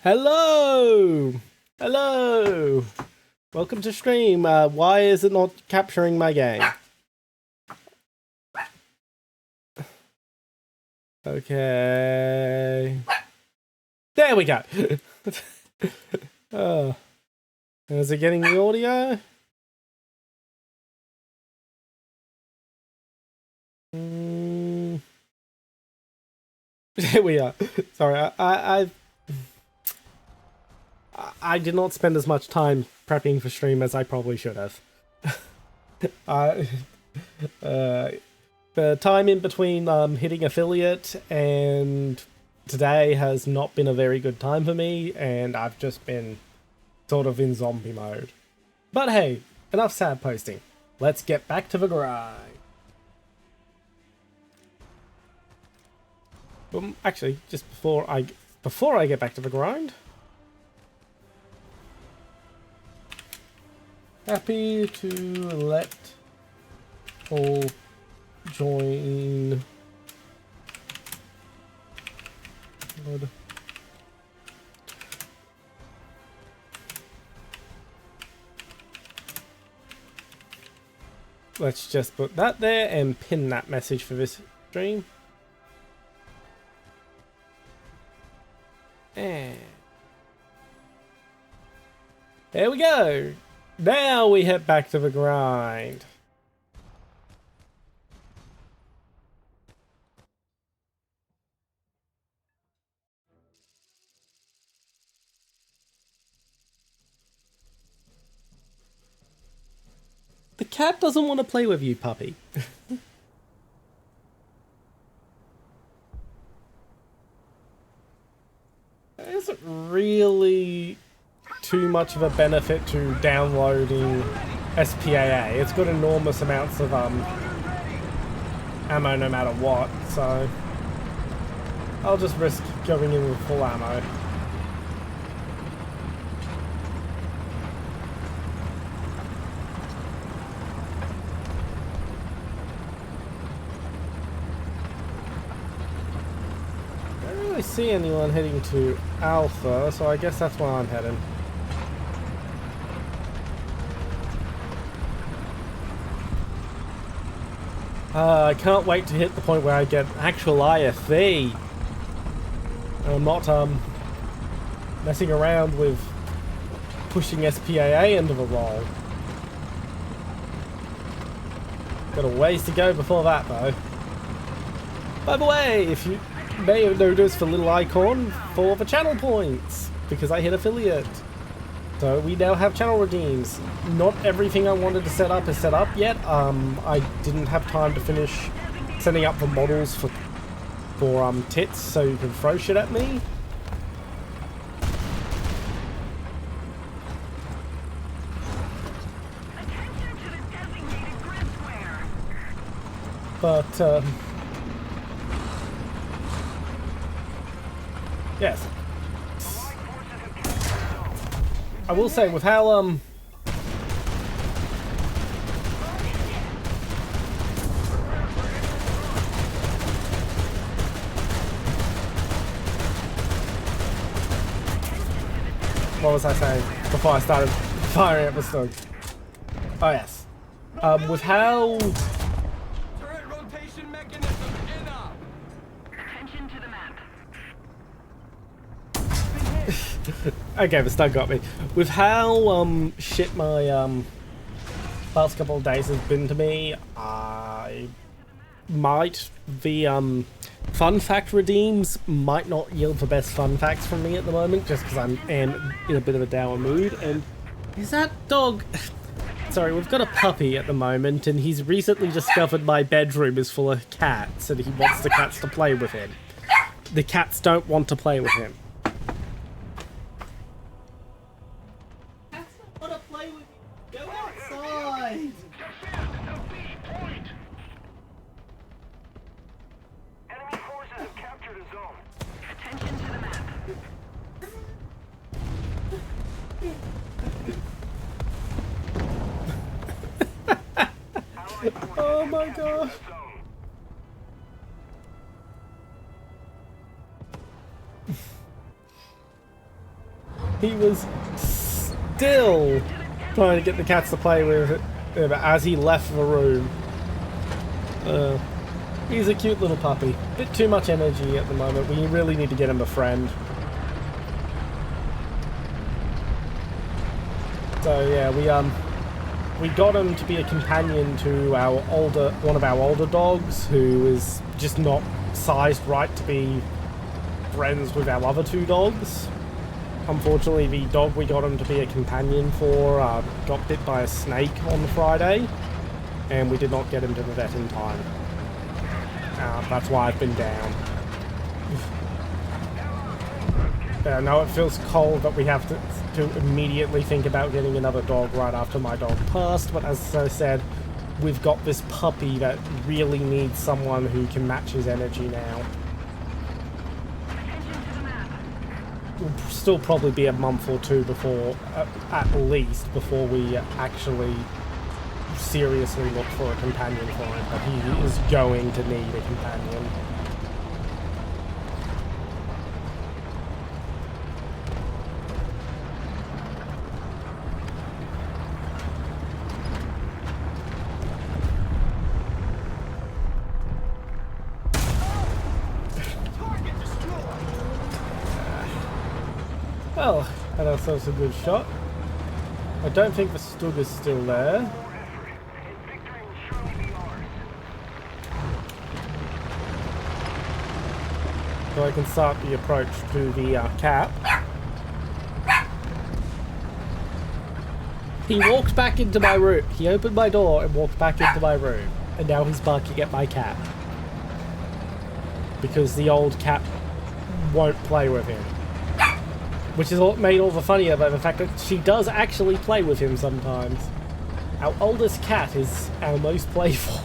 Hello! Hello! Welcome to stream. Why is it not capturing my game? Okay. There we go! Oh. Is it getting the audio? There we are. Sorry, I did not spend as much time prepping for stream as I probably should have. The time in between hitting affiliate and today has not been a very good time for me, and I've just been sort of in zombie mode. But hey, enough sad posting. Let's get back to the grind. Actually, just before I get back to the grind. Happy to let all join. God. Let's just put that there and pin that message for this stream. And there we go. Now we head back to the grind. The cat doesn't want to play with you, puppy. There isn't really too much of a benefit to downloading SPAA. It's got enormous amounts of ammo no matter what, so I'll just risk going in with full ammo. I don't really see anyone heading to Alpha, so I guess that's where I'm heading. I can't wait to hit the point where I get actual IFV. I'm not messing around with pushing SPAA into the role. Got a ways to go before that though. By the way, if you may have noticed the little icon for the channel points, because I hit affiliate. So we now have channel redeems. Not everything I wanted to set up is set up yet. I didn't have time to finish setting up the models for tits, so you can throw shit at me. But yes. I will say, with how, what was I saying before I started firing at the stone? Oh yes. With how... Turret rotation mechanism in up. Attention to the map. Okay, the stun got me. With how shit my last couple of days has been to me, I might the fun fact redeems might not yield the best fun facts from me at the moment, just because I am in a bit of a dour mood. And is that dog? Sorry, we've got a puppy at the moment, and he's recently discovered my bedroom is full of cats, and he wants the cats to play with him. The cats don't want to play with him. Oh my god. He was still trying to get the cats to play with it as he left the room. He's a cute little puppy. Bit too much energy at the moment. We really need to get him a friend. So yeah, we got him to be a companion to one of our older dogs, who is just not sized right to be friends with our other two dogs. Unfortunately, the dog we got him to be a companion for got bit by a snake on Friday, and we did not get him to the vet in time. That's why I've been down. I know it feels cold that we have to immediately think about getting another dog right after my dog passed, but as I said, we've got this puppy that really needs someone who can match his energy now. It'll still probably be a month or two before, at least, before we actually seriously look for a companion for him, but he is going to need a companion. Well, had ourselves a good shot. I don't think the Stug is still there. So I can start the approach to the cap. He walked back into my room. He opened my door and walked back into my room. And now he's barking at my cat. Because the old cat won't play with him. Which is what made all the funnier about the fact that she does actually play with him sometimes. Our oldest cat is our most playful.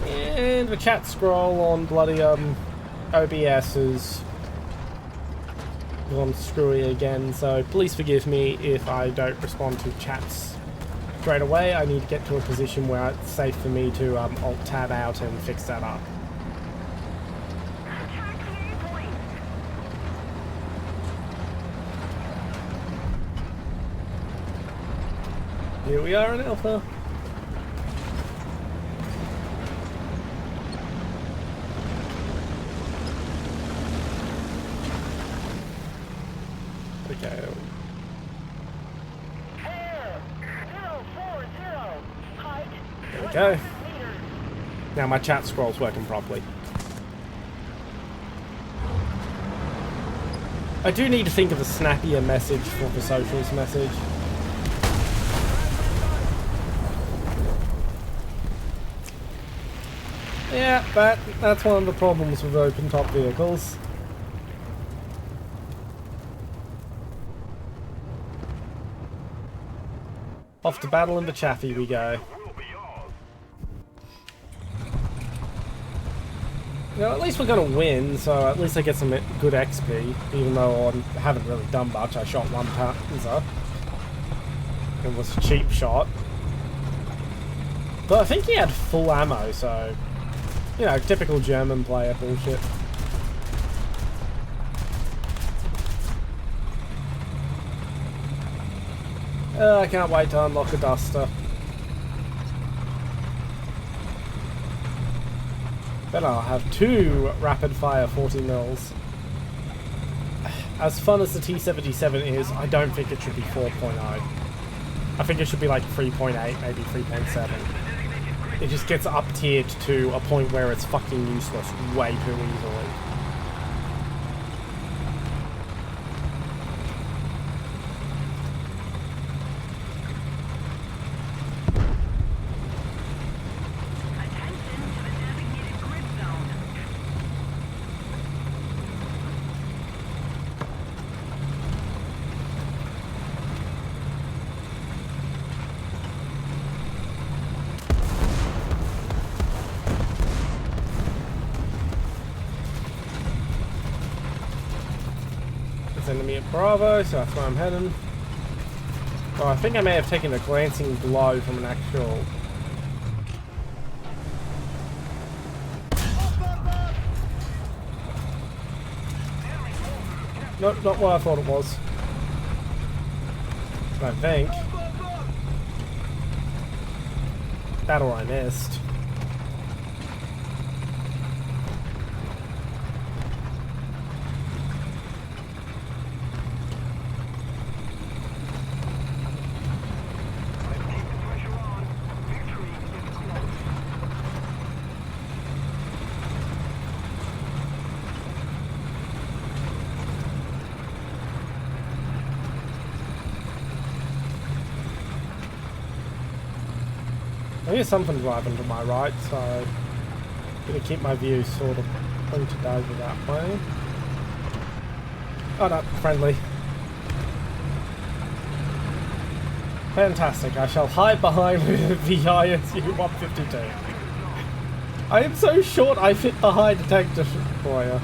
And the chat scroll on bloody OBS is gone screwy again, so please forgive me if I don't respond to chats straight away. I need to get to a position where it's safe for me to alt-tab out and fix that up. Here we are in Alpha. Okay. There we go. Now my chat scroll's working properly. I do need to think of a snappier message for the socials message. Yeah, that's one of the problems with open top vehicles. Off to battle in the Chaffee we go. You know, at least we're gonna win, so at least I get some good XP, even though I haven't really done much. I shot one Panzer. It was a cheap shot. But I think he had full ammo, so... You know, typical German player bullshit. I can't wait to unlock a Duster. Then I'll have two rapid-fire 40 mils. As fun as the T-77 is, I don't think it should be 4.0. I think it should be like 3.8, maybe 3.7. It just gets up-tiered to a point where it's fucking useless way too easily. There's enemy at Bravo, so that's where I'm heading. Oh, I think I may have taken a glancing blow from an actual... Nope, not what I thought it was. I think. That or I missed. I hear something driving to my right, so I'm gonna keep my view sort of pointed over that way. Oh no, friendly. Fantastic, I shall hide behind the ISU-152. I am so short I fit behind a tank destroyer.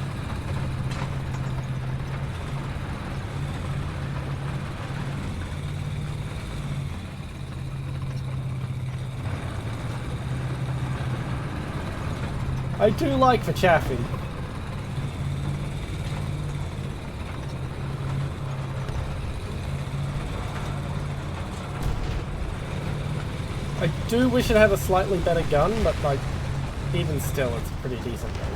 I do like the chaffee. I do wish it had a slightly better gun, but like, even still, it's a pretty decent gun.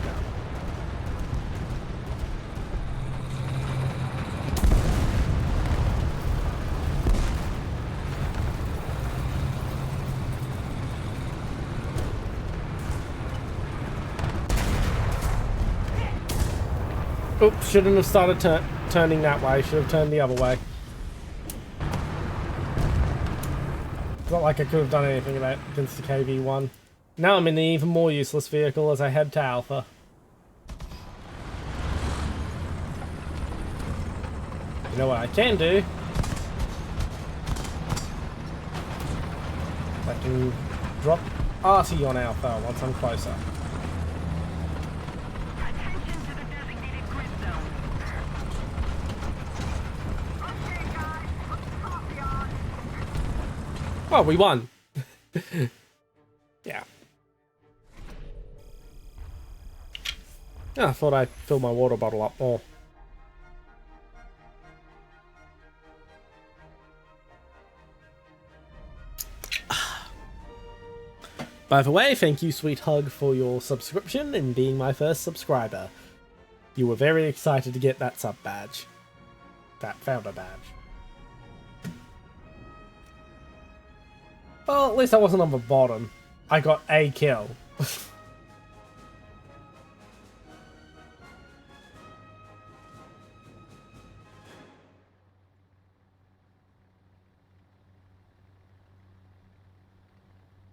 Oops, shouldn't have started turning that way. Should have turned the other way. It's not like I could have done anything against the KV-1. Now I'm in an even more useless vehicle as I head to Alpha. You know what I can do? I can drop RT on Alpha once I'm closer. Oh, we won. Yeah. Yeah, I thought I'd fill my water bottle up more. By the way, thank you, Sweet Hug, for your subscription and being my first subscriber. You were very excited to get that sub badge. That founder badge. Well, at least I wasn't on the bottom. I got a kill.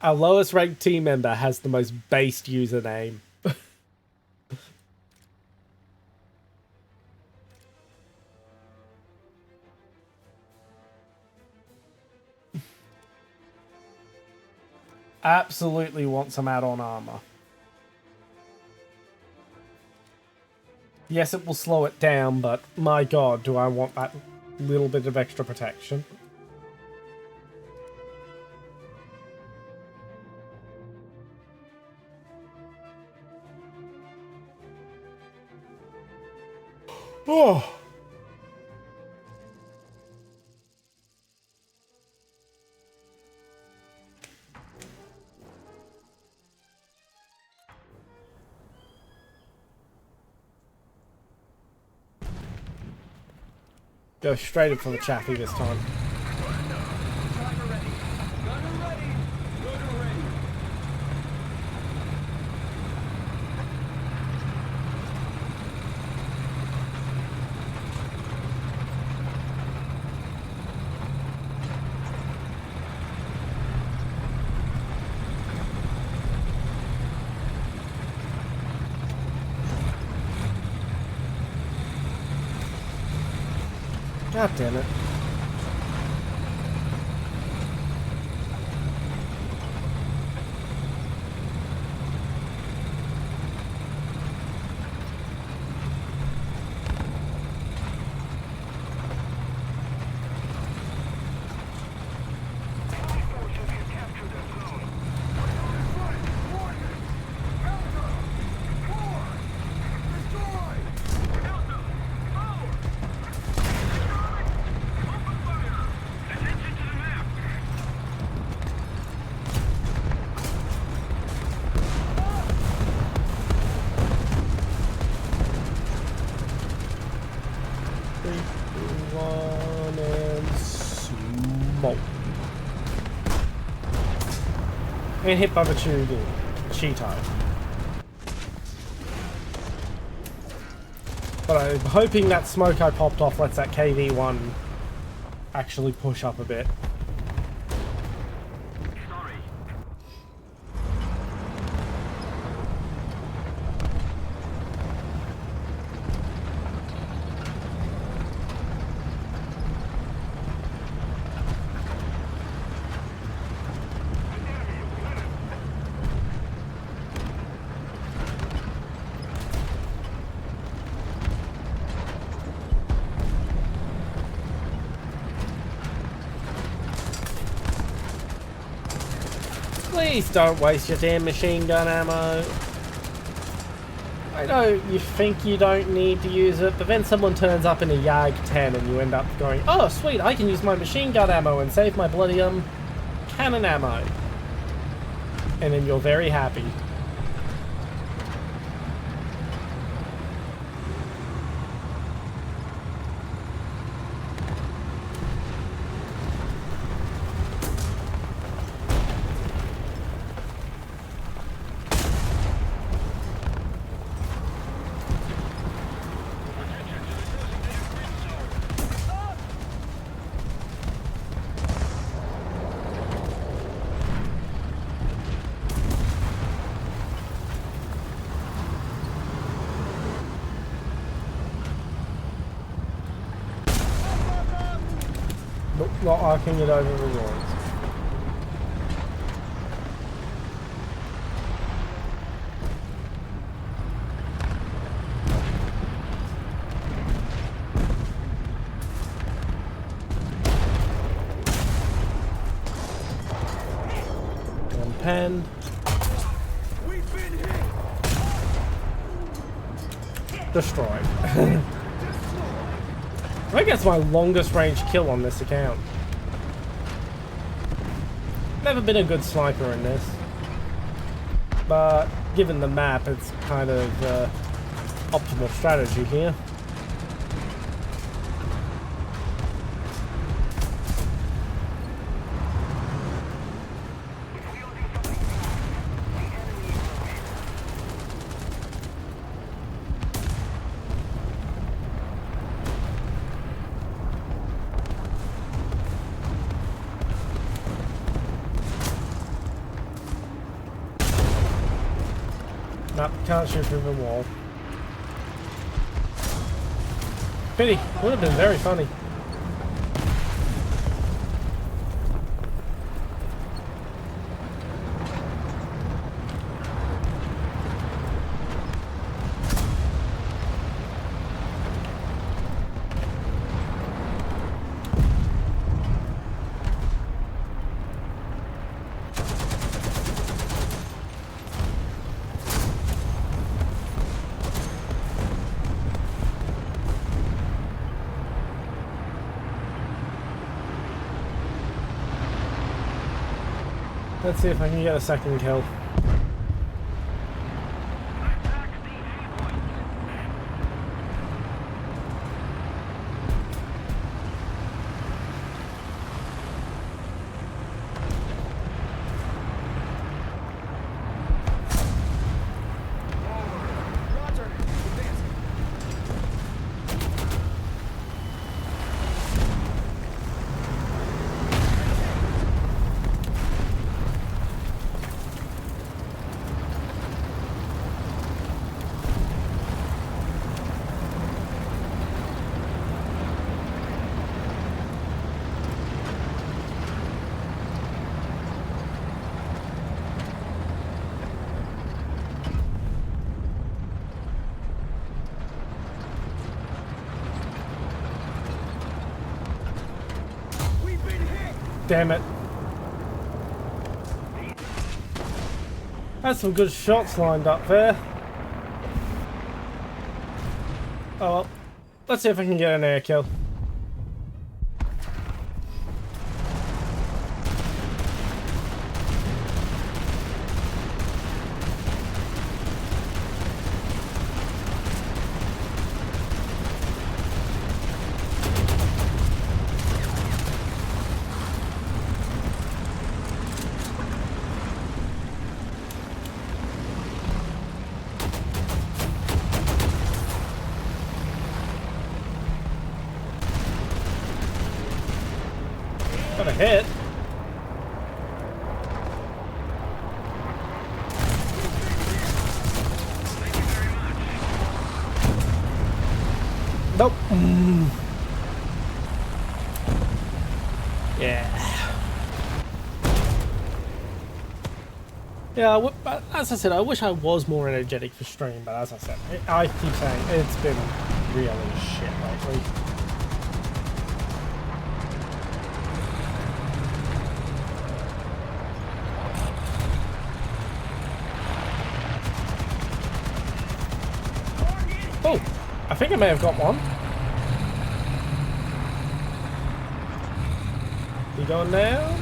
Our lowest ranked team member has the most based username. Absolutely want some add-on armor. Yes, it will slow it down, but my god, do I want that little bit of extra protection. Oh. Go straight in for the chaffee this time. Driver ready. Gunner ready. Loader ready. God damn it. One and smoke. And hit by the Cheeto. But I'm hoping that smoke I popped off lets that KV-1 actually push up a bit. Please don't waste your damn machine gun ammo. I know you think you don't need to use it, but then someone turns up in a YAG 10 and you end up going, oh sweet, I can use my machine gun ammo and save my bloody cannon ammo. And then you're very happy. Not arcing it over the walls. One pen. We've been hit. Destroyed. I think that's my longest range kill on this account. Never been a good sniper in this, but given the map, it's kind of optimal strategy here. Nope, can't shoot through the wall. Pity, would have been very funny. Let's see if I can get a second kill. Roger. Advance. We've been hit. Damn it. That's some good shots lined up there. Oh well. Let's see if I can get an air kill. Got a hit. Nope. Yeah. Yeah, but as I said, I wish I was more energetic for stream, but as I said, I keep saying it's been really shit lately. Oh, I think I may have got one. You going down?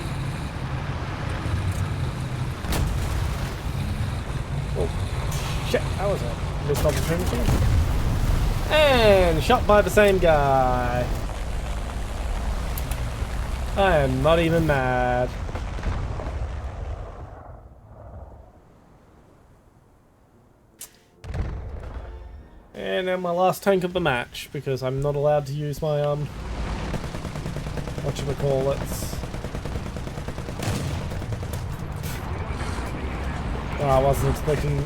Oh, shit, that was a missed opportunity. And shot by the same guy. I am not even mad. And then my last tank of the match, because I'm not allowed to use my, whatchamacallits. Oh, I wasn't expecting...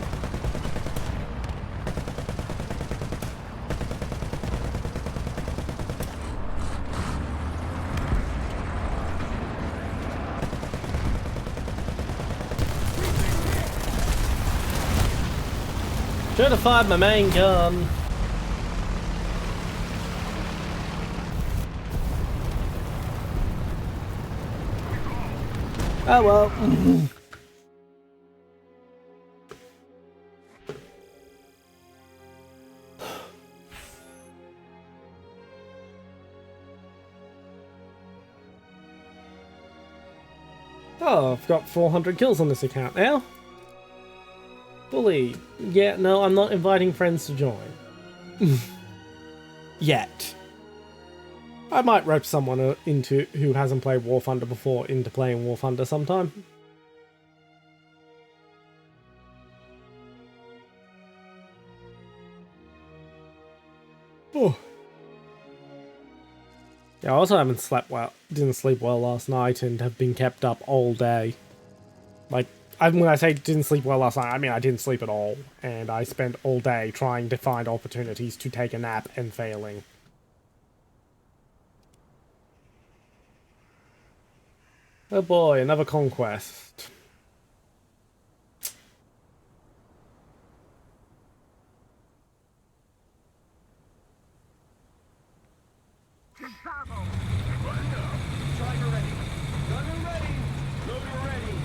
Should have fired my main gun. Oh well. Oh, I've got 400 kills on this account now. Bully. Yeah, no, I'm not inviting friends to join. Yet. I might rope someone into who hasn't played War Thunder before into playing War Thunder sometime. Oh. Yeah, I also haven't slept well. Didn't sleep well last night and have been kept up all day. Like, when I say didn't sleep well last night, I mean I didn't sleep at all. And I spent all day trying to find opportunities to take a nap and failing. Oh boy, another conquest. Driver ready. Gunner ready. Loader ready.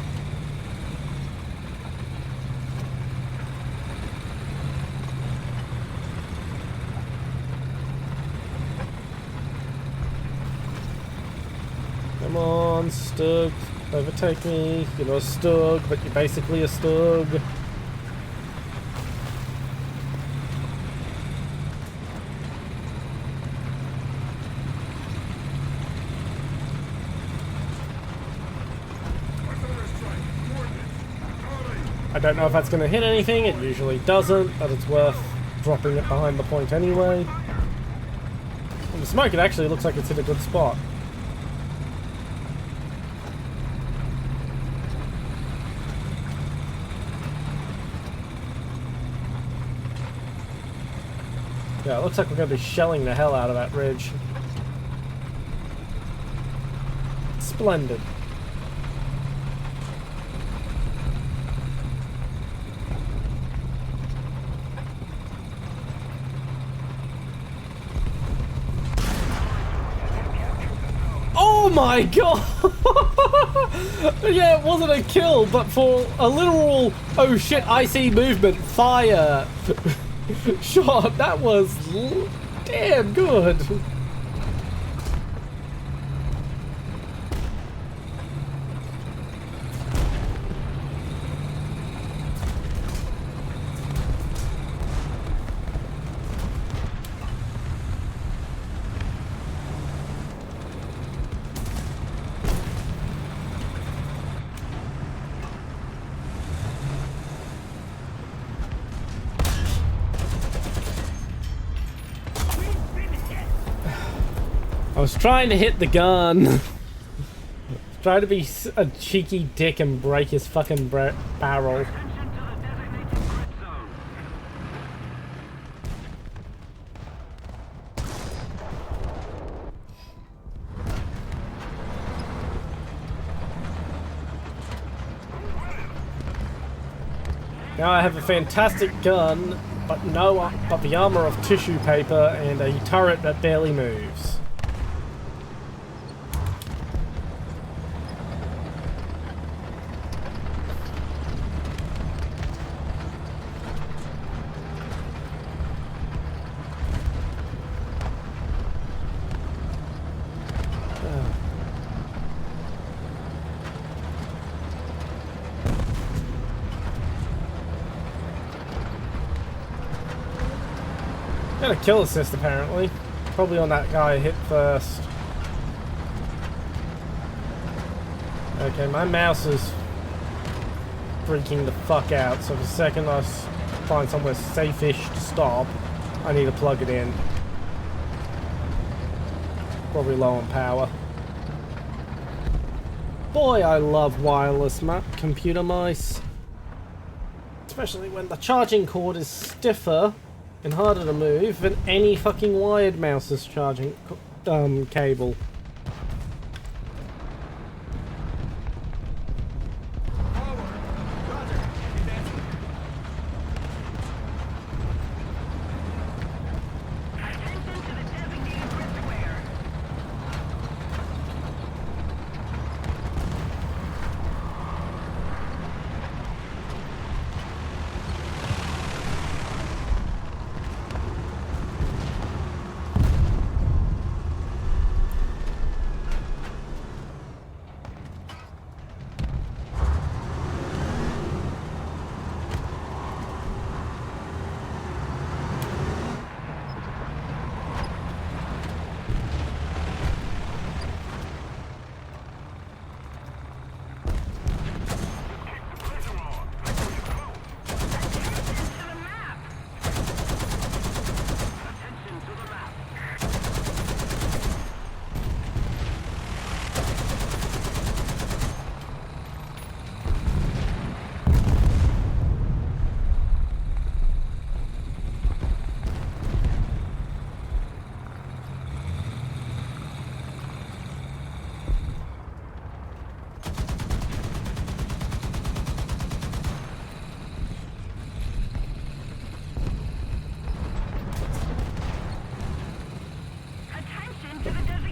Come on, Stug. Overtake me. You're not a Stug, but you're basically a Stug. I don't know if that's going to hit anything. It usually doesn't, but it's worth dropping it behind the point anyway. From the smoke, it actually looks like it's hit a good spot. Yeah, it looks like we're going to be shelling the hell out of that ridge. Splendid. Oh my god! Yeah, it wasn't a kill, but for a literal, oh shit, I see movement, fire shot, that was damn good. I was trying to hit the gun. Try to be a cheeky dick and break his fucking barrel. Now I have a fantastic gun, but the armor of tissue paper and a turret that barely moves. Got a kill assist apparently. Probably on that guy I hit first. Okay, my mouse is freaking the fuck out, so the second I find somewhere safe-ish to stop, I need to plug it in. Probably low on power. Boy, I love wireless computer mice. Especially when the charging cord is stiffer and harder to move than any fucking wired mouse's charging cable.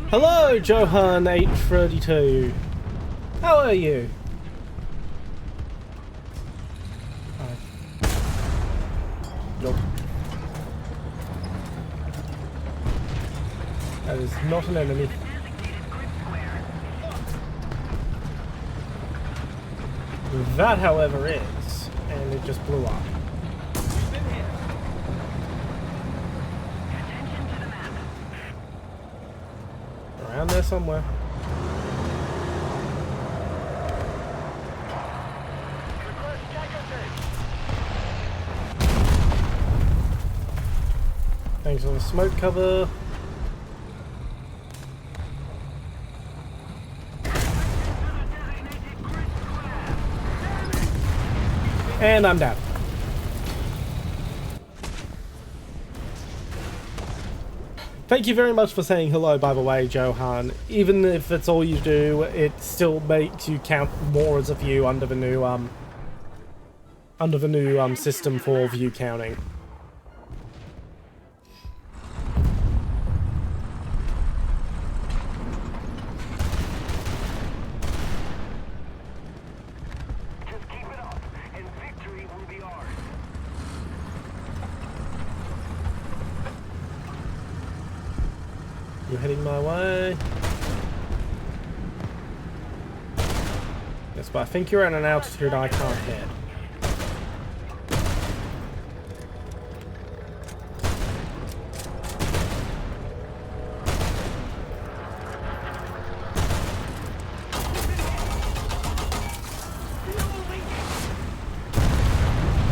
Hello, Johan832. How are you? Nope. That is not an enemy. That, however, is, and it just blew up. Around there somewhere. Thanks for the smoke cover. And I'm down. Thank you very much for saying hello, by the way, Johan. Even if it's all you do, it still makes you count more as a view under the new system for view counting. Just keep it up, and victory will be ours. You're heading my way. Yes, but I think you're at an altitude I can't hit.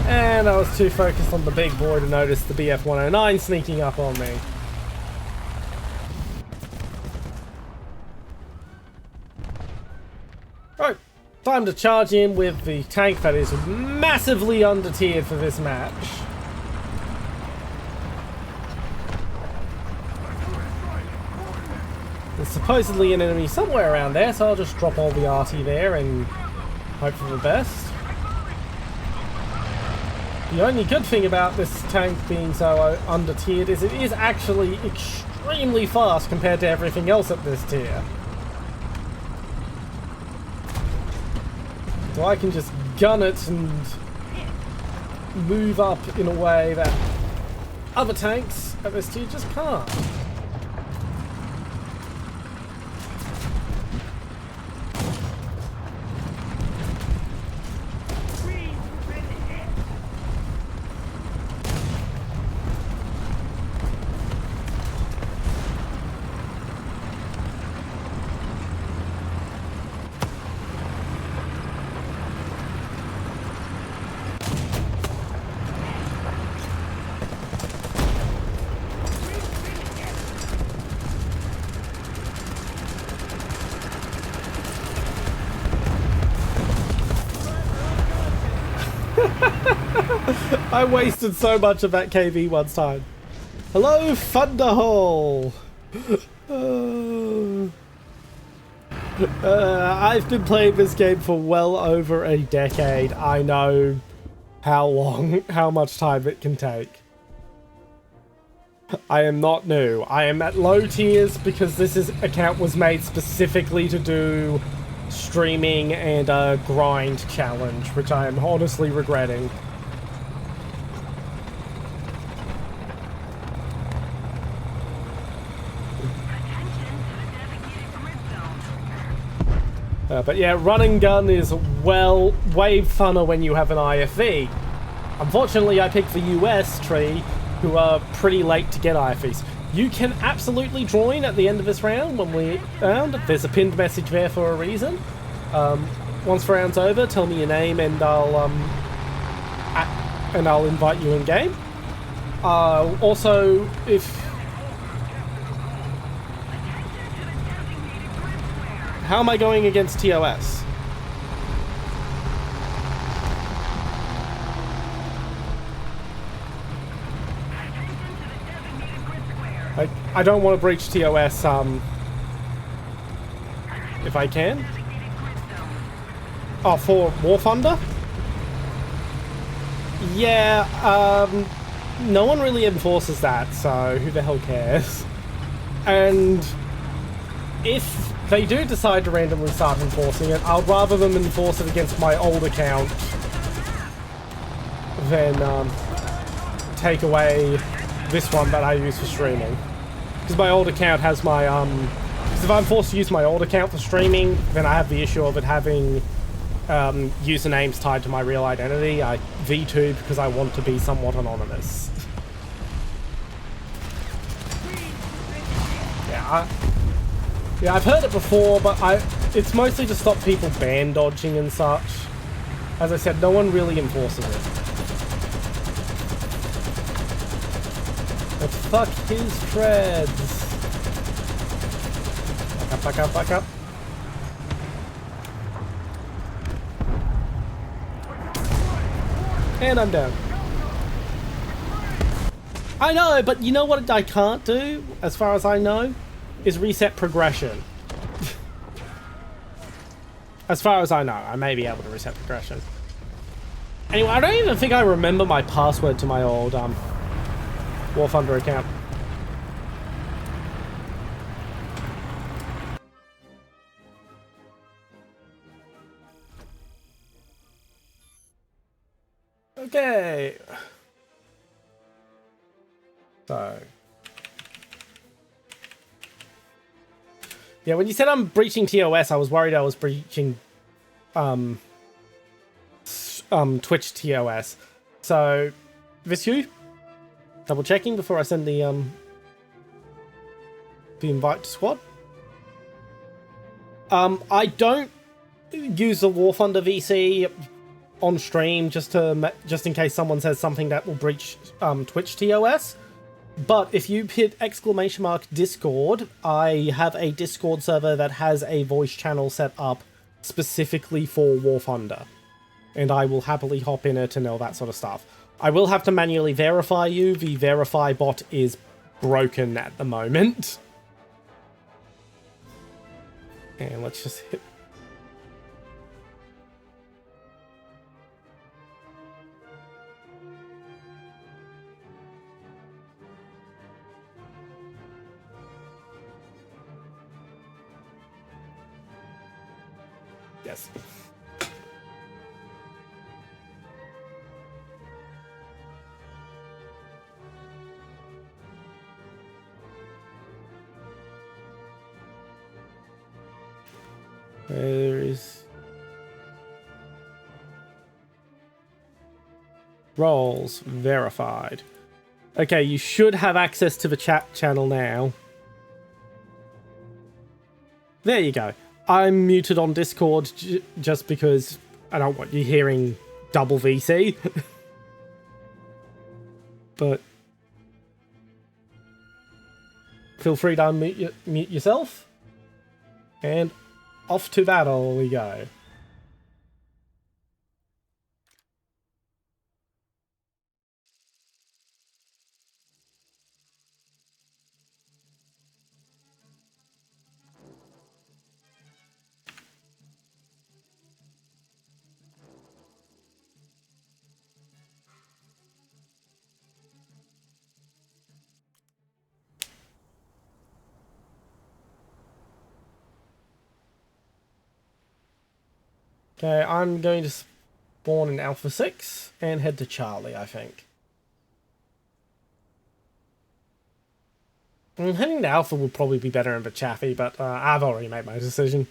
And I was too focused on the big boy to notice the BF-109 sneaking up on me. Right, time to charge in with the tank that is massively under-tiered for this match. There's supposedly an enemy somewhere around there, so I'll just drop all the arty there and hope for the best. The only good thing about this tank being so under-tiered is it is actually extremely fast compared to everything else at this tier. So I can just gun it and move up in a way that other tanks at this tier just can't. I wasted so much of that KV once time. Hello, Thunderhole! I've been playing this game for well over a decade. I know how much time it can take. I am not new. I am at low tiers because account was made specifically to do streaming and a grind challenge, which I am honestly regretting. But yeah, run and gun is, well, way funner when you have an IFV. Unfortunately, I picked the US tree, who are pretty late to get IFVs. You can absolutely join at the end of this round when we round. There's a pinned message there for a reason. Once the round's over, tell me your name and I'll invite you in game. Also, how am I going against TOS? I don't want to breach TOS, if I can. Oh, for WARTHUNDER? Yeah, no one really enforces that, so who the hell cares? And if they do decide to randomly start enforcing it, I'd rather them enforce it against my old account than take away this one that I use for streaming. Because my old account has my, because if I'm forced to use my old account for streaming, then I have the issue of it having usernames tied to my real identity. I V2 because I want to be somewhat anonymous. Yeah, I've heard it before, but it's mostly to stop people ban dodging and such. As I said, no one really enforces it. But fuck his treads. Back up, back up, back up. And I'm down. I know, but you know what I can't do, as far as I know? Is reset progression. As far as I know, I may be able to reset progression. Anyway, I don't even think I remember my password to my old War Thunder account. Okay. So. Yeah, when you said I'm breaching TOS, I was worried I was breaching Twitch TOS. So, this you? Double checking before I send the invite to squad. I don't use the War Thunder VC on stream just in case someone says something that will breach Twitch TOS. But if you hit !Discord, I have a Discord server that has a voice channel set up specifically for War Thunder, and I will happily hop in it and all that sort of stuff. I will have to manually verify you. The verify bot is broken at the moment. And let's just hit... Yes. There is... Roles verified. Okay, you should have access to the chat channel now. There you go. I'm muted on Discord just because I don't want you hearing double VC. But feel free to unmute yourself. And off to battle we go. Okay, I'm going to spawn in Alpha 6 and head to Charlie, I think. Heading to Alpha would probably be better in the Chaffee, but I've already made my decision.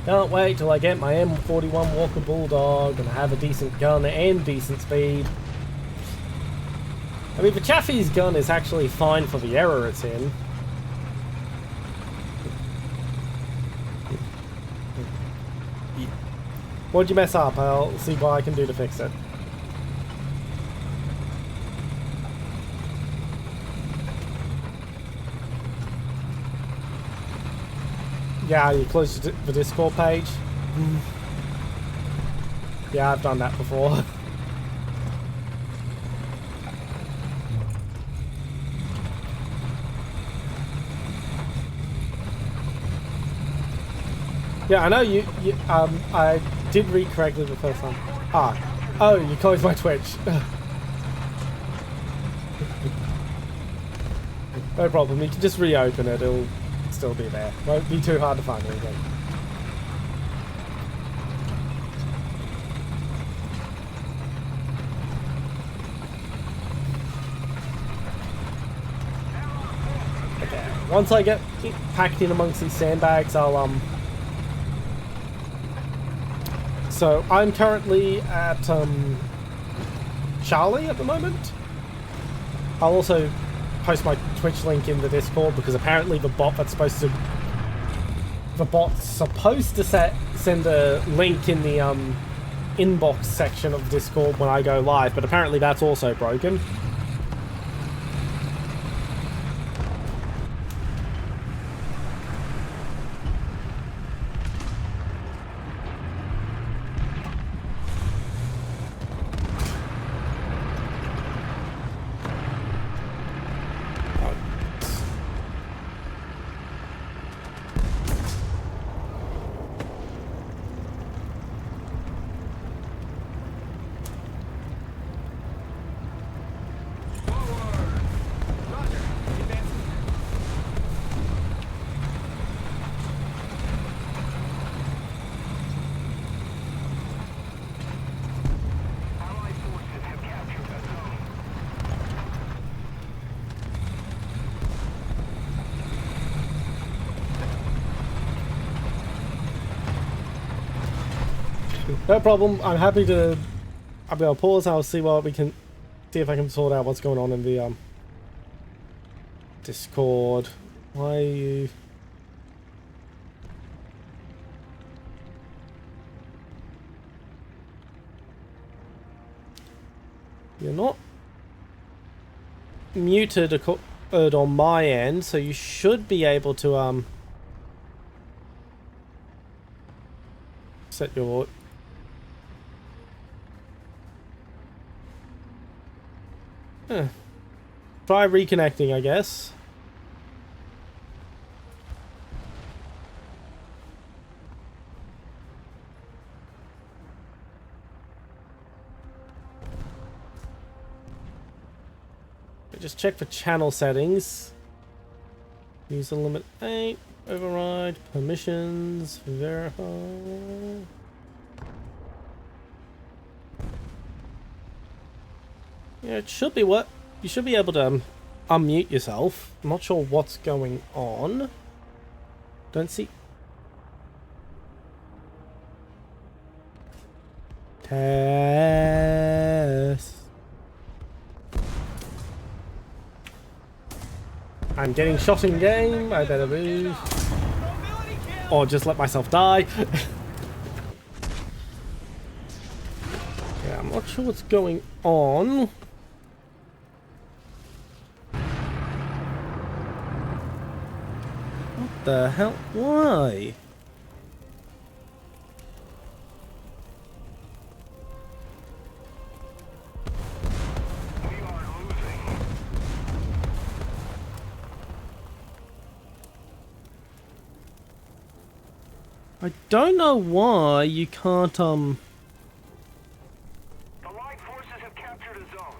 Can't wait till I get my M41 Walker Bulldog and I have a decent gun and decent speed. I mean, the Chaffee's gun is actually fine for the error it's in. What'd you mess up? I'll see what I can do to fix it. Yeah, you closed the Discord page. Yeah, I've done that before. Yeah, I know you I did read correctly the first time. Oh, you closed my Twitch. No problem, you can just reopen it, it'll still be there. Won't be too hard to find it again. Okay, once I get packed in amongst these sandbags, I'll So I'm currently at Charlie at the moment. I'll also post my Twitch link in the Discord because apparently the bot's supposed to send a link in the inbox section of Discord when I go live, but apparently that's also broken. No problem. I'm happy to. I'll pause. I'll see what we can. See if I can sort out what's going on in the Discord. Why are you? You're not muted on my end, so you should be able to set your. Try reconnecting, I guess. Just check for channel settings. User limit 8. Override. Permissions. Verify. Yeah, it should be what you should be able to unmute yourself. I'm not sure what's going on. Don't see. Test. I'm getting shot in game. I better move. Or just let myself die. Yeah, I'm not sure what's going on. What the hell? Why? I don't know why you can't, The Allied forces have captured a zone.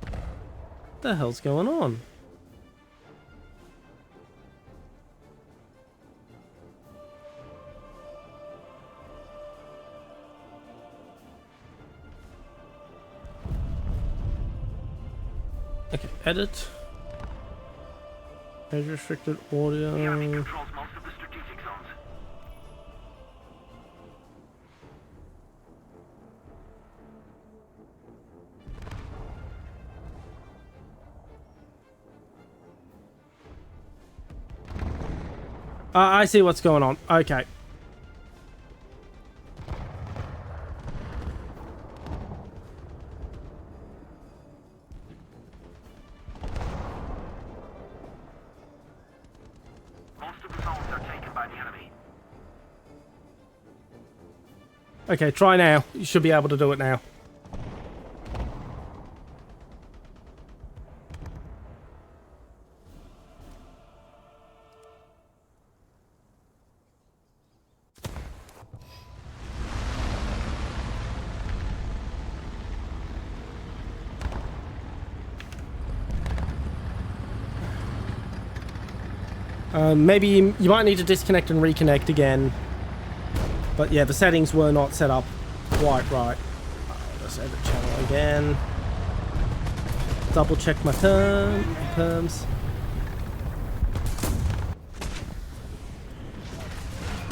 What the hell's going on? Okay, edit. Page restricted audio. The Army controls most of the strategic zones. I see what's going on. Okay. Most of the zones are taken by the enemy. Okay, try now. You should be able to do it now. Maybe you might need to disconnect and reconnect again. But yeah, the settings were not set up quite right. Let's edit channel again. Double check my perms.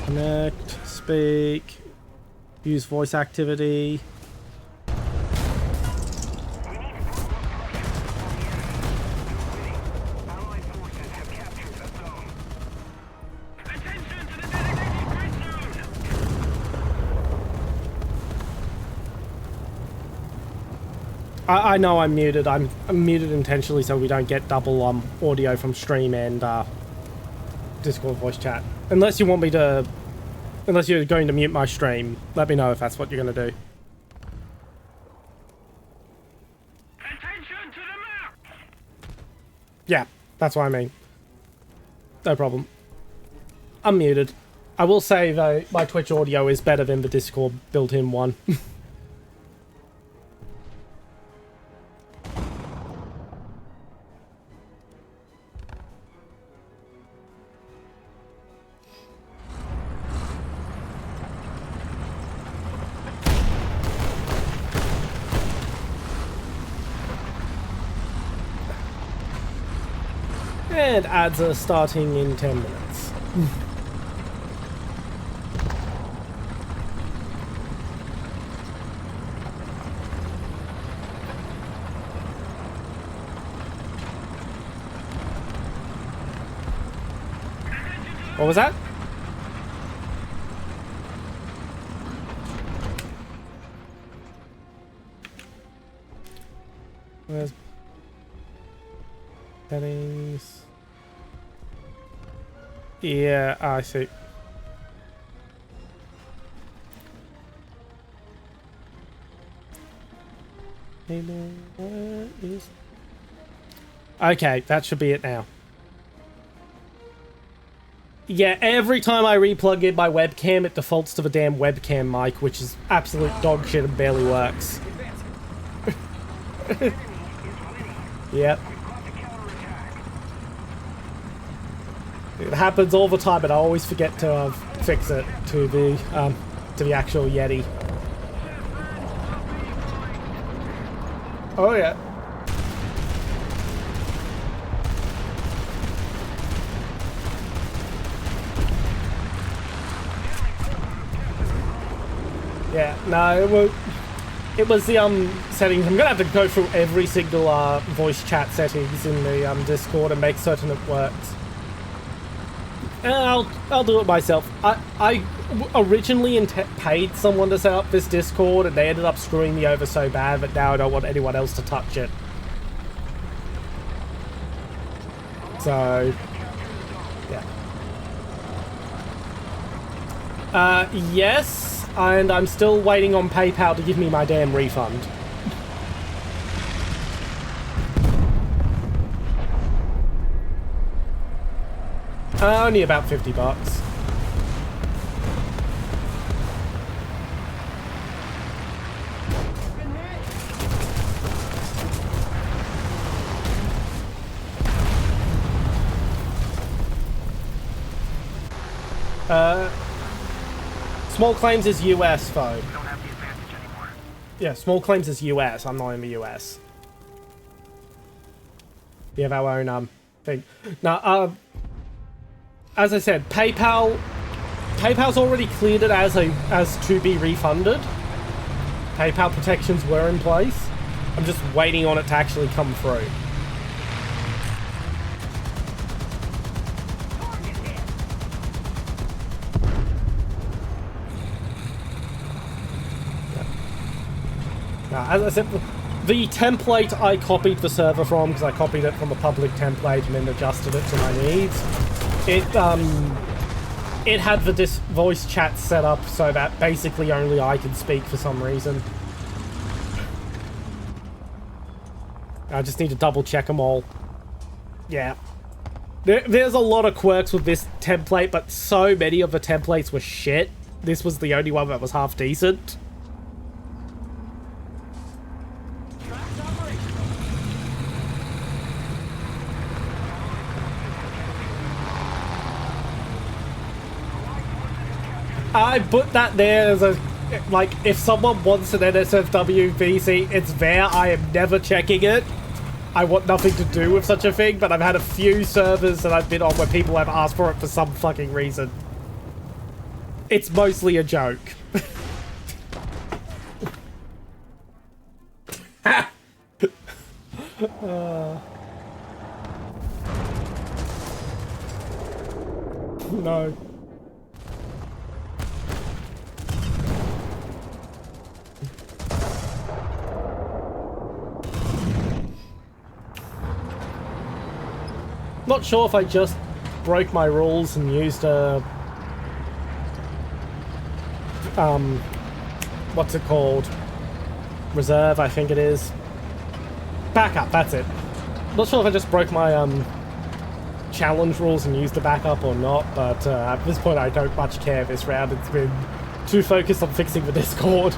Connect, speak, use voice activity. Allied forces have captured a zone. Attention to the designated threat zone! I know I'm muted. I'm muted intentionally so we don't get double audio from stream and Discord voice chat. Unless you want me to... Unless you're going to mute my stream, let me know if that's what you're going to do. Attention to the map! Yeah, that's what I mean. No problem. I'm muted. I will say, though, my Twitch audio is better than the Discord built-in one. And ads are starting in 10 minutes. What was that? Where's settings? Yeah, I see. Where is... Okay, that should be it now. Yeah, every time I replug in my webcam, it defaults to the damn webcam mic, which is absolute dog shit and barely works. Yep. It happens all the time, but I always forget to fix it to the actual Yeti. Oh yeah. Yeah, no, it was the settings. I'm gonna have to go through every single voice chat settings in the Discord and make certain it works. And I'll do it myself. I originally paid someone to set up this Discord, and they ended up screwing me over so bad that now I don't want anyone else to touch it. So, yeah. Yes, and I'm still waiting on PayPal to give me my damn refund. Only about $50. Small claims is US though. We don't have the advantage anymore. Yeah, small claims is US. I'm not in the US. We have our own thing. Now, as I said, PayPal's already cleared it as to be refunded. PayPal protections were in place. I'm just waiting on it to actually come through. Now, as I said, the template I copied the server from, because I copied it from a public template and then adjusted it to my needs. It had the voice chat set up so that basically only I can speak for some reason. I just need to double check them all. Yeah. There's a lot of quirks with this template, but so many of the templates were shit. This was the only one that was half decent. I put that there as a, like, if someone wants an NSFW VC, it's there. I am never checking it. I want nothing to do with such a thing, but I've had a few servers that I've been on where people have asked for it for some fucking reason. It's mostly a joke. No. Not sure if I just broke my rules and used a what's it called? Reserve, I think it is. Backup, that's it. Not sure if I just broke my challenge rules and used the backup or not, but at this point I don't much care this round. It's been too focused on fixing the Discord.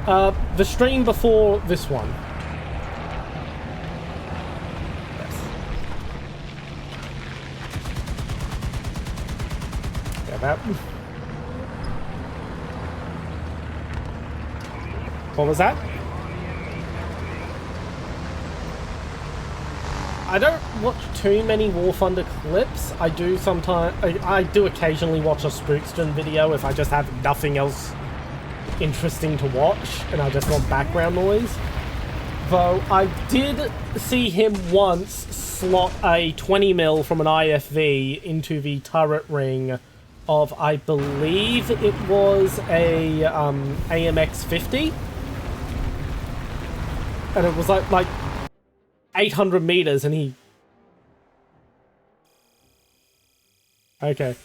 The stream before this one. That. What was that? I don't watch too many War Thunder clips. I do sometimes. I do occasionally watch a Spookstone video if I just have nothing else interesting to watch and I just want background noise. Though I did see him once slot a 20 mil from an IFV into the turret ring of, I believe it was a AMX 50, and it was like 800 meters, and he. Okay.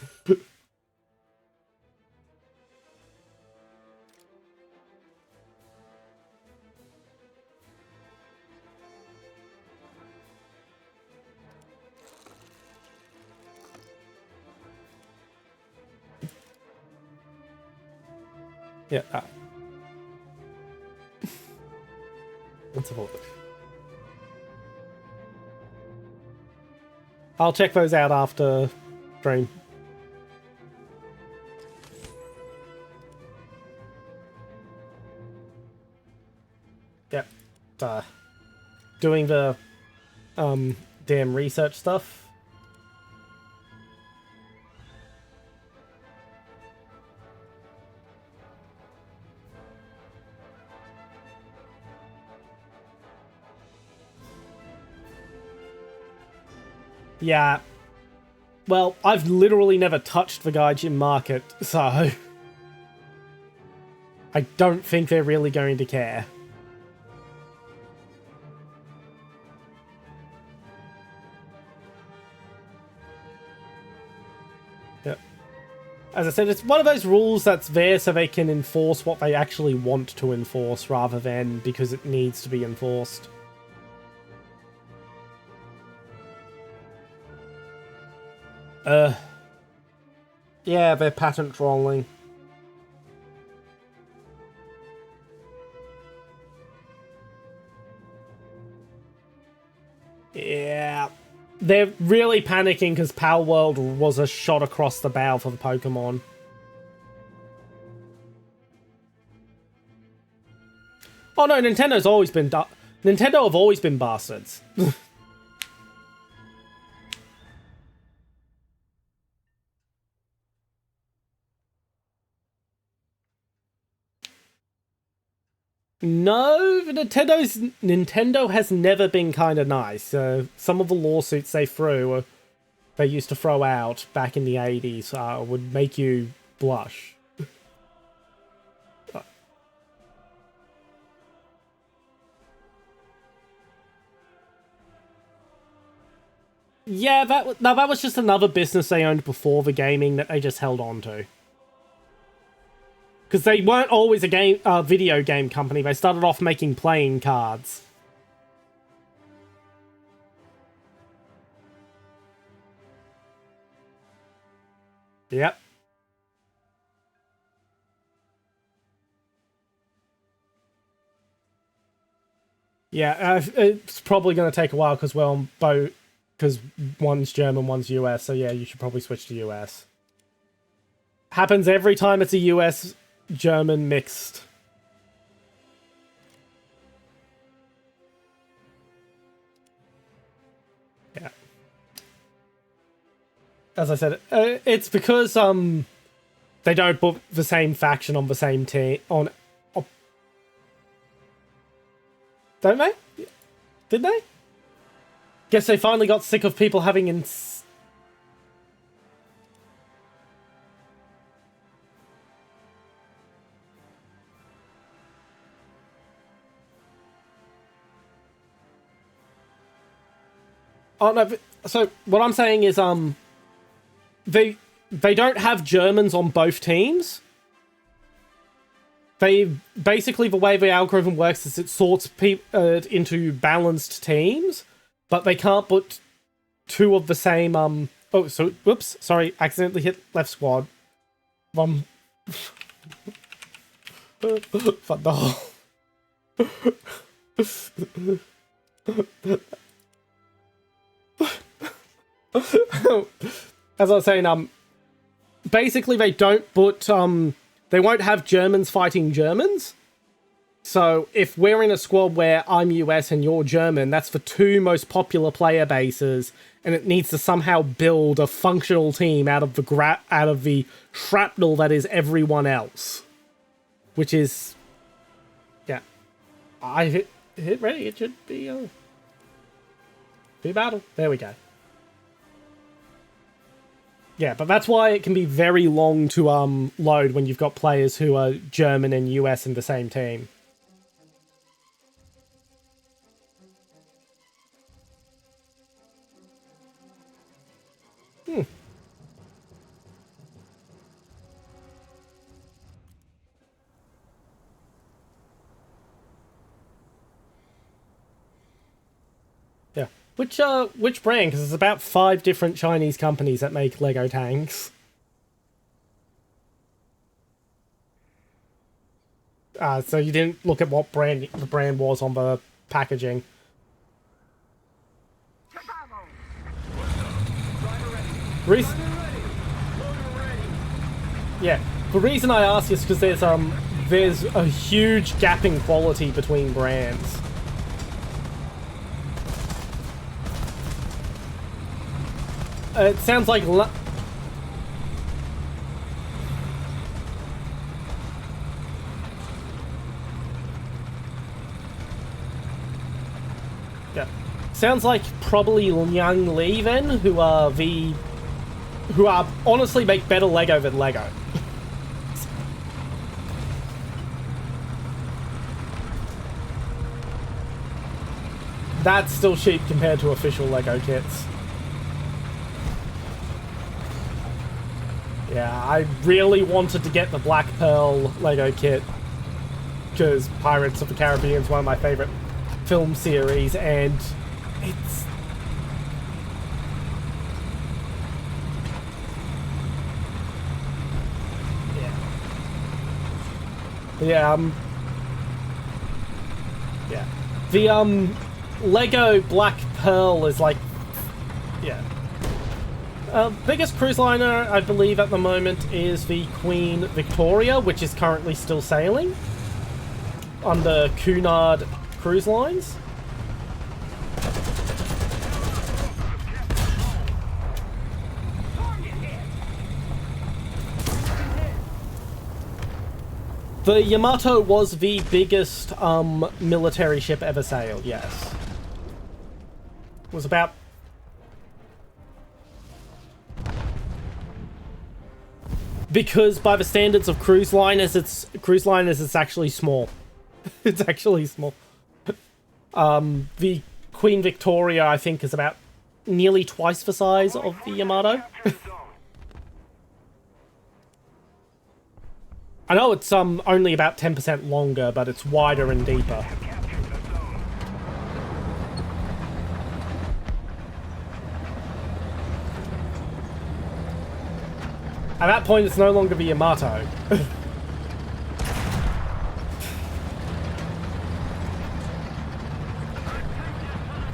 Yeah. Let's have a look. I'll check those out after stream. Yep. Doing the damn research stuff. Yeah. Well, I've literally never touched the Gaijin market, so I don't think they're really going to care. Yep. As I said, it's one of those rules that's there so they can enforce what they actually want to enforce rather than because it needs to be enforced. Yeah, they're patent trolling. Yeah. They're really panicking because Pal World was a shot across the bow for the Pokemon. Oh no, Nintendo's always been Nintendo have always been bastards. No, Nintendo has never been kind of nice. Some of the lawsuits they used to throw out back in the 80s would make you blush. Yeah, that was just another business they owned before the gaming that they just held on to. Because they weren't always a video game company. They started off making playing cards. Yep. Yeah, it's probably going to take a while because because one's German, one's US. So yeah, you should probably switch to US. Happens every time it's a US German mixed. Yeah. As I said, it's because they don't put the same faction on the same team don't they? Did they? Guess they finally got sick of people having Oh no, so what I'm saying is they don't have Germans on both teams. They basically, the way the algorithm works is it sorts people into balanced teams, but they can't put two of the same oh, so whoops, sorry, accidentally hit left squad. Fuck the hole. As I was saying, basically they don't put they won't have Germans fighting Germans. So if we're in a squad where I'm US and you're German, that's the two most popular player bases, and it needs to somehow build a functional team out of the shrapnel that is everyone else. Which is, yeah, I hit ready. It should be. V-Battle. There we go. Yeah, but that's why it can be very long to load when you've got players who are German and US in the same team. Yeah. Which brand? Because there's about 5 different Chinese companies that make Lego tanks. So you didn't look at what brand the brand was on the packaging. Reason, yeah, the reason I ask is because there's a huge gap in quality between brands. It sounds like yeah, sounds like probably Liang Li then, who are honestly make better Lego than Lego. That's still cheap compared to official Lego kits. Yeah, I really wanted to get the Black Pearl Lego kit because Pirates of the Caribbean is one of my favorite film series, and it's... Yeah, yeah. The, Lego Black Pearl is like... Yeah. Biggest cruise liner, I believe, at the moment is the Queen Victoria, which is currently still sailing under Cunard Cruise Lines. The Yamato was the biggest military ship ever sailed, yes. It was about... Because by the standards of cruise liners, it's actually small. It's actually small. The Queen Victoria, I think, is about nearly twice the size of the Yamato. I know it's only about 10% longer, but it's wider and deeper. At that point, it's no longer the Yamato.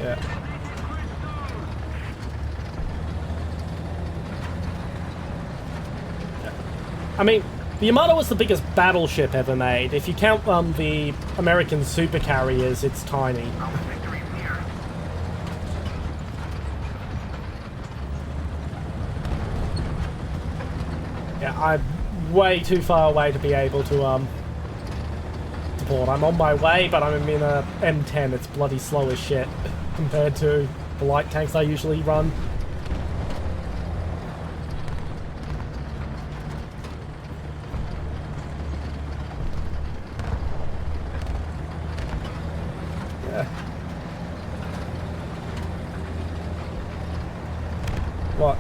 Yeah. I mean, the Yamato was the biggest battleship ever made. If you count the American supercarriers, it's tiny. Yeah, I'm way too far away to be able to support. I'm on my way, but I'm in a M10. It's bloody slow as shit compared to the light tanks I usually run. Yeah. What?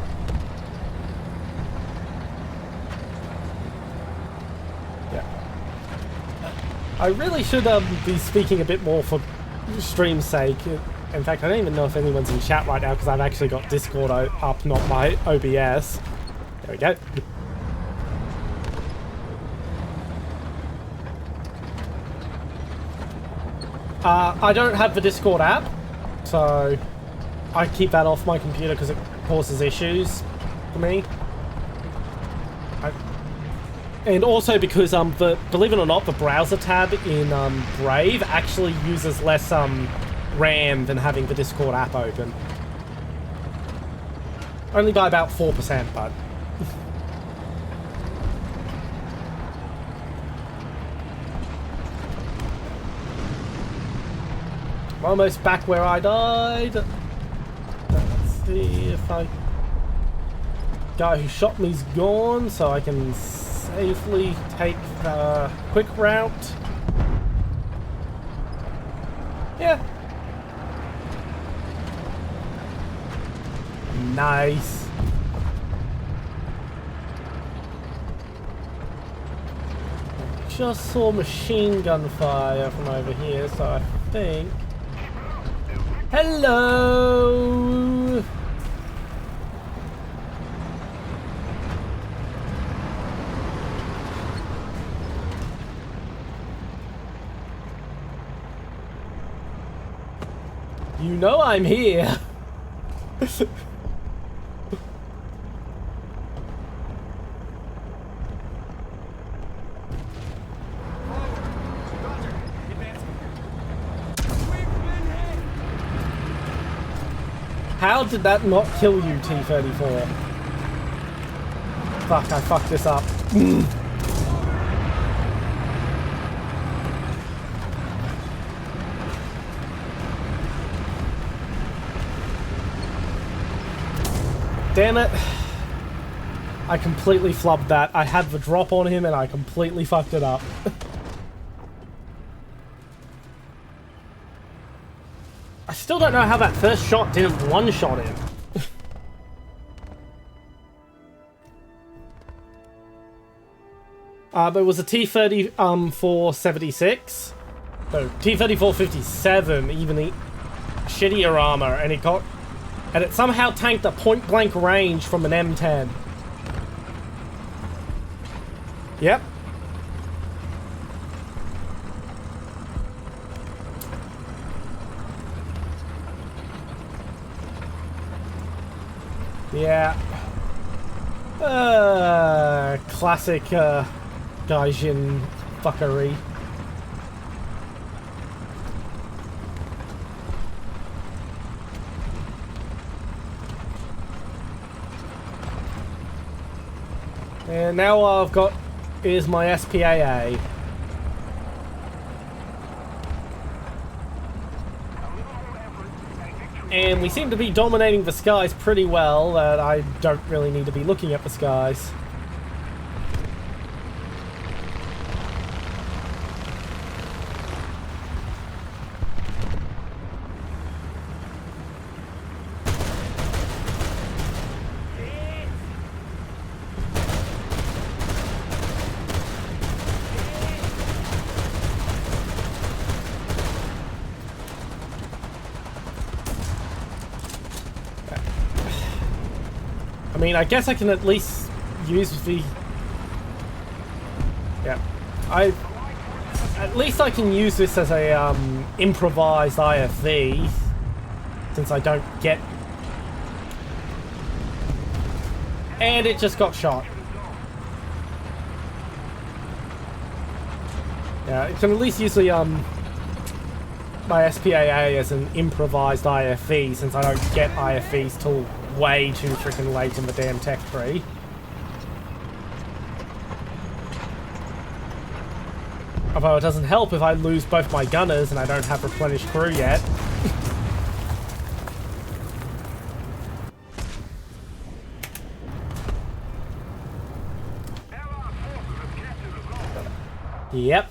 I really should be speaking a bit more for stream's sake. In fact, I don't even know if anyone's in chat right now because I've actually got Discord up, not my OBS. There we go. I don't have the Discord app, so I keep that off my computer because it causes issues for me. And also because, believe it or not, the browser tab in Brave actually uses less RAM than having the Discord app open. Only by about 4%, but... I'm almost back where I died. Guy who shot me's gone, so I can safely take the quick route. Yeah. Nice. Just saw machine gun fire from over here, so I think... Hello! You know I'm here! How did that not kill you, T-34? Fuck, I fucked this up. Damn it. I completely flubbed that. I had the drop on him and I completely fucked it up. I still don't know how that first shot didn't one-shot him. But it was a T-34-76. No, T-34-57, even the shittier armor, and it got... And it somehow tanked a point-blank range from an M10. Yep. Yeah. Classic, Gaijin fuckery. And now all I've got is my SPAA. And we seem to be dominating the skies pretty well, that I don't really need to be looking at the skies. I mean, I guess I can at least use the... Yeah. At least I can use this as a, improvised IFV, since I don't get... And it just got shot. Yeah, I can at least use the, my SPAA as an improvised IFV, since I don't get IFVs till way too freaking late in the damn tech tree. Although it doesn't help if I lose both my gunners and I don't have replenished crew yet. Yep.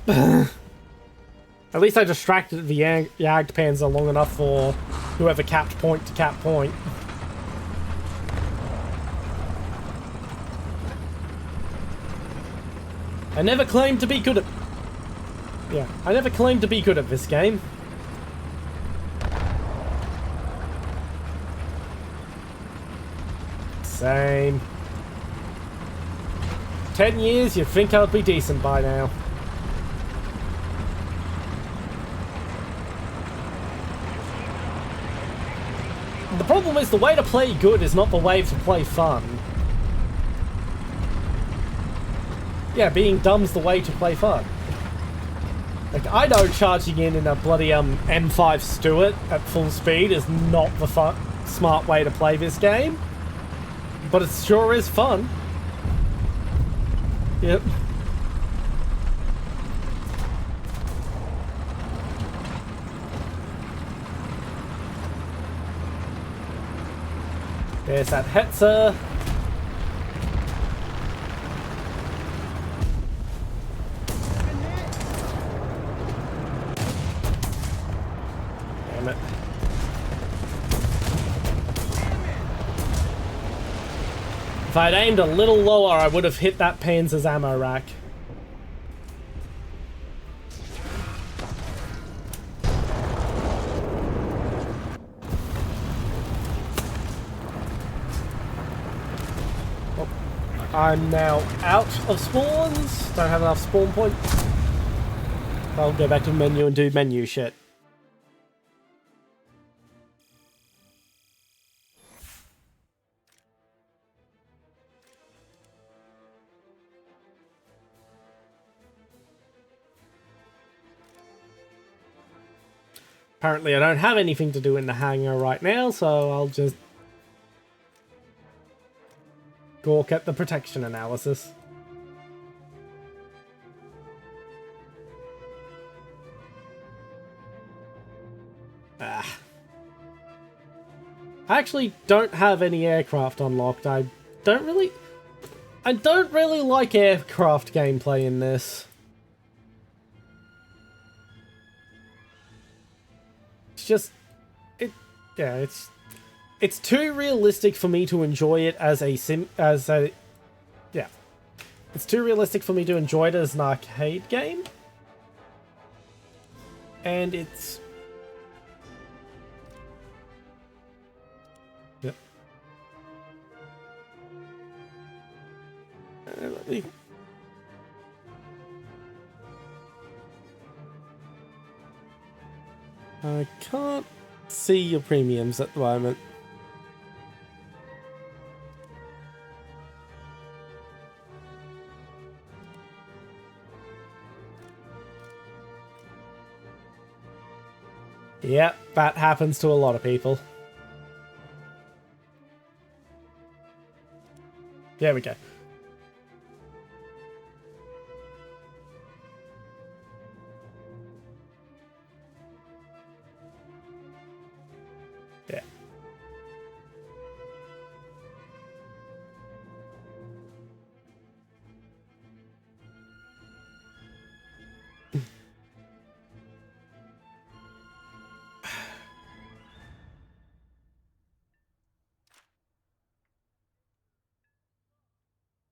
At least I distracted the Jagdpanzer long enough for whoever capped point to cap point. I never claimed to be good at... Yeah, I never claimed to be good at this game. Same. 10 years, you'd think I'd be decent by now. The problem is the way to play good is not the way to play fun. Yeah, being dumb's the way to play fun. Like, I know charging in a bloody M5 Stuart at full speed is not the smart way to play this game, but it sure is fun. Yep. There's that Hetzer. Damn it. If I'd aimed a little lower, I would have hit that Panzer's ammo rack. Oh, I'm now out of spawns. Don't have enough spawn points. I'll go back to the menu and do menu shit. Apparently I don't have anything to do in the hangar right now, so I'll just gawk at the protection analysis. I actually don't have any aircraft unlocked. I don't really like aircraft gameplay in this. Just it's too realistic for me to enjoy it as it's too realistic for me to enjoy it as an arcade game, and it's I can't see your premiums at the moment. Yep, that happens to a lot of people. There we go. Yeah.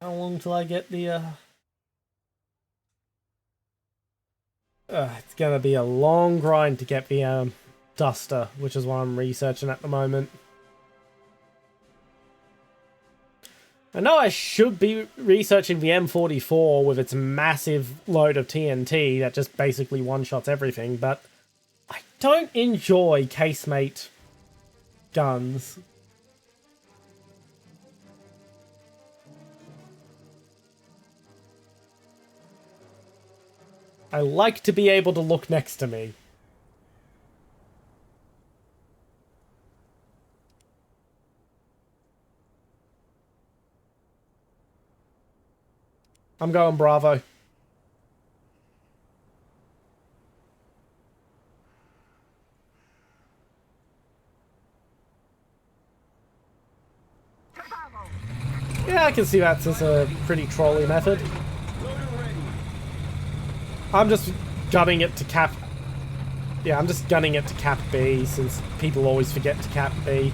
How long till I get the it's gonna be a long grind to get the Duster, which is what I'm researching at the moment. I know I should be researching the M44 with its massive load of TNT that just basically one-shots everything, but I don't enjoy casemate guns. I like to be able to look next to me. I'm going Bravo. Yeah, I can see that's just a pretty trolly method. I'm just gunning it to cap... Yeah, I'm just gunning it to cap B, since people always forget to cap B.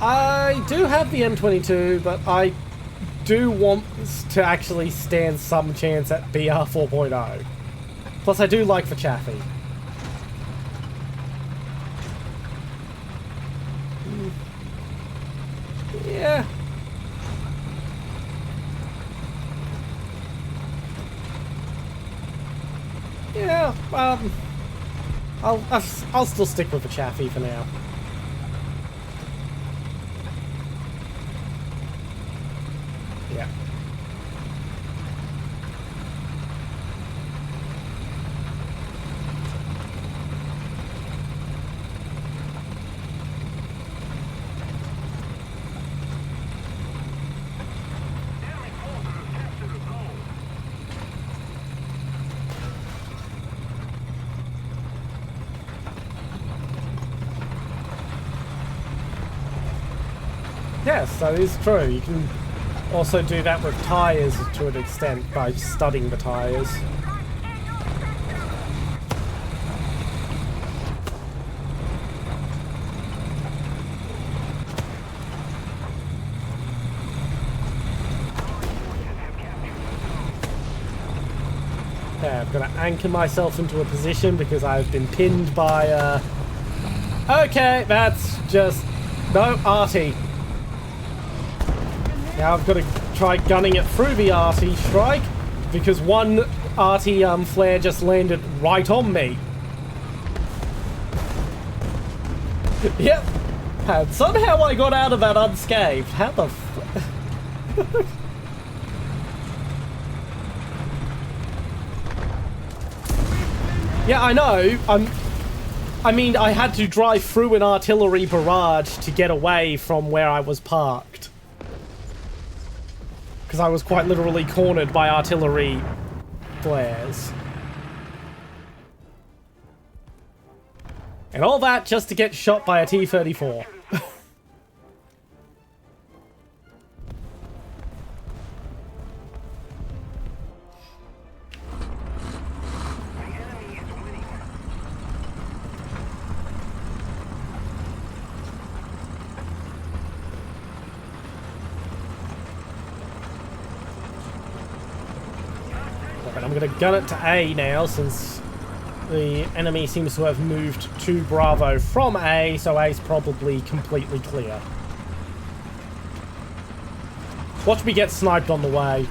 I do have the M22, but I do want to actually stand some chance at BR 4.0. Plus, I do like the Chaffee. Yeah. Yeah, I'll still stick with the Chaffee for now. Yeah. Yes, that is true. You can also do that with tyres to an extent by studying the tyres. Okay, I've got to anchor myself into a position because I've been pinned by, Okay, that's just... No, arty. Now I've got to try gunning it through the arty strike because one arty flare just landed right on me. Yep. And somehow I got out of that unscathed. How the f... Yeah, I know. I mean, I had to drive through an artillery barrage to get away from where I was parked. Because I was quite literally cornered by artillery flares. And all that just to get shot by a T-34. I'm going to gun it to A now, since the enemy seems to have moved to Bravo from A, so A's probably completely clear. Watch me get sniped on the way.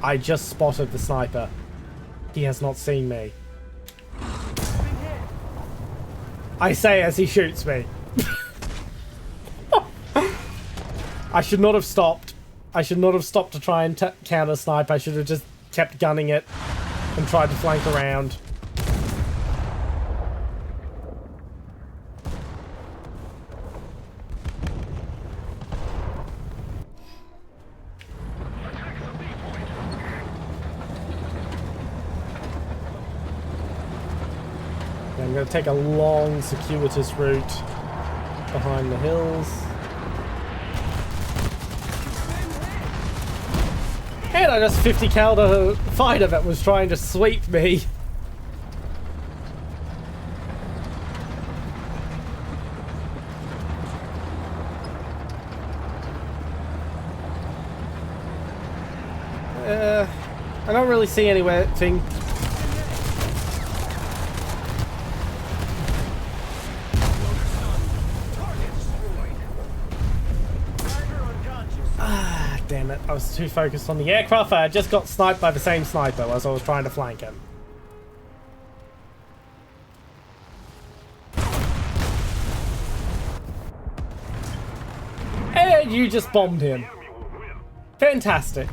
I just spotted the sniper. He has not seen me. I say as he shoots me. I should not have stopped. I should not have stopped to try and counter snipe. I should have just kept gunning it and tried to flank around. I'm going to take a long, circuitous route behind the hills. And I just 50 called a fighter that was trying to sweep me. I don't really see anything. Damn it, I was too focused on the aircraft. I just got sniped by the same sniper as I was trying to flank him. And you just bombed him. Fantastic.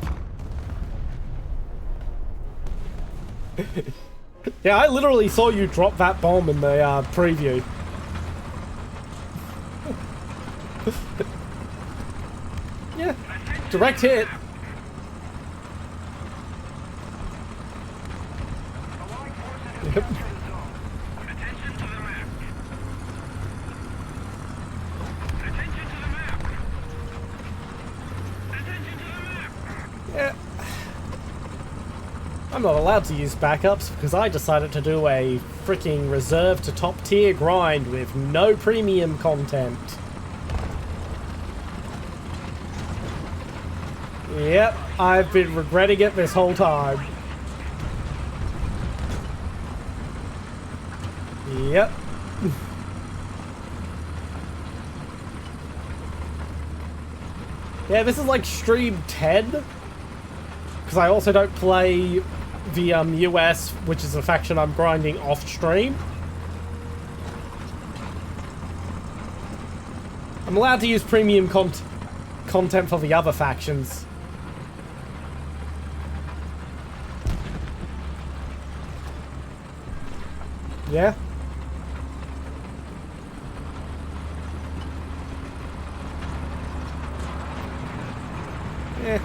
Yeah, I literally saw you drop that bomb in the preview. Yeah. Direct hit. Yep. Yeah. I'm not allowed to use backups because I decided to do a freaking reserve to top tier grind with no premium content. Yep, I've been regretting it this whole time. Yep. Yeah, this is like stream 10. Because I also don't play the US, which is a faction I'm grinding off stream. I'm allowed to use premium content for the other factions. Yeah? Yeah.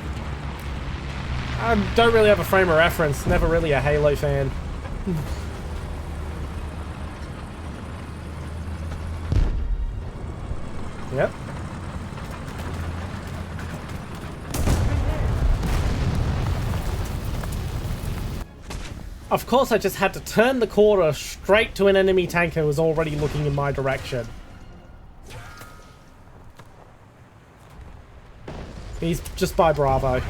I don't really have a frame of reference. Never really a Halo fan. Yep. Of course, I just had to turn the corner straight to an enemy tanker who was already looking in my direction. He's just by Bravo.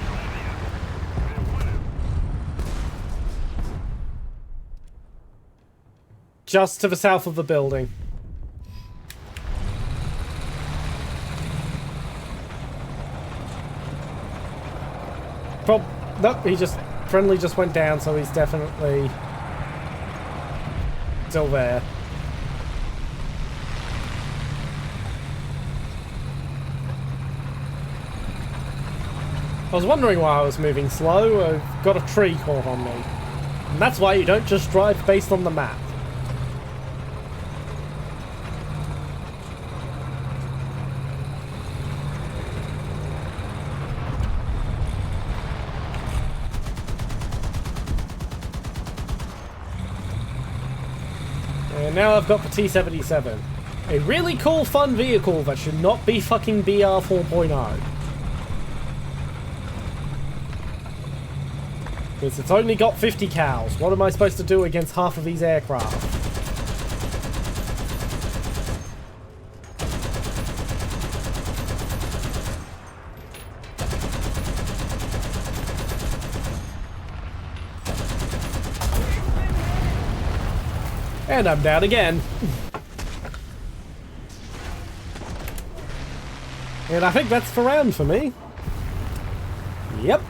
Just to the south of the building. Nope, he just... Friendly just went down, so he's definitely... still there. I was wondering why I was moving slow. I've got a tree caught on me. And that's why you don't just drive based on the map. And now I've got the T-77. A really cool, fun vehicle that should not be fucking BR 4.0. Because it's only got 50 cows. What am I supposed to do against half of these aircraft? And I'm down again. And I think that's the round for me. Yep.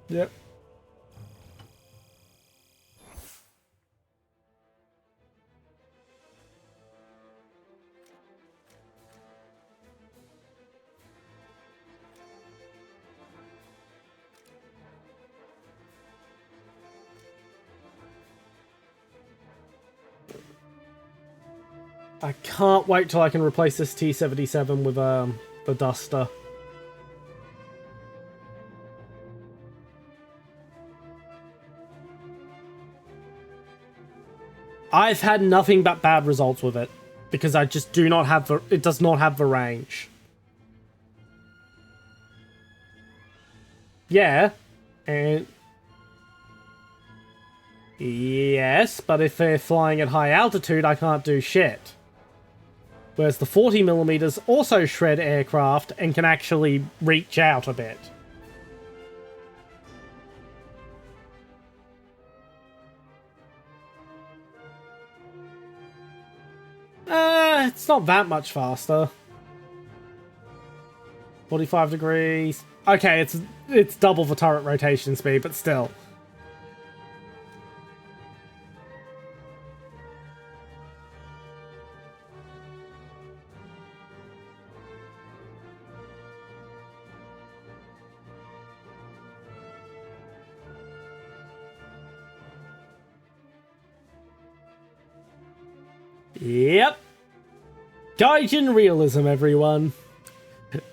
Yep. I can't wait till I can replace this T-77 with the Duster. I've had nothing but bad results with it because I just do not have the... It does not have the range. Yeah, and... Yes, but if they're flying at high altitude, I can't do shit. Whereas the 40mm also shred aircraft and can actually reach out a bit. It's not that much faster. 45 degrees. Okay, it's double the turret rotation speed, but still. Yep. Gaijin realism, everyone.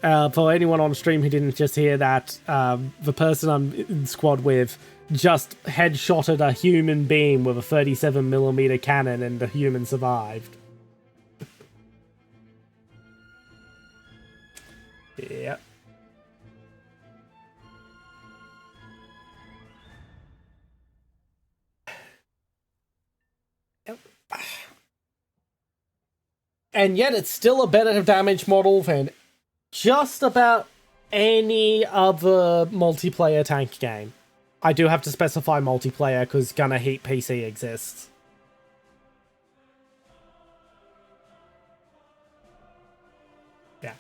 For anyone on stream who didn't just hear that, the person I'm in squad with just headshotted a human being with a 37mm cannon and the human survived. Yep. And yet it's still a better damage model than just about any other multiplayer tank game. I do have to specify multiplayer because Gunner Heat PC exists. Yeah.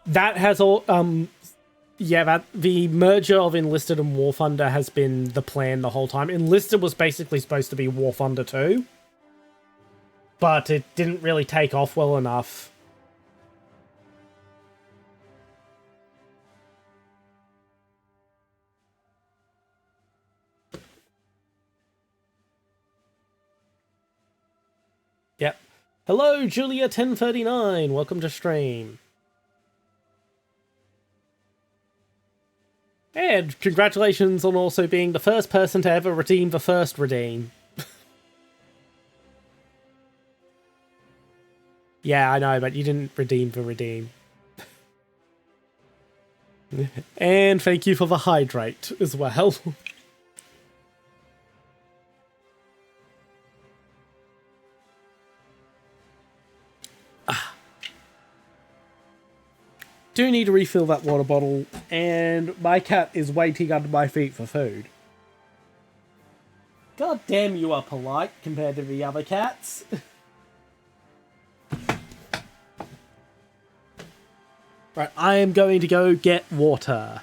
That has all... Yeah, that the merger of Enlisted and War Thunder has been the plan the whole time. Enlisted was basically supposed to be War Thunder 2, but it didn't really take off well enough. Yep. Hello, Julia1039. Welcome to stream. And congratulations on also being the first person to ever redeem the first redeem. Yeah, I know, but you didn't redeem the redeem. And thank you for the hydrate as well. Do need to refill that water bottle, and my cat is waiting under my feet for food. God damn, you are polite compared to the other cats. Right, I am going to go get water.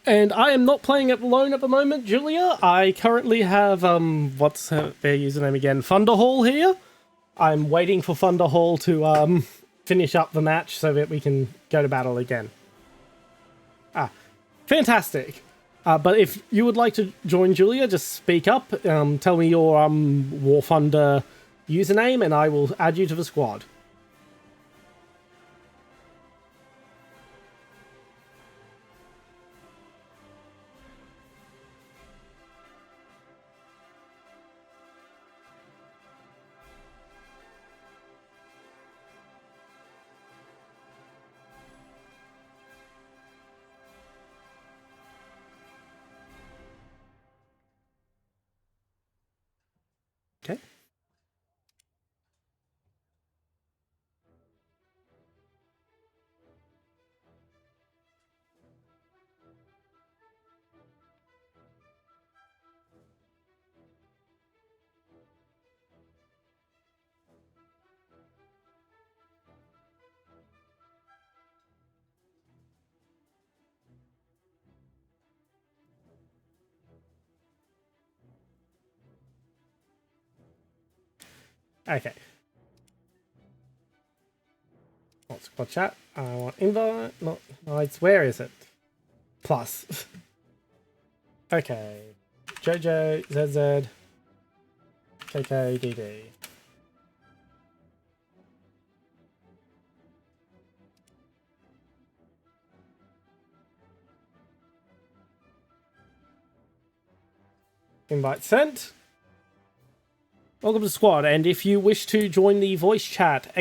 And I am not playing it alone at the moment, Julia. I currently have, what's their username again? Thunderhall here. I'm waiting for Thunderhall to, finish up the match so that we can go to battle again. Ah, fantastic. But if you would like to join Julia, just speak up, tell me your, War Thunder username, and I will add you to the squad. Okay. Okay. What's squad chat? I want invite. Not nice. Where is it? Plus. Okay. Jojo, ZZ, KK, DD. Invite sent. Welcome to the squad, and if you wish to join the voice chat,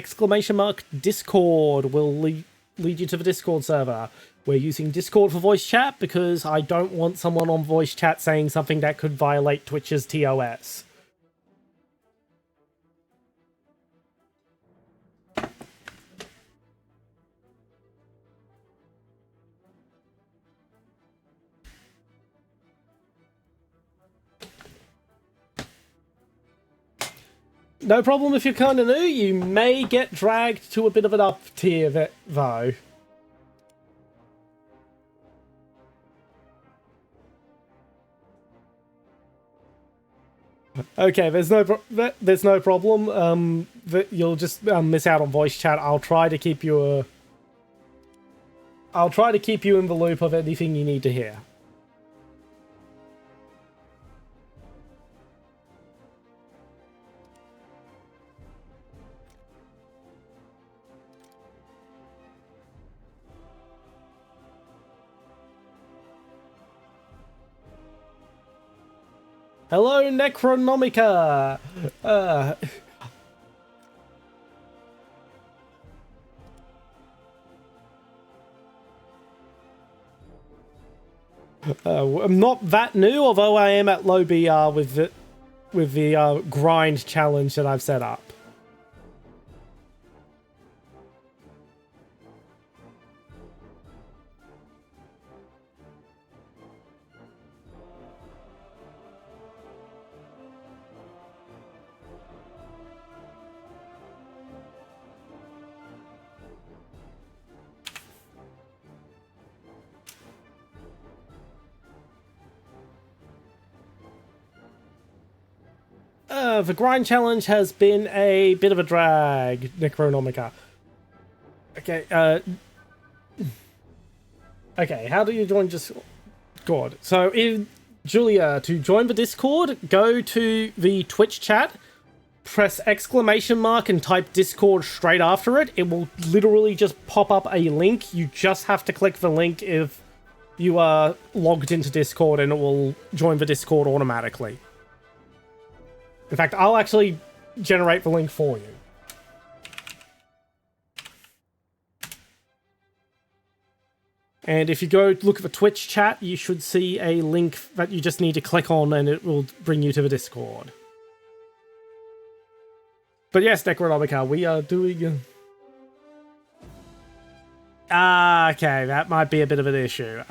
!Discord will lead you to the Discord server. We're using Discord for voice chat because I don't want someone on voice chat saying something that could violate Twitch's TOS. No problem if you're kind of new, you may get dragged to a bit of an up tier though. Okay, there's no problem. That you'll just miss out on voice chat. I'll try to keep you in the loop of anything you need to hear. Hello, Necronomica! I'm not that new, although I am at low BR with the grind challenge that I've set up. The grind challenge has been a bit of a drag, Necronomica. Okay, okay, how do you join Discord? So, Julia, to join the Discord, go to the Twitch chat, press exclamation mark and type Discord straight after it. It will literally just pop up a link. You just have to click the link if you are logged into Discord, and it will join the Discord automatically. In fact, I'll actually generate the link for you. And if you go look at the Twitch chat, you should see a link that you just need to click on, and it will bring you to the Discord. But yes, Necronomica, we are doing... okay, that might be a bit of an issue.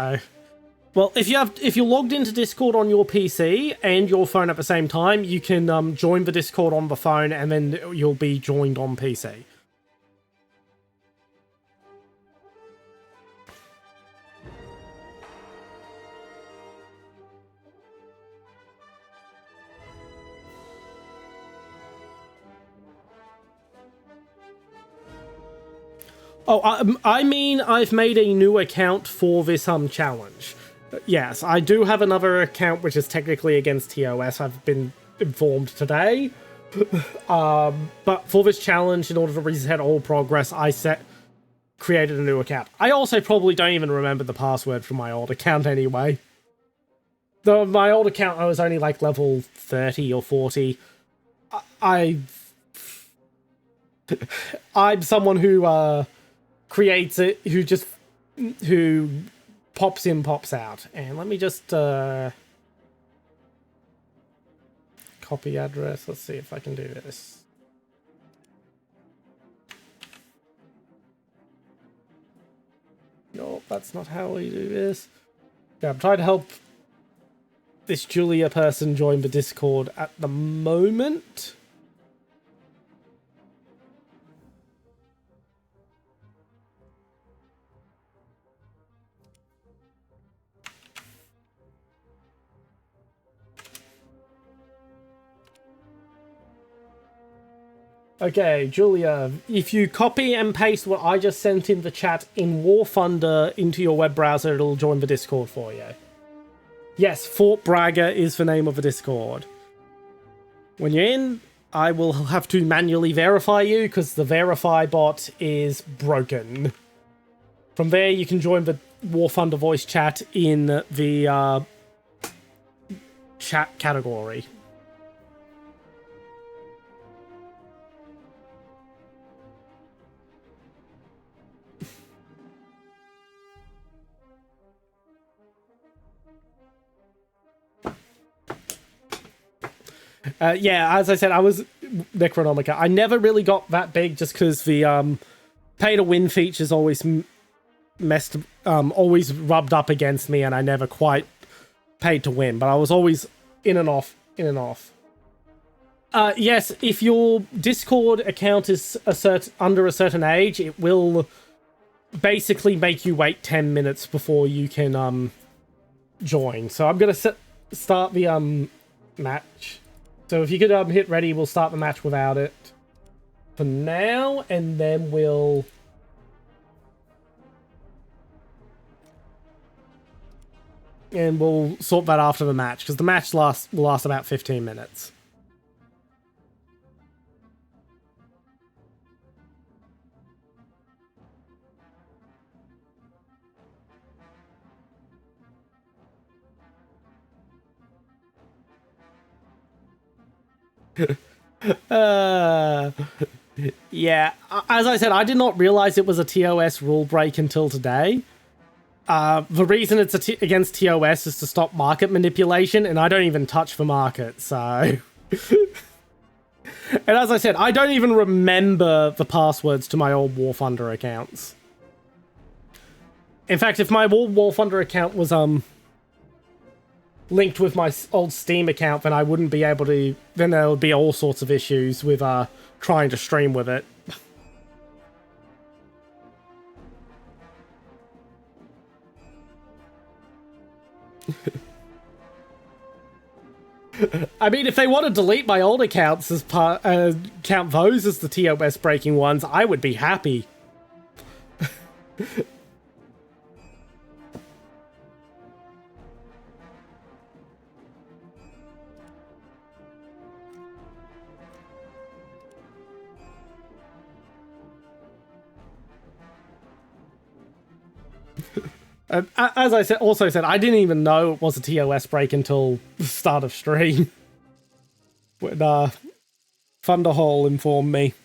Well, if you're logged into Discord on your PC and your phone at the same time, you can join the Discord on the phone, and then you'll be joined on PC. Oh, I mean, I've made a new account for this challenge. Yes, I do have another account which is technically against TOS, I've been informed today. But for this challenge, in order to reset all progress, I created a new account. I also probably don't even remember the password from my old account anyway. Though my old account, I was only like level 30 or 40. I'm someone who creates it, who pops in, pops out. And let me just copy address. Let's see if I can do this. Nope, that's not how we do this. Yeah, I'm trying to help this Julia person join the Discord at the moment. Okay, Julia, if you copy and paste what I just sent in the chat in War Thunder into your web browser, it'll join the Discord for you. Yes, Fort Bragger is the name of the Discord. When you're in, I will have to manually verify you because the verify bot is broken. From there, you can join the War Thunder voice chat in the chat category. Yeah, as I said, I was Necronomica. I never really got that big just because the pay to win features always always rubbed up against me, and I never quite paid to win. But I was always in and off, in and off. Yes, if your Discord account is under a certain age, it will basically make you wait 10 minutes before you can join. So I'm gonna start the match. So if you could hit ready, we'll start the match without it for now, and then we'll... And we'll sort that after the match, because the match will last about 15 minutes. Yeah, as I said, I did not realize it was a TOS rule break until today. The reason it's against TOS is to stop market manipulation, and I don't even touch the market, so... And as I said, I don't even remember the passwords to my old War Thunder accounts. In fact, if my old War Thunder account was, linked with my old Steam account, then I wouldn't be able to... Then there would be all sorts of issues with, trying to stream with it. I mean, if they want to delete my old accounts as count those as the TOS breaking ones, I would be happy. As I also said, I didn't even know it was a TOS break until the start of stream. When Thunderhole informed me.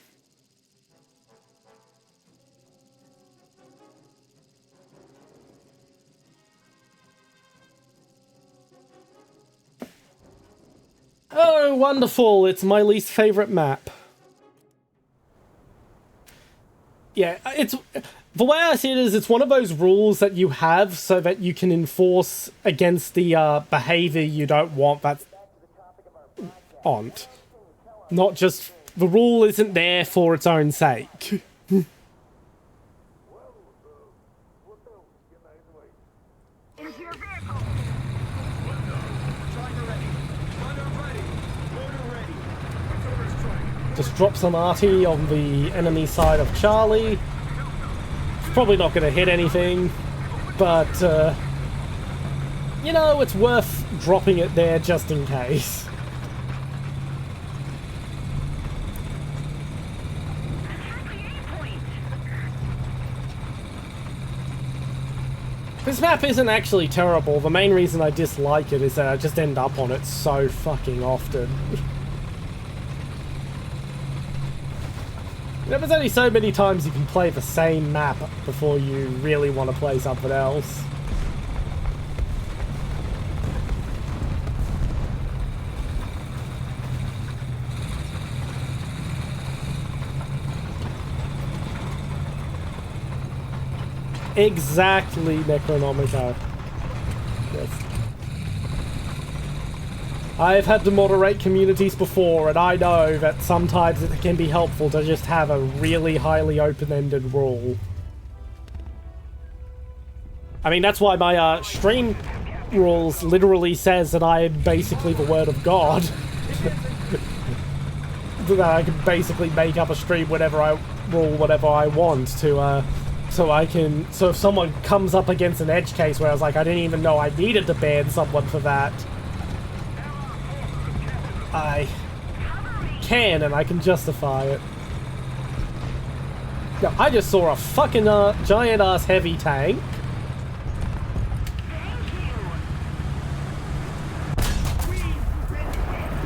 Oh, wonderful! It's my least favorite map. Yeah, it's... The way I see it is it's one of those rules that you have so that you can enforce against the behavior you don't want that's on. Not just... The rule isn't there for its own sake. Just drop some arty on the enemy side of Charlie. Probably not going to hit anything, but, you know, it's worth dropping it there just in case. This map isn't actually terrible. The main reason I dislike it is that I just end up on it so fucking often. You know, there's only so many times you can play the same map before you really want to play something else. Exactly, Necronomica. Yes. I've had to moderate communities before, and I know that sometimes it can be helpful to just have a really highly open-ended rule. I mean, that's why my stream rules literally says that I am basically the word of God. That I can basically make up a stream whenever I rule whatever I want to, so if someone comes up against an edge case where I was like, I didn't even know I needed to ban someone for that, I can, and I can justify it. No, I just saw a fucking giant-ass heavy tank.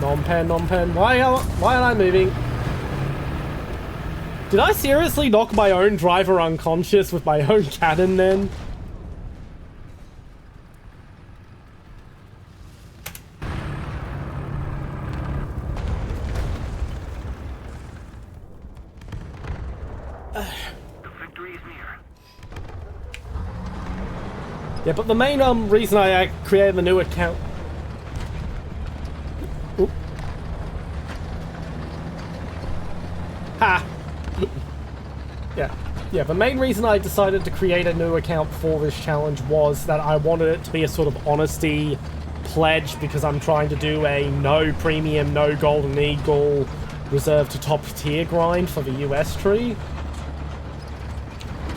Non-pen, non-pen. Why aren't I moving? Did I seriously knock my own driver unconscious with my own cannon then? Yeah, but the main reason I created the new account... Oop. Ha! Yeah, the main reason I decided to create a new account for this challenge was that I wanted it to be a sort of honesty pledge, because I'm trying to do a no premium, no golden eagle, reserved to top tier grind for the US tree.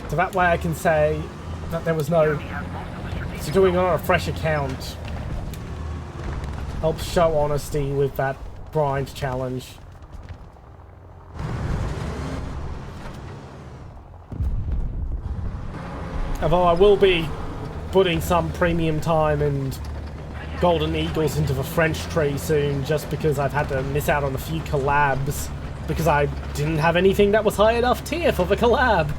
So that way I can say that there was no... So doing it on a fresh account helps show honesty with that grind challenge. Although I will be putting some premium time and golden eagles into the French tree soon, just because I've had to miss out on a few collabs because I didn't have anything that was high enough tier for the collab.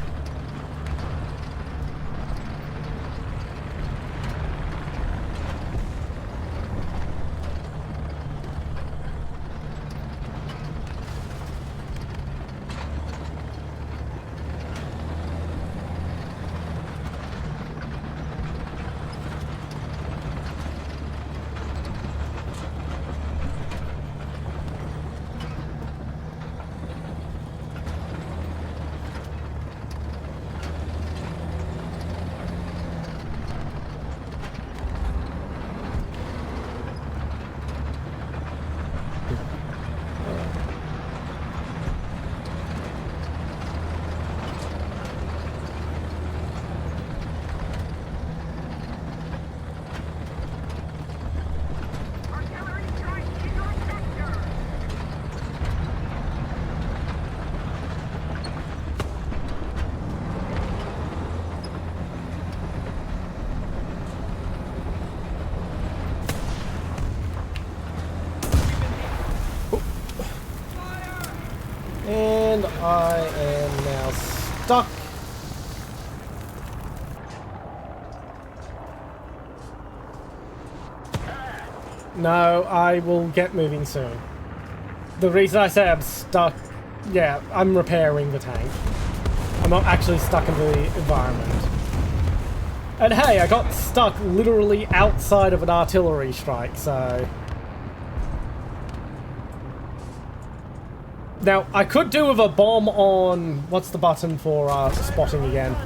And I am now stuck. No, I will get moving soon. The reason I say I'm stuck, yeah, I'm repairing the tank. I'm not actually stuck in the environment. And hey, I got stuck literally outside of an artillery strike, so... Now, I could do with a bomb on... What's the button for spotting again?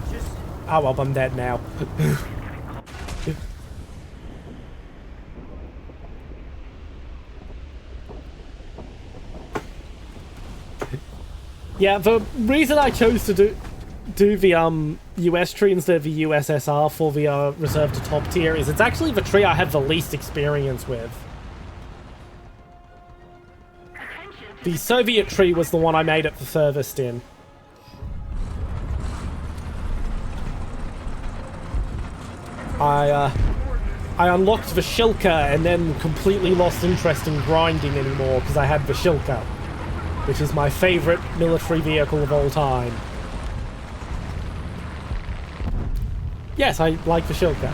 Oh well, I'm dead now. Yeah, the reason I chose to do the US tree instead of the USSR for the reserve to top tier is it's actually the tree I have the least experience with. The Soviet tree was the one I made it the furthest in. I unlocked the Shilka and then completely lost interest in grinding anymore because I had the Shilka, which is my favorite military vehicle of all time. Yes, I like the Shilka.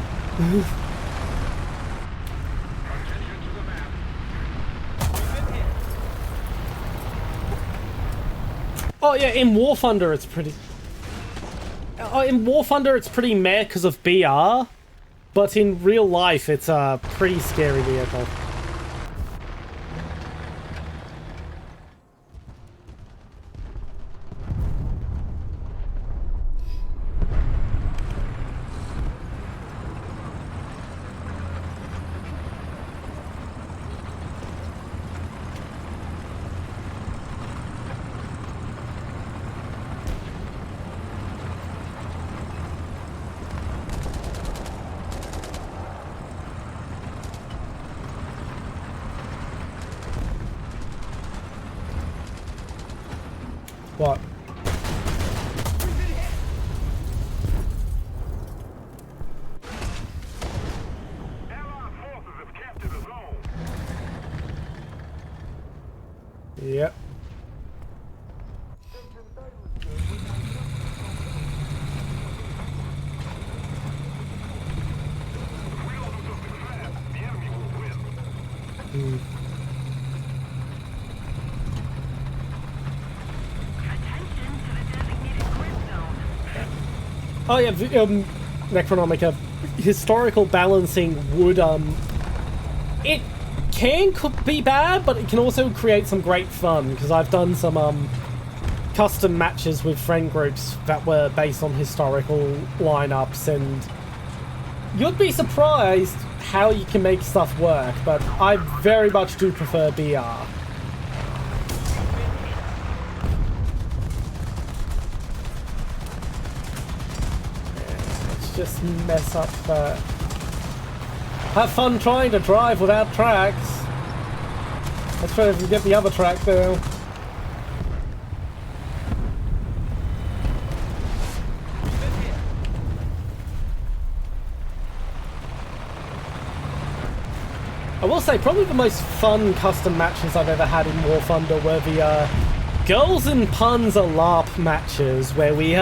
Oh yeah, in War Thunder it's pretty... in War Thunder it's pretty meh because of BR, but in real life it's a pretty scary vehicle. What? Allied forces have captured the zone. Yep. Oh yeah, Necronomica, historical balancing would, it could be bad, but it can also create some great fun, because I've done some, custom matches with friend groups that were based on historical lineups, and you'd be surprised how you can make stuff work, but I very much do prefer BR. Just mess up have fun trying to drive without tracks. Let's try to get the other track though. I will say probably the most fun custom matches I've ever had in War Thunder were the Girls and Puns are LARP matches where we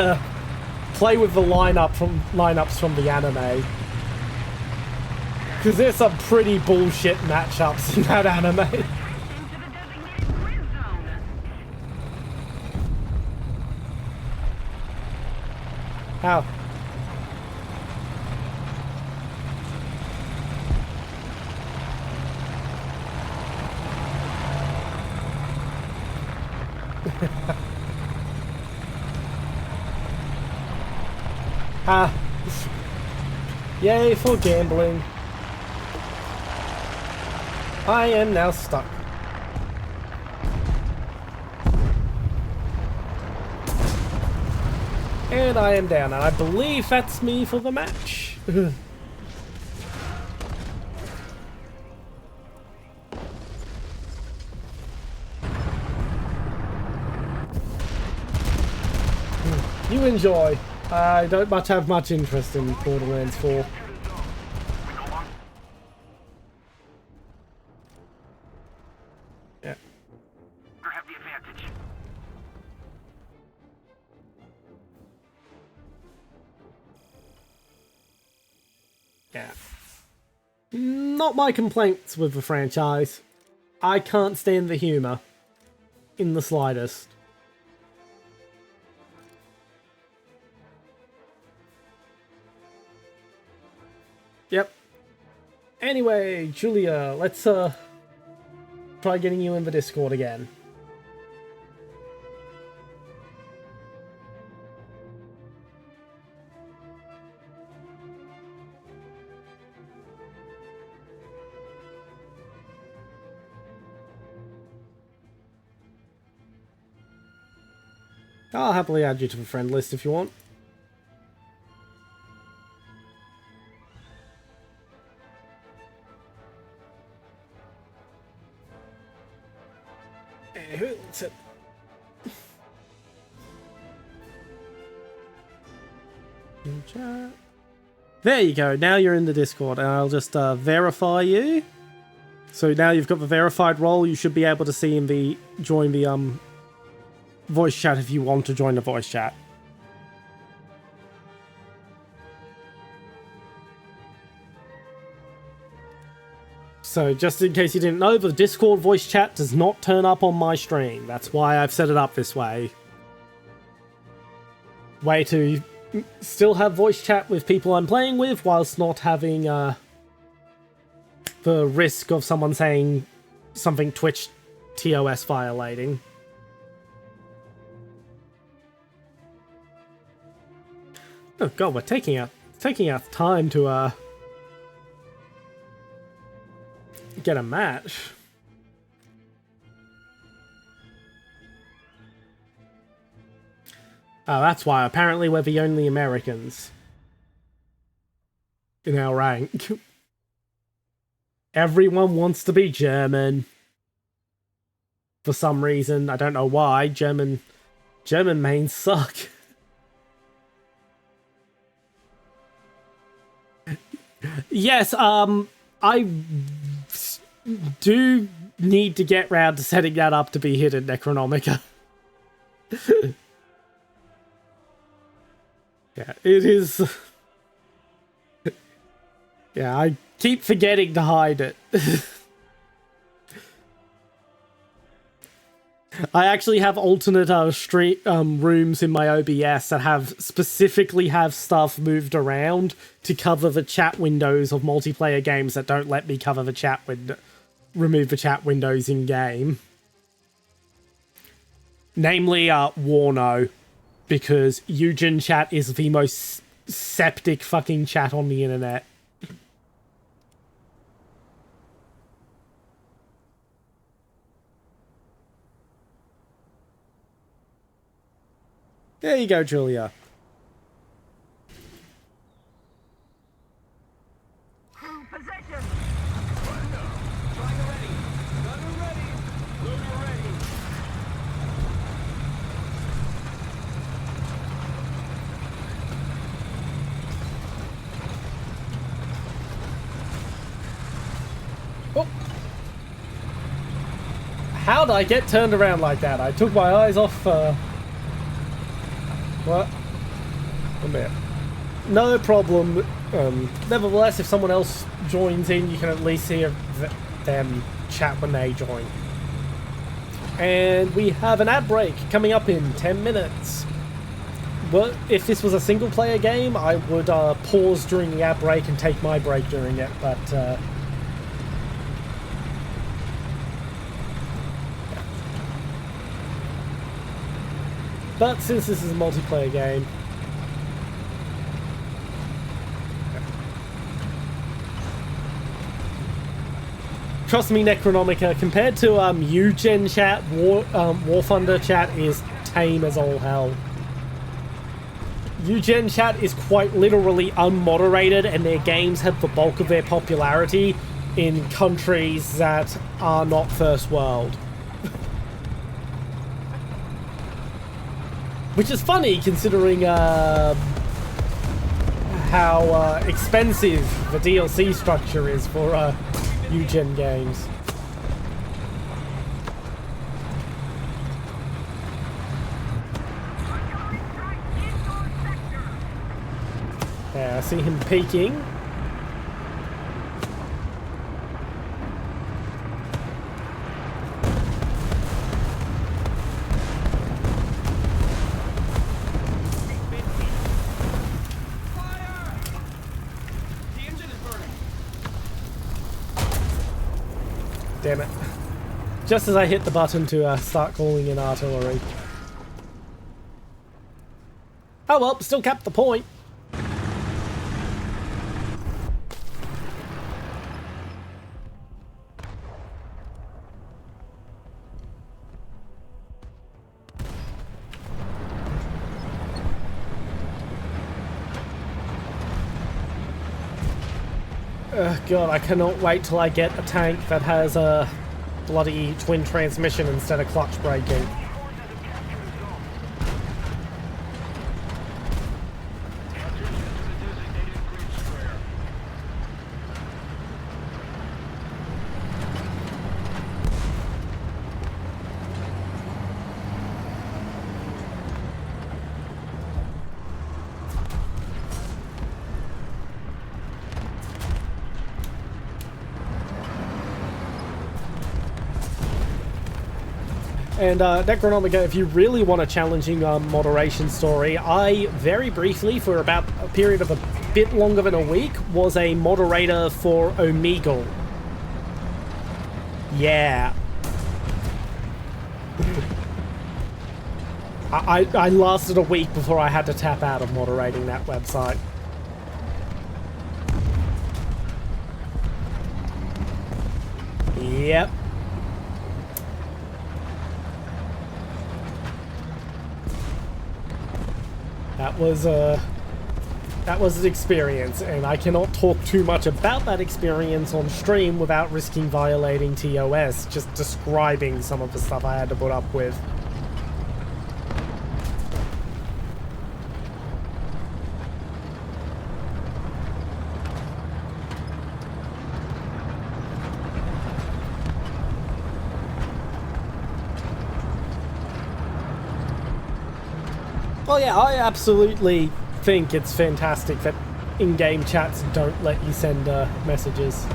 play with the lineups from the anime. Because there's some pretty bullshit matchups in that anime. How? Ah. Yay for gambling. I am now stuck. And I am down, and I believe that's me for the match. You enjoy. I don't have much interest in Borderlands 4. Yeah. I have the advantage. Yeah. Not my complaints with the franchise. I can't stand the humor in the slightest. Yep. Anyway, Julia, let's try getting you in the Discord again. I'll happily add you to the friend list if you want. Anywho, let's hit. Chat. There you go. Now you're in the Discord, and I'll just verify you. So now you've got the verified role. You should be able to see in the join the voice chat if you want to join the voice chat. So just in case you didn't know, the Discord voice chat does not turn up on my stream. That's why I've set it up this way. Way to still have voice chat with people I'm playing with, whilst not having the risk of someone saying something Twitch TOS violating. Oh god, we're taking our time to get a match. Oh, that's why. Apparently we're the only Americans in our rank. Everyone wants to be German. For some reason. I don't know why. German mains suck. Yes, I do need to get round to setting that up to be hidden Necronomica. Yeah, it is. Yeah, I keep forgetting to hide it. I actually have alternate rooms in my OBS that specifically have stuff moved around to cover the chat windows of multiplayer games that don't let me cover the chat window, remove the chat windows in game. Namely, Warno, because Eugen chat is the most septic fucking chat on the internet. There you go, Julia. Possession! Fire ready. Gunner ready. Loader ready. Oh. How'd I get turned around like that? I took my eyes off, What? A minute. No problem. Nevertheless, if someone else joins in, you can at least see them chat when they join. And we have an ad break coming up in 10 minutes. But if this was a single player game, I would pause during the ad break and take my break during it, but But since this is a multiplayer game, trust me, Necronomica, compared to Eugen chat, War Thunder chat is tame as all hell. Eugen chat is quite literally unmoderated, and their games have the bulk of their popularity in countries that are not first world. Which is funny, considering how expensive the DLC structure is for Eugen games. Yeah, I see him peeking. Damn it. Just as I hit the button to start calling in artillery. Oh well, still kept the point. God, I cannot wait till I get a tank that has a bloody twin transmission instead of clutch braking. And Necronomica, if you really want a challenging moderation story, I very briefly, for about a period of a bit longer than a week, was a moderator for Omegle. Yeah. I lasted a week before I had to tap out of moderating that website. Yep. That was an experience, and I cannot talk too much about that experience on stream without risking violating TOS, just describing some of the stuff I had to put up with. Well, yeah, I absolutely think it's fantastic that in-game chats don't let you send messages.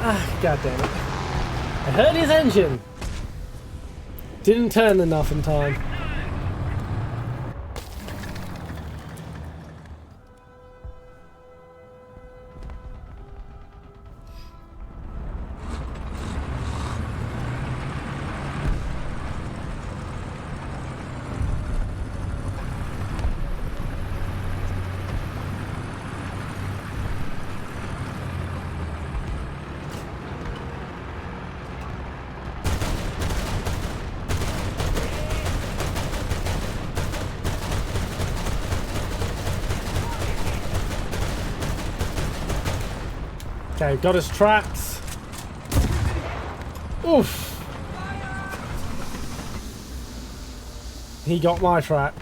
Ah, god damn it. I heard his engine! Didn't turn enough in time. Okay, got his tracks. Oof. He got my track.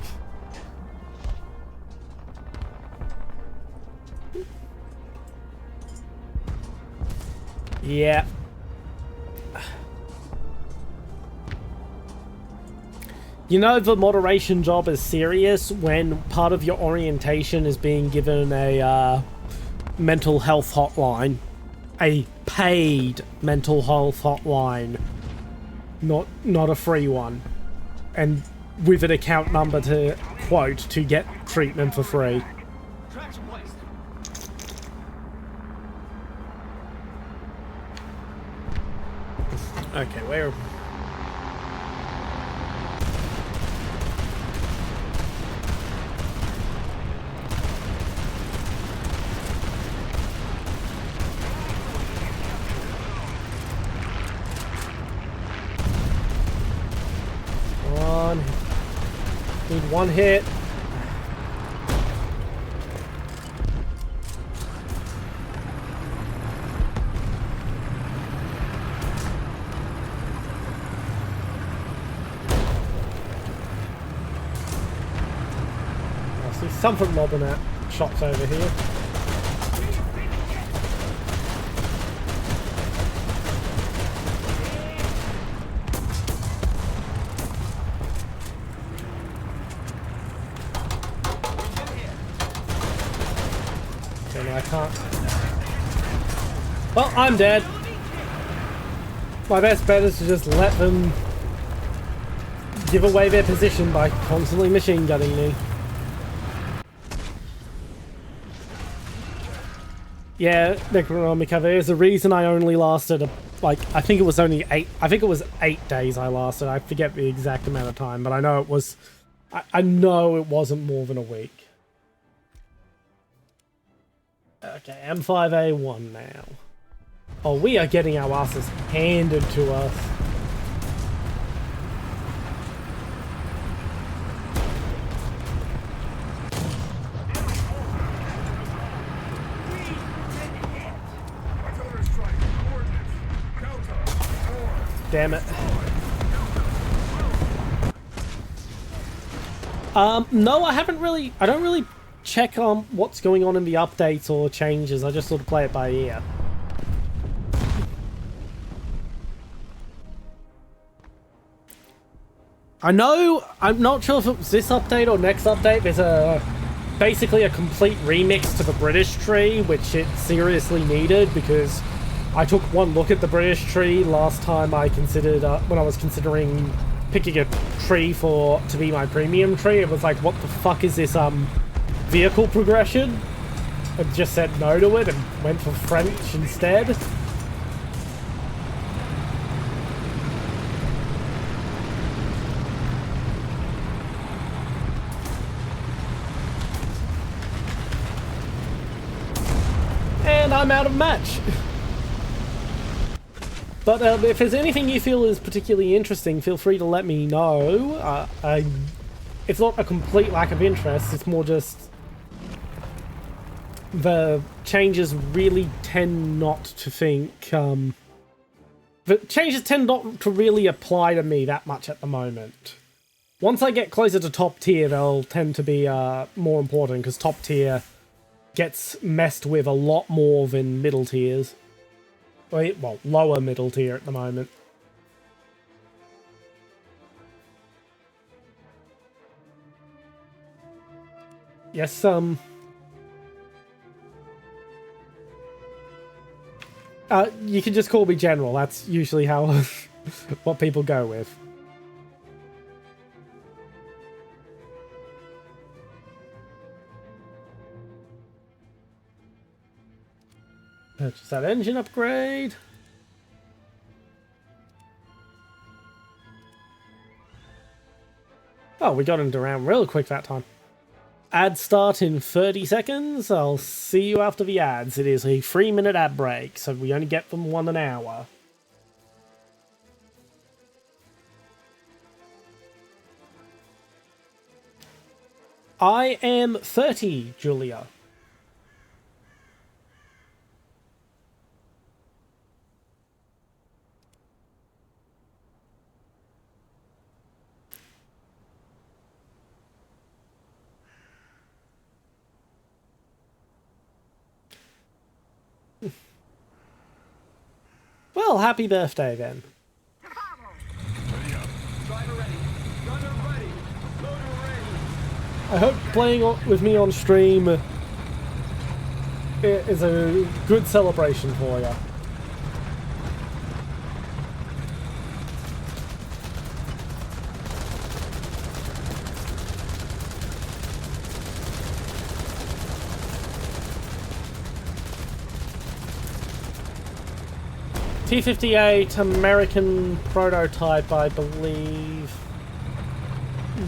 Yeah. You know the moderation job is serious when part of your orientation is being given a mental health hotline. A paid mental health hotline. Not a free one. And with an account number to quote to get treatment for free. Tracks placed. Okay, where... Need one hit. I see something lobbing at shots over here. I can't. Well, I'm dead. My best bet is to just let them give away their position by constantly machine gunning me. Yeah, Necronomica, there's a reason I only lasted, I think it was only 8 days I lasted. I forget the exact amount of time, but I know it was, I know it wasn't more than a week. Okay, M5A1 now. Oh, we are getting our asses handed to us. Damn it. No, I don't really check what's going on in the updates or changes. I just sort of play it by ear. I'm not sure if it was this update or next update. There's basically a complete remix to the British tree, which it seriously needed, because I took one look at the British tree last time I considered, when I was considering picking a tree to be my premium tree. It was like, what the fuck is this, vehicle progression? I just said no to it and went for French instead. And I'm out of match. But if there's anything you feel is particularly interesting, feel free to let me know. It's not a complete lack of interest, it's more just the changes really tend not to the changes tend not to really apply to me that much at the moment. Once I get closer to top tier, they'll tend to be more important, because top tier gets messed with a lot more than middle tiers. Well, lower middle tier at the moment. Yes, you can just call me General. That's usually how what people go with. Purchase that engine upgrade. Oh, we got into around real quick that time. Ad start in 30 seconds. I'll see you after the ads. It is a 3-minute ad break, so we only get them 1 an hour. I am 30, Julia. Well, happy birthday then. I hope playing with me on stream is a good celebration for you. T-58 American prototype, I believe.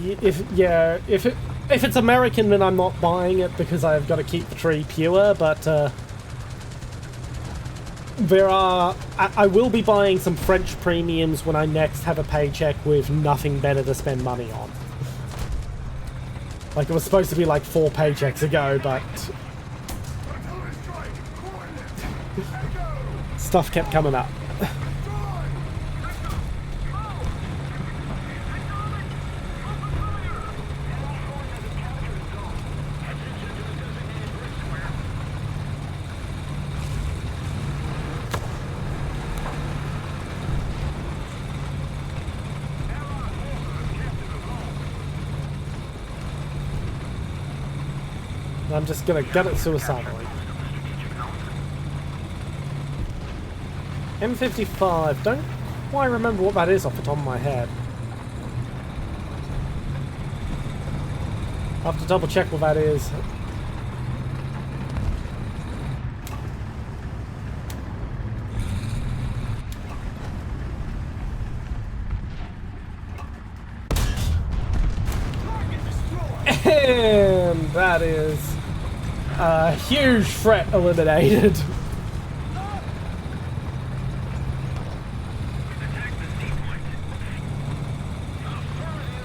If it's American, then I'm not buying it because I've got to keep the tree pure. But I will be buying some French premiums when I next have a paycheck with nothing better to spend money on. Like, it was supposed to be like 4 paychecks ago, but stuff kept coming up. I'm just gonna gut it suicidally. M55, don't quite remember what that is off the top of my head. I'll have to double check what that is. And that is a huge threat eliminated. Attack the C point. Affirmative.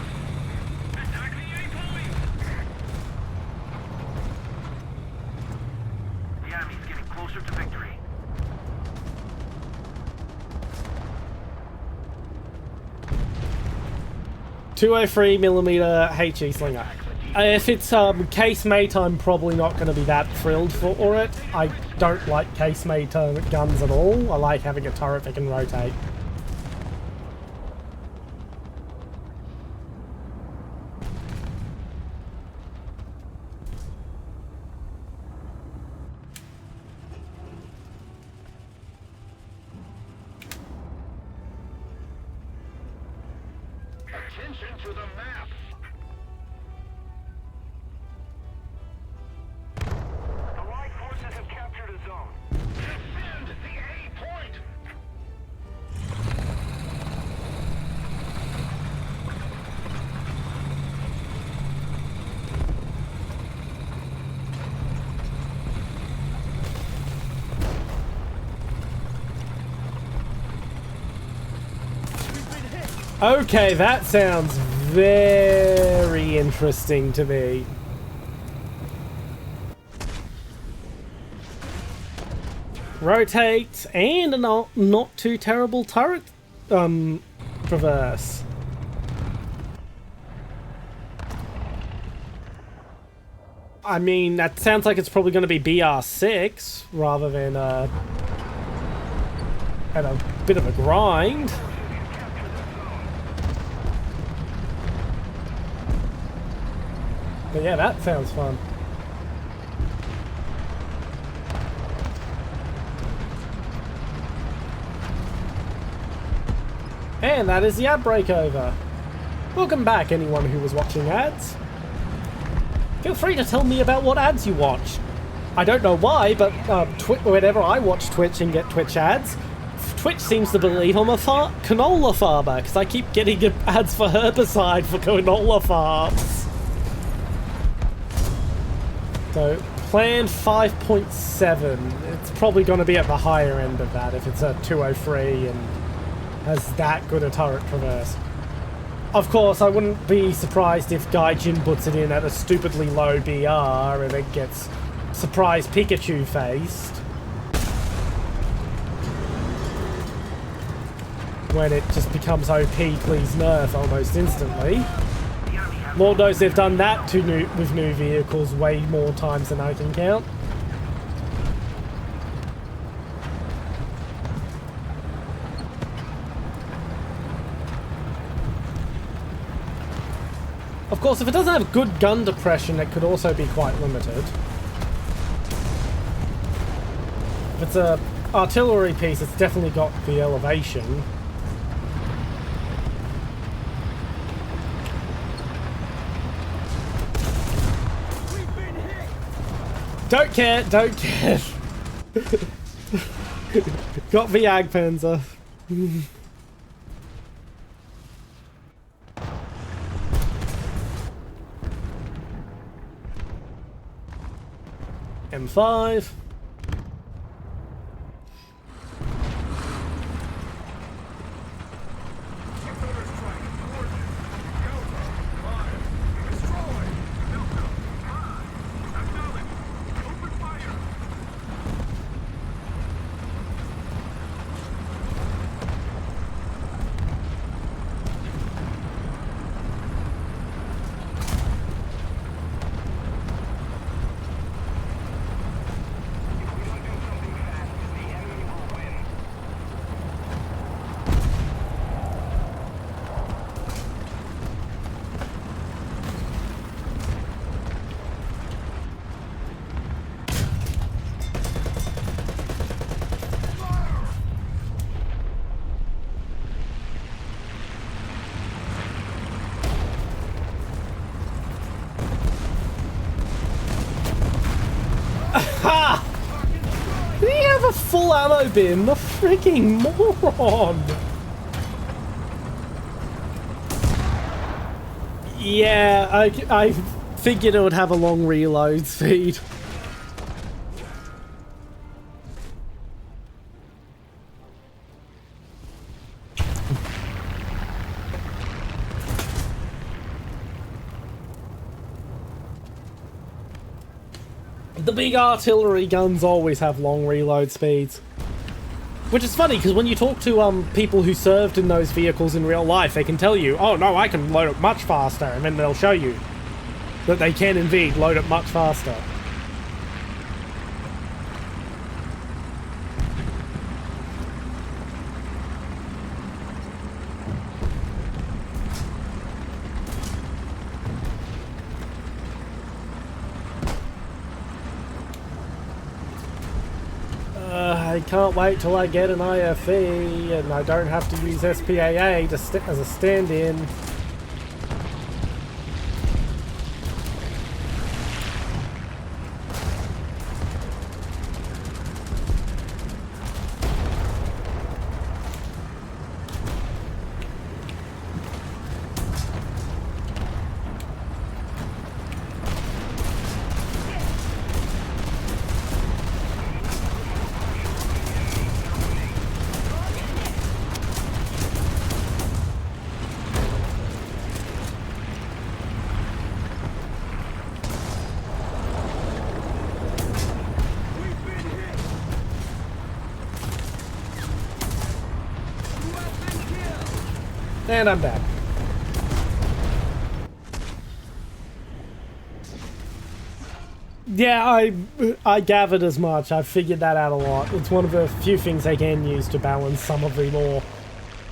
Attack the A point. The enemy's getting closer to victory. 203mm HE slinger. If it's case-mate, I'm probably not going to be that thrilled for it. I don't like case-mate guns at all. I like having a turret that can rotate. Attention to the map. Allied forces have captured a zone. Defend the A point. Okay, that sounds very interesting to me. Rotate and a not too terrible turret traverse. I mean, that sounds like it's probably going to be BR6 rather than at a bit of a grind. But yeah, that sounds fun. And that is the ad break over. Welcome back, anyone who was watching ads. Feel free to tell me about what ads you watch. I don't know why, but whenever I watch Twitch and get Twitch ads, Twitch seems to believe I'm a canola farmer, because I keep getting ads for herbicide for canola farms. So, planned 5.7. It's probably going to be at the higher end of that if it's a 203 and has that good a turret traverse. Of course, I wouldn't be surprised if Gaijin puts it in at a stupidly low BR and it gets surprise Pikachu faced. When it just becomes OP, please nerf almost instantly. Lord knows they've done that with new vehicles way more times than I can count. Of course, if it doesn't have good gun depression, it could also be quite limited. If it's a artillery piece, it's definitely got the elevation. Don't care, don't care. Got the Jagdpanzer. M5. Did he have a full ammo bin? The freaking moron! Yeah, I figured it would have a long reload speed. The big artillery guns always have long reload speeds. Which is funny, because when you talk to people who served in those vehicles in real life, they can tell you, oh no, I can load it much faster, and then they'll show you that they can indeed load it much faster. I can't wait till I get an IFE and I don't have to use SPAA to as a stand-in. And I'm back. Yeah, I gathered as much. I figured that out a lot. It's one of the few things they can use to balance some of the more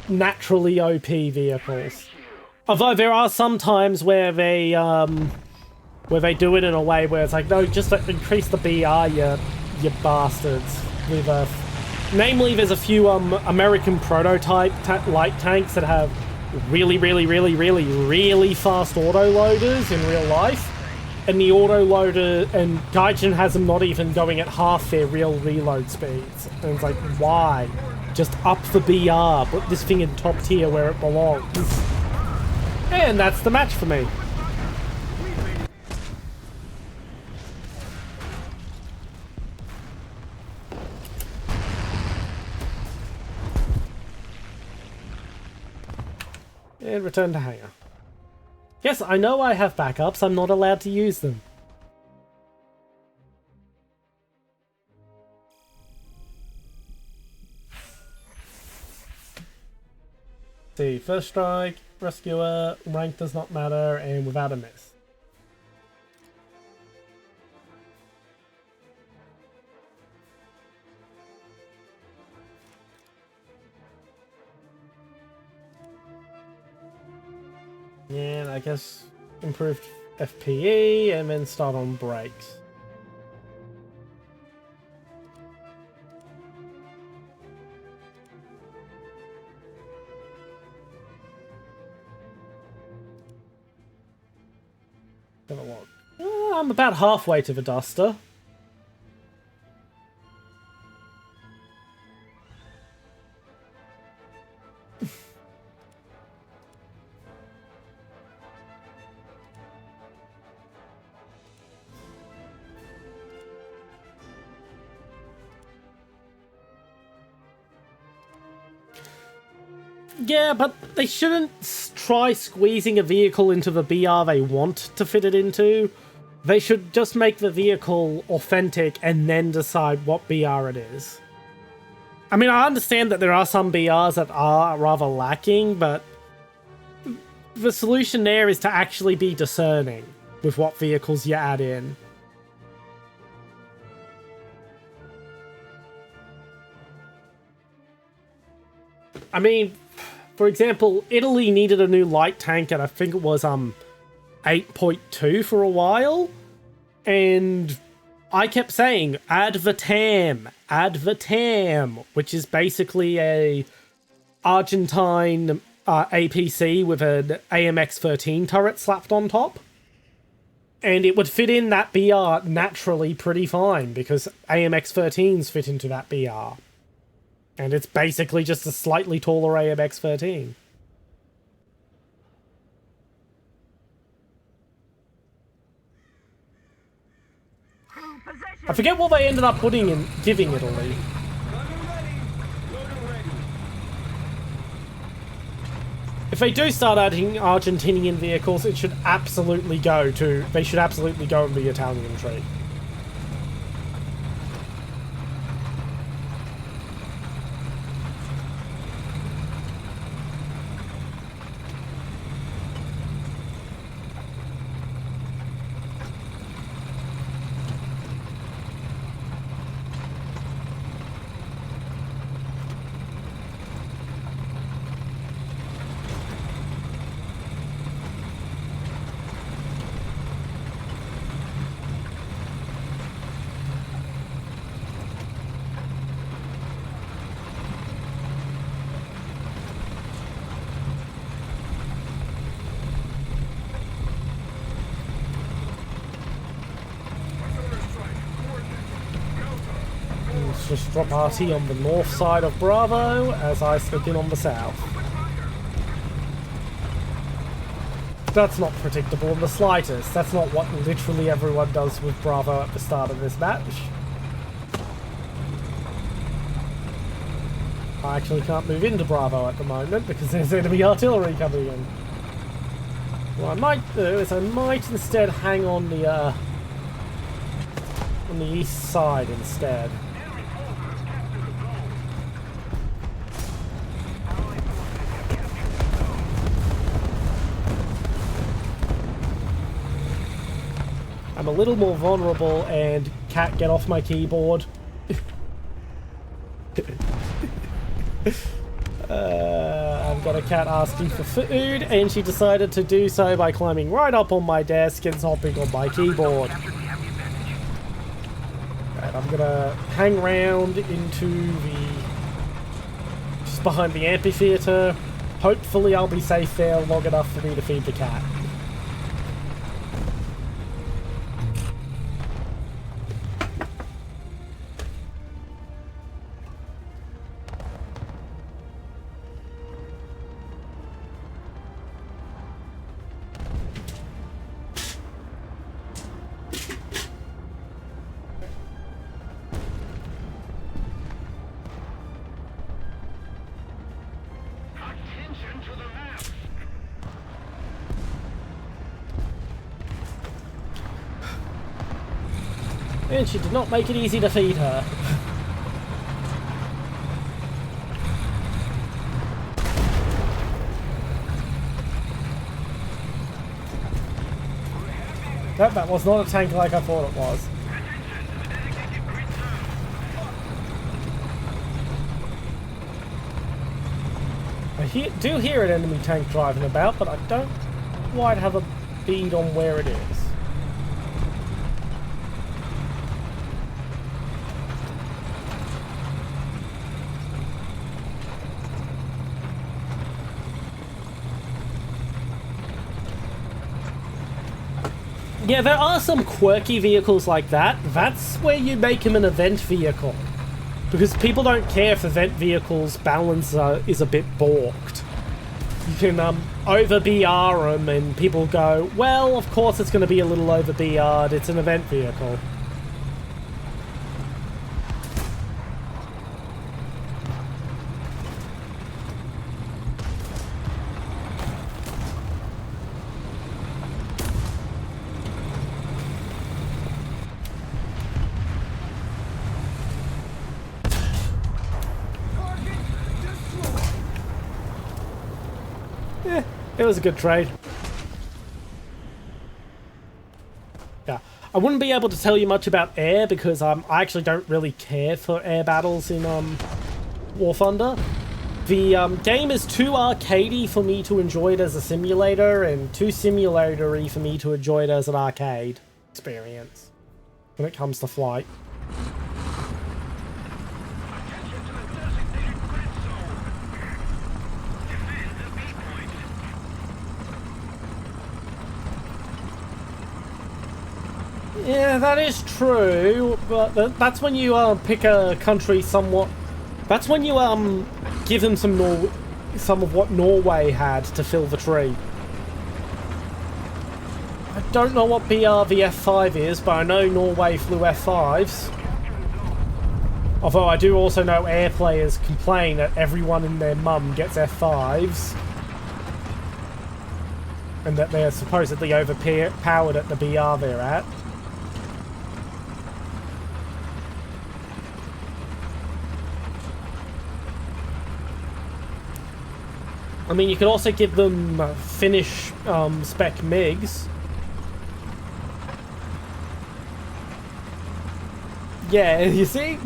naturally OP vehicles. Although there are some times where they do it in a way where it's like, no, just increase the BR, you bastards. With namely, there's a few American prototype light tanks that have really fast autoloaders in real life, and the autoloader and Gaijin has them not even going at half their real reload speeds. And it's like, why? Just up the BR, put this thing in top tier where it belongs. And that's the match for me. And return to hangar. Yes, I know I have backups, I'm not allowed to use them. See, first strike, rescuer, rank does not matter, and without a miss. And I guess improved FPE and then start on brakes. Have a look. I'm about halfway to the Duster. Yeah, but they shouldn't try squeezing a vehicle into the BR they want to fit it into. They should just make the vehicle authentic and then decide what BR it is. I mean, I understand that there are some BRs that are rather lacking, but the solution there is to actually be discerning with what vehicles you add in. I mean, for example, Italy needed a new light tank, and I think it was 8.2 for a while, and I kept saying add the TAM, which is basically a Argentine APC with an AMX-13 turret slapped on top, and it would fit in that BR naturally pretty fine because AMX-13s fit into that BR. And it's basically just a slightly taller AMX-13. I forget what they ended up putting in, giving Italy. Gunner ready. Loader ready. If they do start adding Argentinian vehicles, it should absolutely go to... They should absolutely go in the Italian trade. Let's just drop RT on the north side of Bravo as I slip in on the south. That's not predictable in the slightest. That's not what literally everyone does with Bravo at the start of this match. I actually can't move into Bravo at the moment because there's enemy artillery coming in. What I might do is I might instead hang on the east side instead. I'm a little more vulnerable, and cat, get off my keyboard. I've got a cat asking for food, and she decided to do so by climbing right up on my desk and hopping on my keyboard. Right, I'm gonna hang around into the... just behind the amphitheater. Hopefully I'll be safe there long enough for me to feed the cat. And she did not make it easy to feed her. That was not a tank like I thought it was. I do hear an enemy tank driving about, but I don't quite have a bead on where it is. Yeah, there are some quirky vehicles like that. That's where you make him an event vehicle. Because people don't care if event vehicles' balance is a bit balked. You can over BR them and people go, well, of course it's going to be a little over BR'd, it's an event vehicle. It was a good trade. Yeah, I wouldn't be able to tell you much about air because I actually don't really care for air battles in War Thunder. The game is too arcadey for me to enjoy it as a simulator, and too simulatory for me to enjoy it as an arcade experience when it comes to flight. Yeah, that is true, but that's when you pick a country somewhat... That's when you give them some of what Norway had to fill the tree. I don't know what BR the F5 is, but I know Norway flew F5s. Although I do also know air players complain that everyone and their mum gets F5s. And that they're supposedly overpowered at the BR they're at. I mean, you could also give them Finnish spec MiGs. Yeah, you see?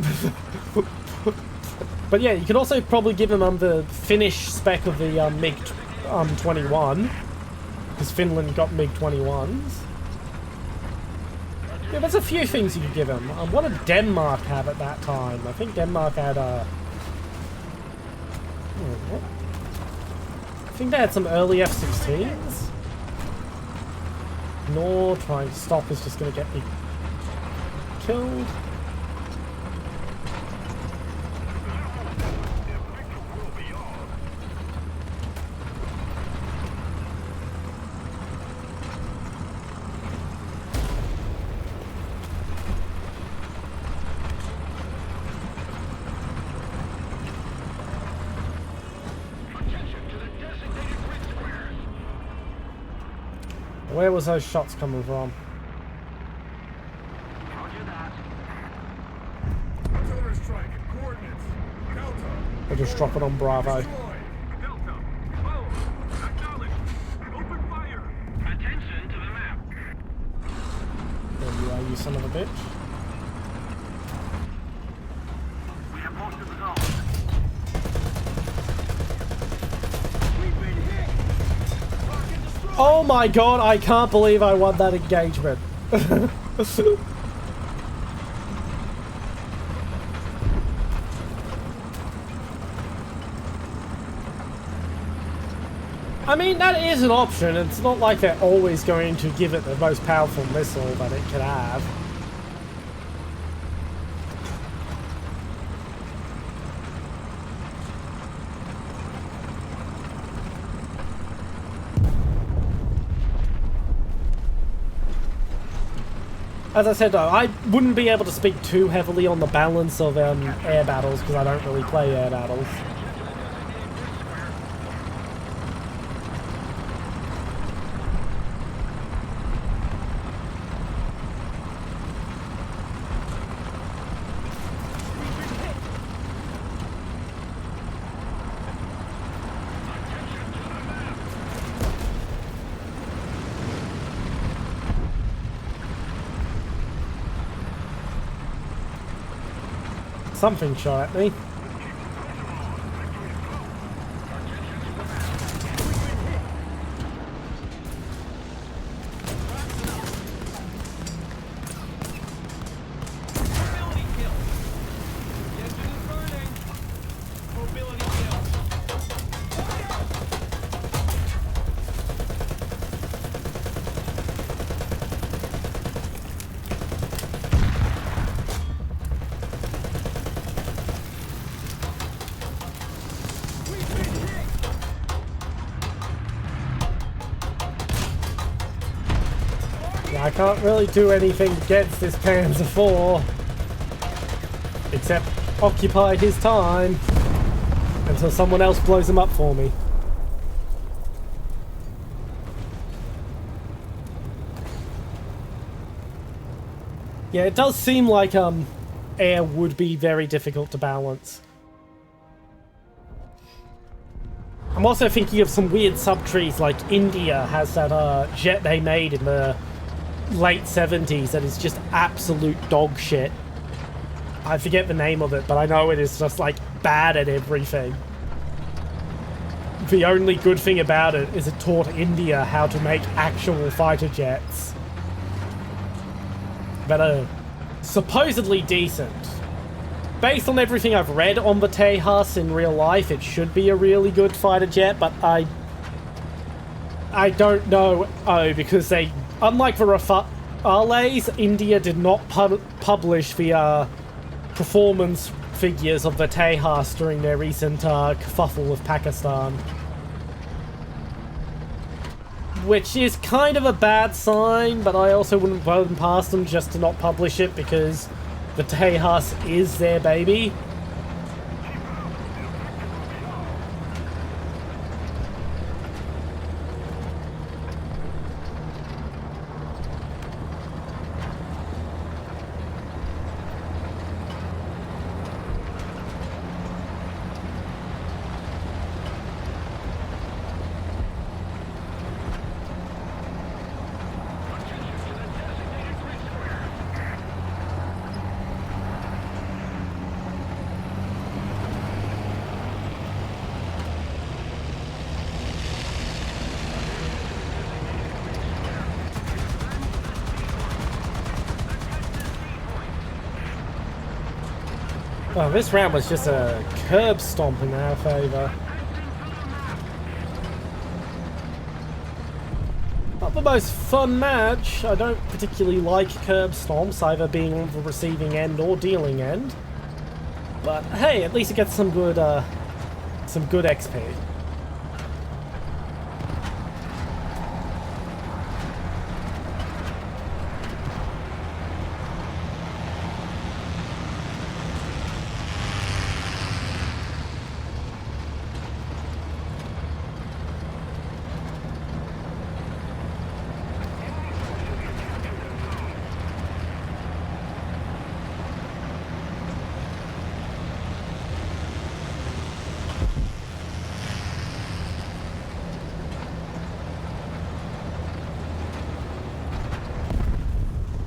But yeah, you could also probably give them the Finnish spec of the MiG-21. Because Finland got MiG-21s. Yeah, there's a few things you could give them. What did Denmark have at that time? I think Denmark had I think they had some early F-16s. Nor trying to stop is just going to get me killed. Where was those shots coming from? They'll just drop it on Bravo. There you are, you son of a bitch. Oh my god, I can't believe I won that engagement. I mean, that is an option. It's not like they're always going to give it the most powerful missile that it could have. As I said though, I wouldn't be able to speak too heavily on the balance of air battles because I don't really play air battles. Something shot at me. I can't really do anything against this Panzer IV, except occupy his time until someone else blows him up for me. Yeah, it does seem like air would be very difficult to balance. I'm also thinking of some weird subtrees, like India has that jet they made in the late 70s that is just absolute dog shit. I forget the name of it, but I know it is just like bad at everything. The only good thing about it is it taught India how to make actual fighter jets that are supposedly decent. Based on everything I've read on the Tejas in real life, it should be a really good fighter jet, but I don't know. Oh, because they, unlike the Rafales, India did not publish the performance figures of the Tejas during their recent kerfuffle with Pakistan. which is kind of a bad sign, but I also wouldn't run past them just to not publish it because the Tejas is their baby. Oh, this round was just a curb stomp in our favour. Not the most fun match. I don't particularly like curb stomps, either being on the receiving end or dealing end. But hey, at least it gets some good XP.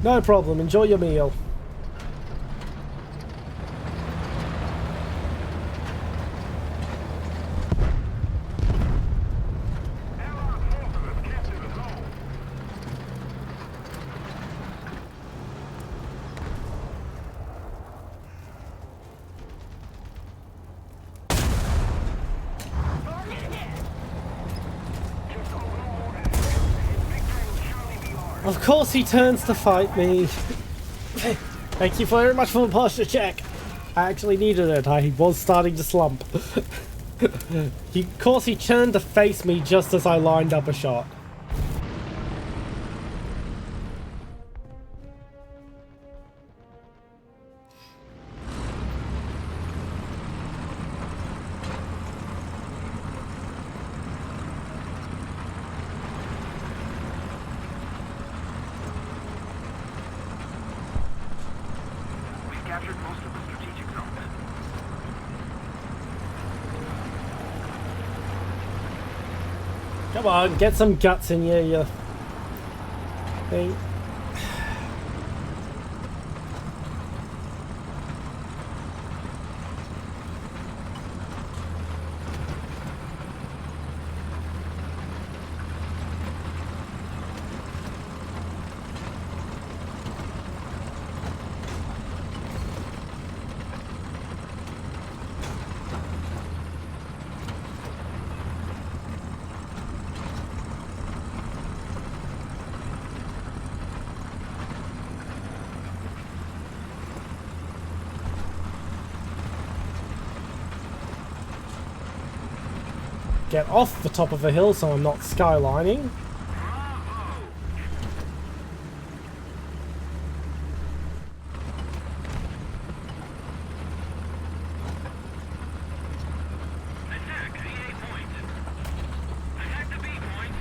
No problem, enjoy your meal. Of course he turns to fight me. Thank you very much for the posture check. I actually needed it. I was starting to slump. Of course he turned to face me just as I lined up a shot. Captured most of the strategic zones. Come on, get some guts in you thing. Get off the top of a hill so I'm not skylining. Attack the A point. Attack the B point.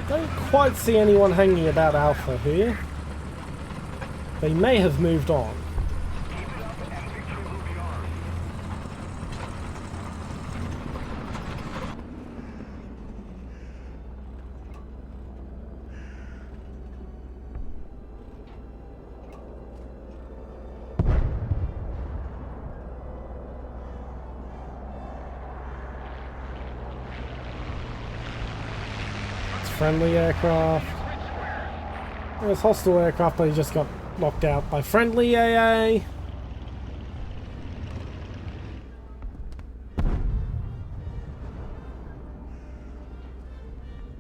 Don't quite see anyone hanging about Alpha here. They may have moved on. It's friendly aircraft. There's hostile aircraft, but he just got knocked out by friendly AA.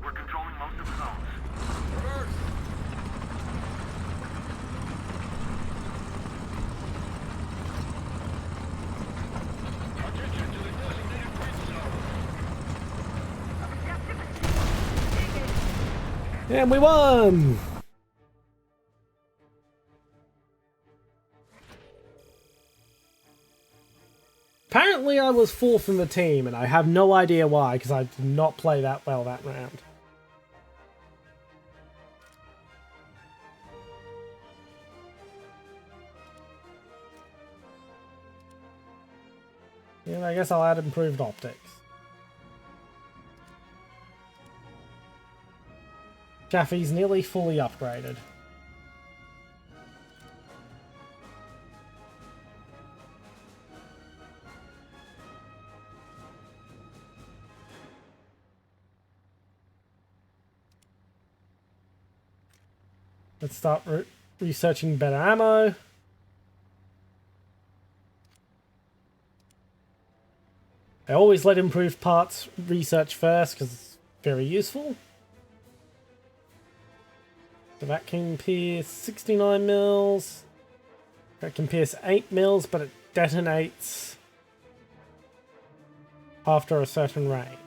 We're controlling most of the zones. Reverse. And we won! Apparently I was fourth in the team, and I have no idea why, because I did not play that well that round. Yeah, I guess I'll add improved optics. Chaffee's nearly fully upgraded. Let's start researching better ammo. I always let improved parts research first because it's very useful. So that can pierce 69 mils. That can pierce 8 mils, but it detonates after a certain range.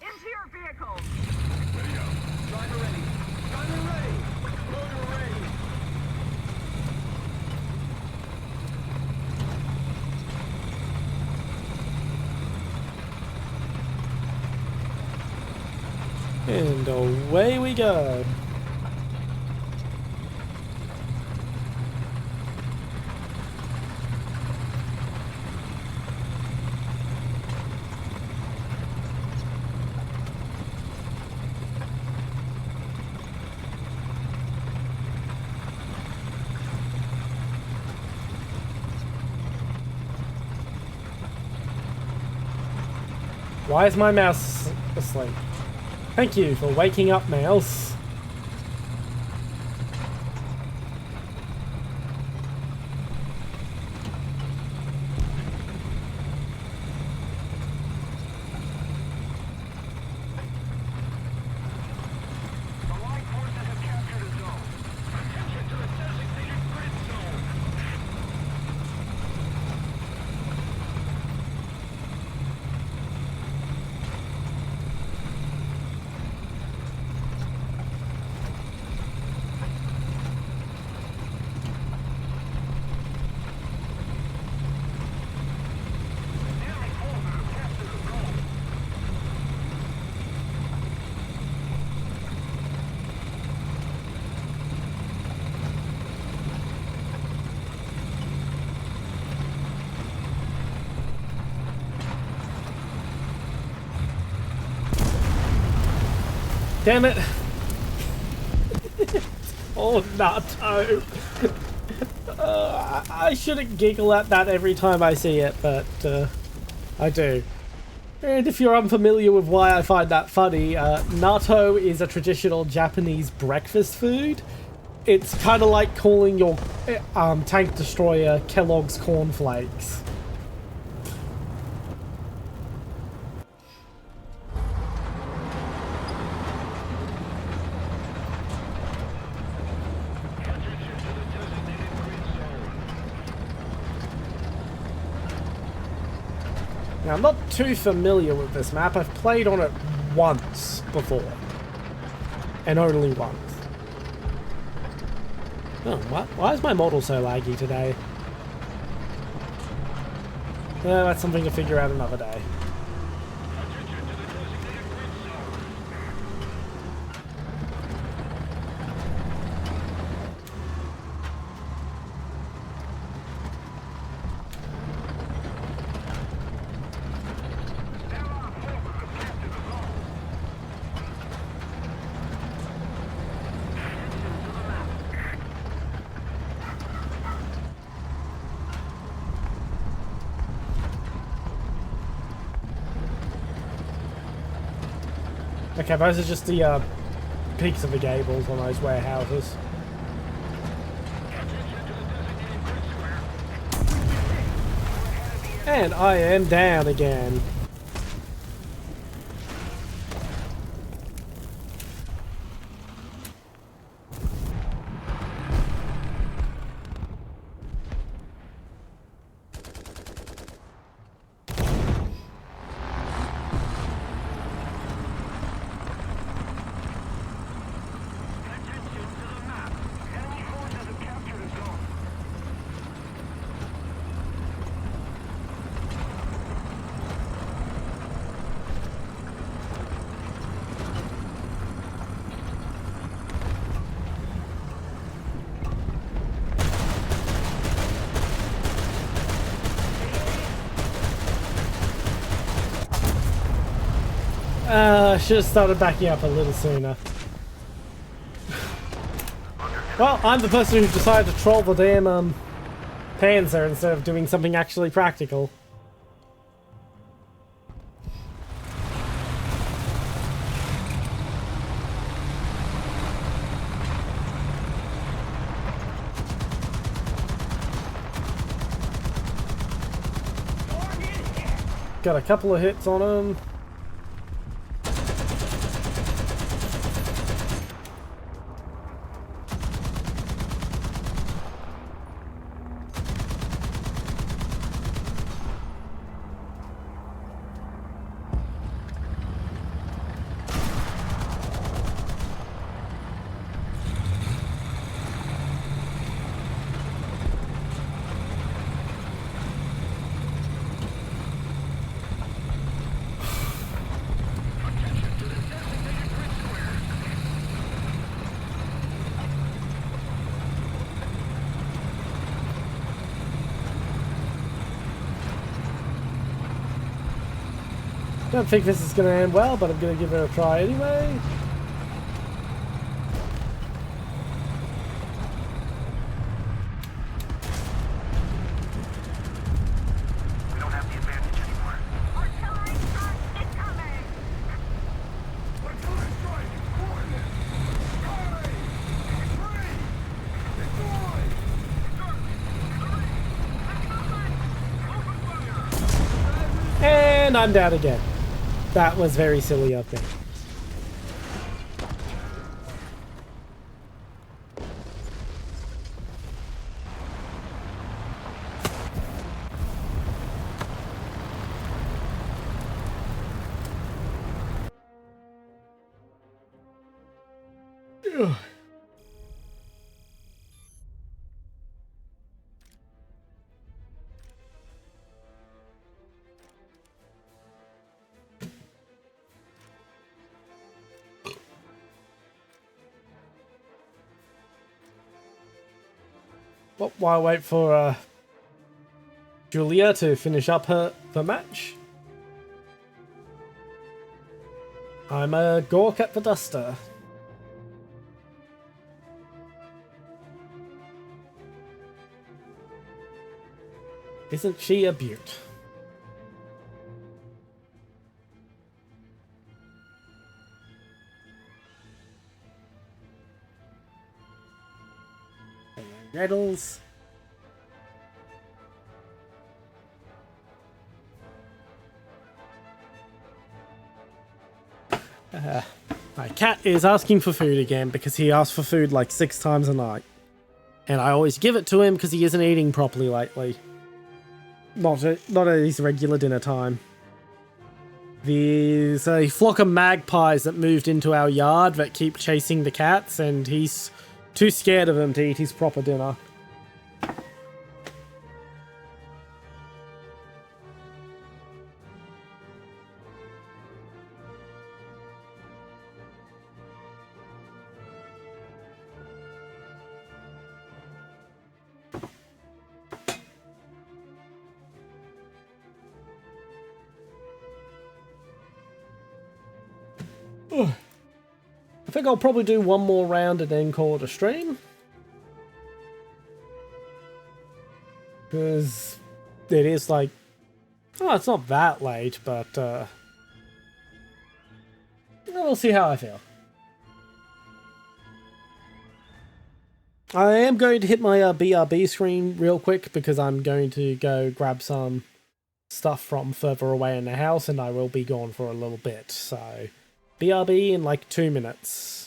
Into your vehicles! Ready up. Driver ready. Driver ready. Motor ready. And away we go. Why is my mouse asleep? Thank you for waking up, mouse. The Allied forces have captured a zone. Attention to the designated grid zone! The enemy forces have captured a zone. Damn it! Oh, Nato! I shouldn't giggle at that every time I see it, but I do. And if you're unfamiliar with why I find that funny, natto is a traditional Japanese breakfast food. It's kind of like calling your tank destroyer Kellogg's cornflakes. Now, I'm not too familiar with this map. I've played on it once before. And only once. Oh, why is my model so laggy today? That's something to figure out another day. Attention to the designated grid zone. Allied forces have captured the zone. Attention to the map. Okay, those are just the peaks of the gables on those warehouses. And I am down again. Should have started backing up a little sooner. Well, I'm the person who decided to troll the damn Panzer instead of doing something actually practical. Got a couple of hits on him. Don't think this is going to end well, but I'm going to give it a try anyway. We don't have the advantage anymore. Artillery strike incoming! Artillery strike! Coordinates! 5, 3, And I'm down again. That was very silly of me. Ugh. Well, while I wait for Julia to finish up the match, I'm a Gork at the Duster. Isn't she a beaut? Riddles. My cat is asking for food again because he asks for food like 6 times a night. And I always give it to him because he isn't eating properly lately. Not at his regular dinner time. There's a flock of magpies that moved into our yard that keep chasing the cats, and he's too scared of them to eat his proper dinner. I think I'll probably do one more round and then call it a stream. Because it is like... Oh, it's not that late, but... we'll see how I feel. I am going to hit my BRB screen real quick because I'm going to go grab some stuff from further away in the house and I will be gone for a little bit. So, BRB in like 2 minutes.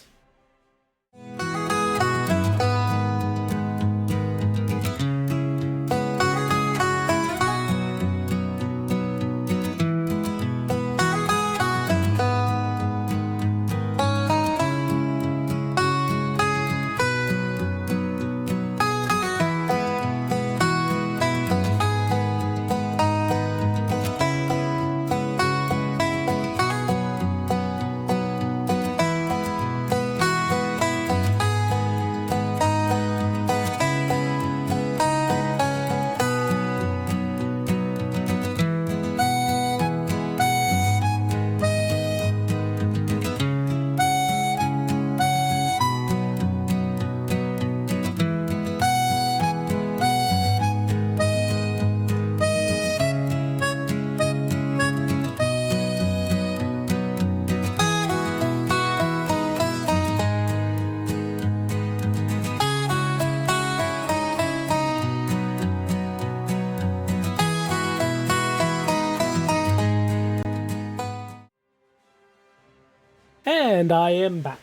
And I am back.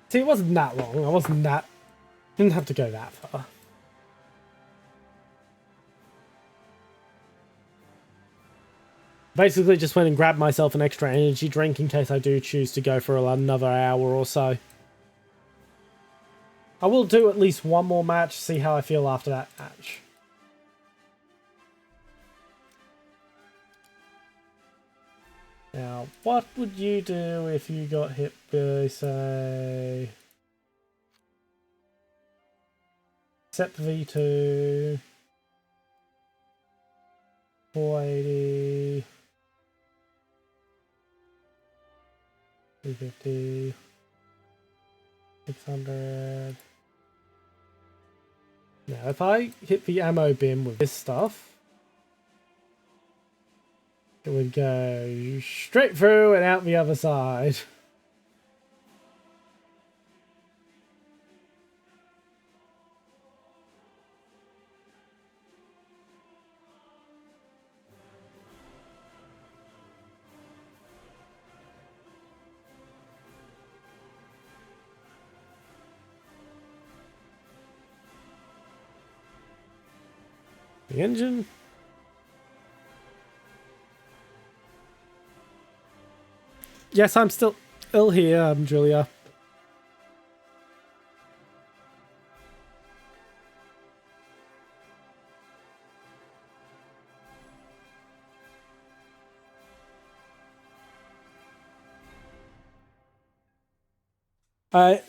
See, it wasn't that long. Didn't have to go that far. Basically just went and grabbed myself an extra energy drink in case I do choose to go for another hour or so. I will do at least one more match, see how I feel after that match. Now, what would you do if you got hit by, say, SEP V2, 480, 350, 600. Now, if I hit the ammo bin with this stuff, it would go straight through and out the other side. The engine. Yes, I'm still ill here, Julia. I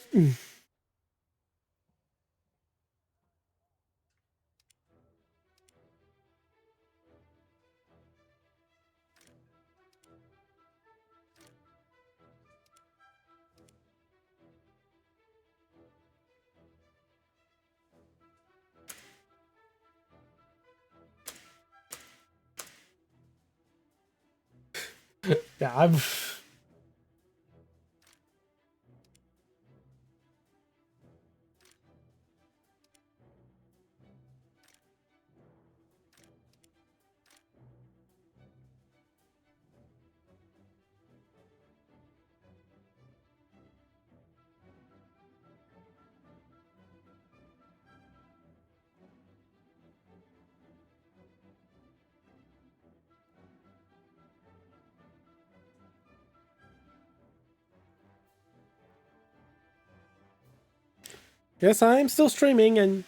yeah, I'm yes, I'm still streaming and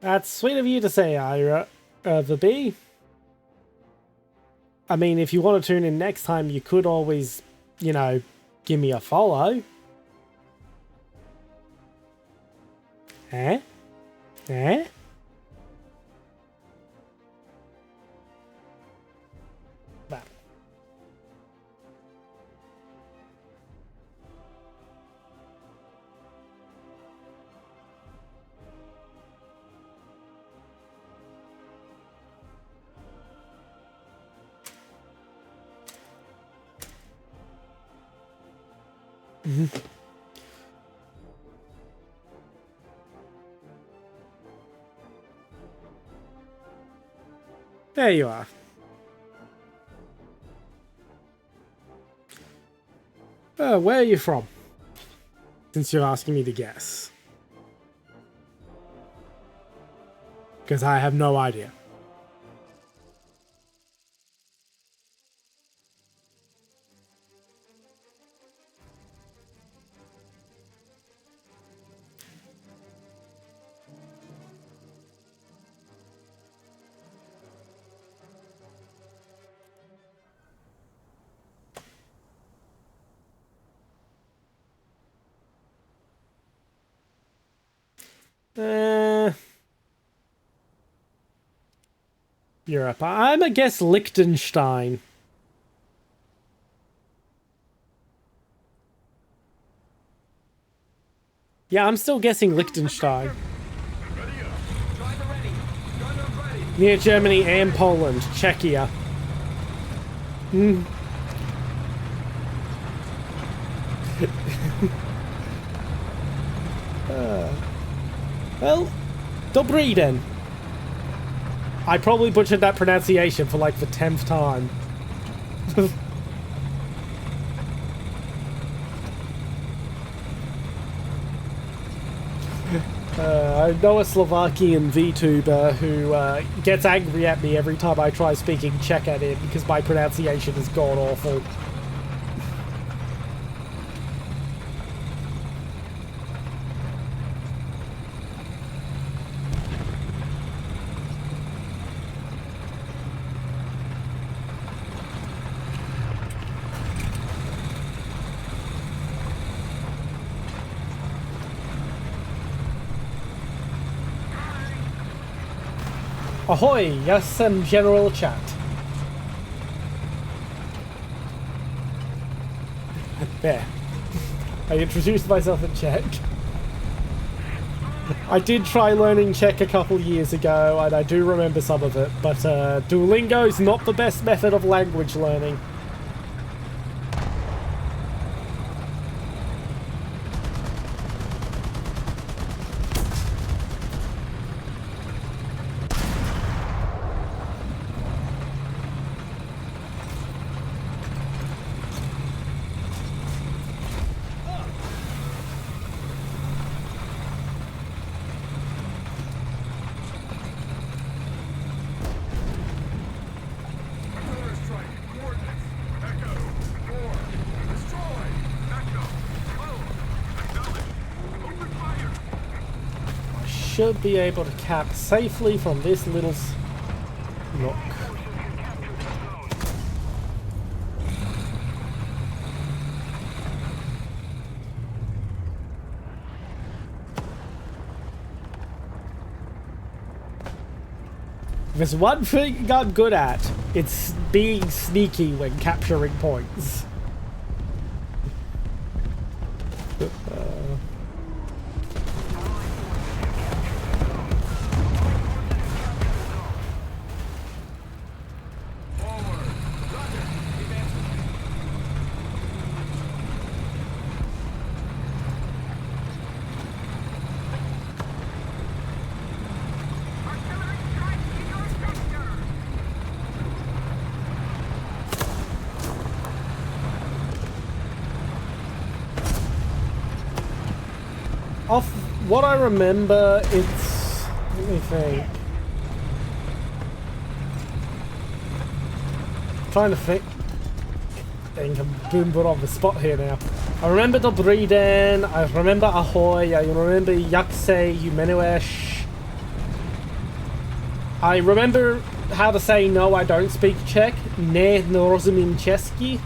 That's sweet of you to say, Ira. The B. I mean, if you want to tune in next time, you could always, you know, give me a follow. Eh? Eh? That. There you are. Where are you from? Since you're asking me to guess. Because I have no idea. Europe. I'm a guess Liechtenstein. Yeah, I'm still guessing Liechtenstein. Driver ready. Gunner ready. Near Germany and Poland. Czechia. Well, Dobry then. I probably butchered that pronunciation for like the 10th time. I know a Slovakian VTuber who gets angry at me every time I try speaking Czech at him because my pronunciation is god awful. Ahoy! Yes, general chat. There. I introduced myself in Czech. I did try learning Czech a couple years ago, and I do remember some of it, but Duolingo's not the best method of language learning. Should be able to cap safely from this little nook. There's one thing I'm good at. It's being sneaky when capturing points. Off what I remember, it's... let me think. Trying to think. I'm boom on the spot here now. I remember Dobriden, I remember Ahoy, I remember Jak se jmenuješ. I remember how to say no, I don't speak Czech. Ne rozumím česky.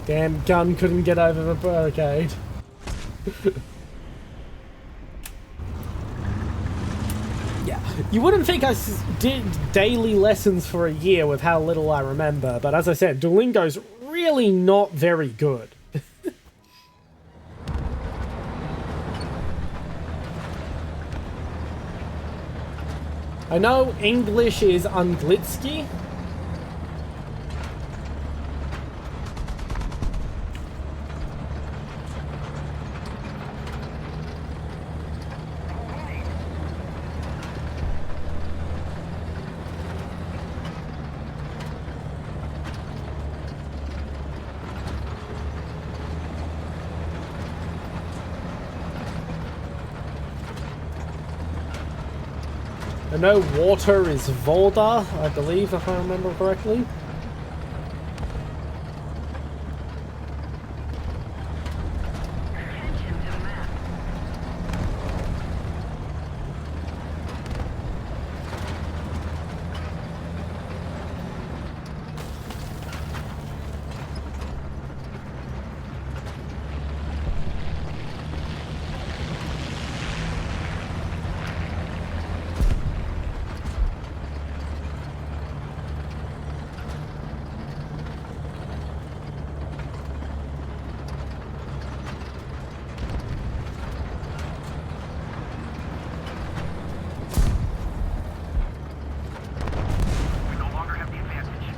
Damn gun couldn't get over the barricade. Yeah, you wouldn't think I did daily lessons for a year with how little I remember, but as I said, Duolingo's really not very good. I know English is anglitsky. I know water is Voda, I believe, if I remember correctly. Attention to the map. We no longer have the advantage.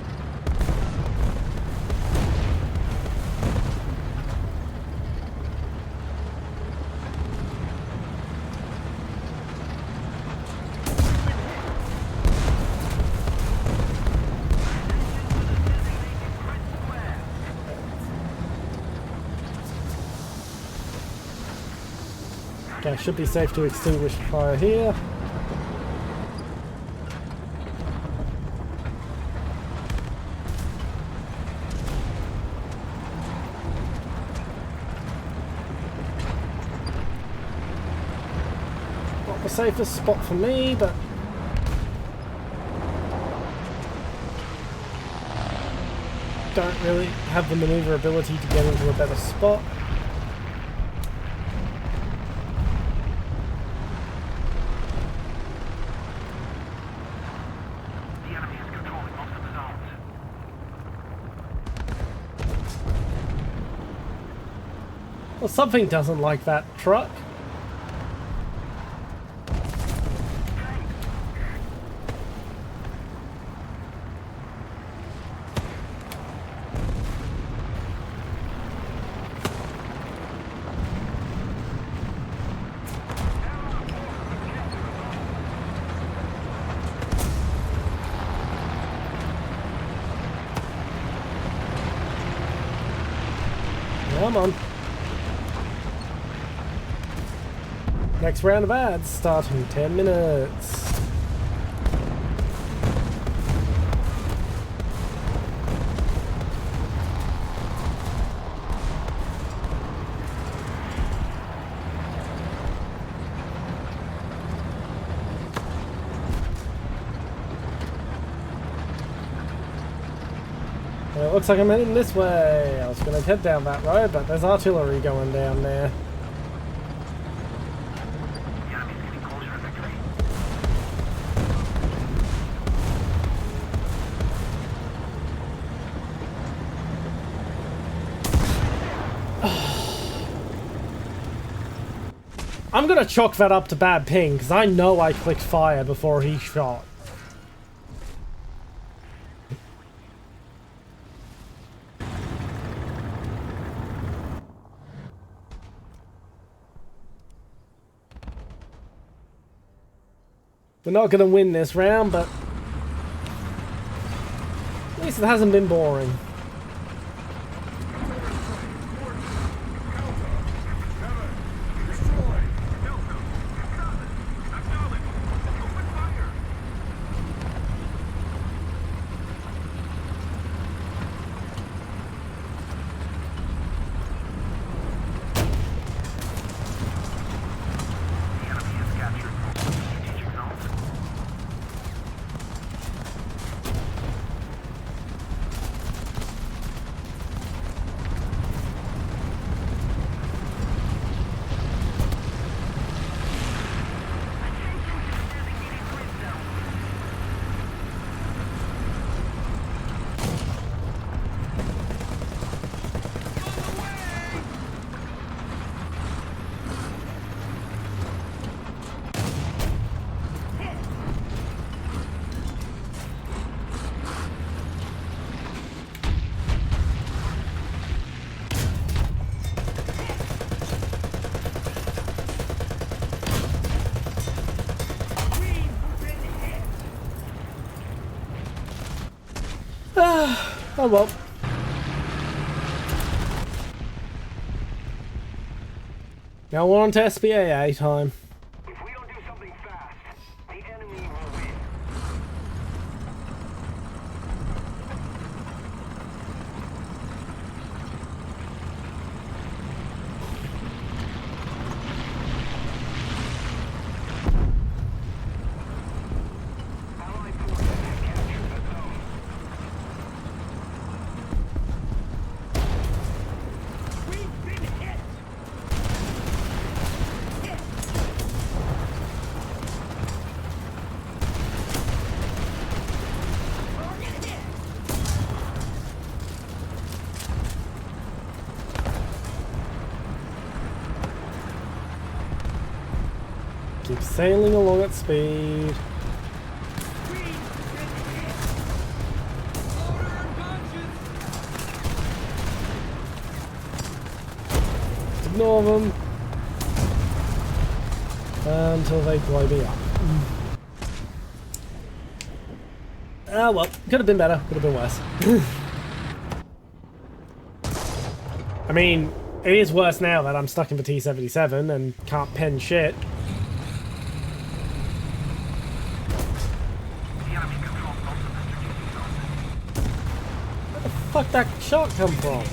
Okay, should be safe to extinguish the fire here. Not the safest spot for me, but don't really have the maneuverability to get into a better spot. The enemy is controlling most of the zones. Well, something doesn't like that truck. Come on. Next round of ads starting in 10 minutes. It looks like I'm heading this way. I was going to head down that road, but there's artillery going down there. The enemy is getting closer to victory. I'm going to chalk that up to bad ping, because I know I clicked fire before he shot. We're not going to win this round, but at least it hasn't been boring. Oh well. Now we're on to SPAA time. If we don't do something fast, the enemy will win. Allied forces have captured the zone. We've been hit! Keep sailing along at speed. Loader and punches! Ignore them until they blow me up. Ah well, could have been better, could have been worse. I mean, it is worse now that I'm stuck in the T-77 and can't pen shit. The enemy controls most of the strategic zones. Where the fuck that shot come from?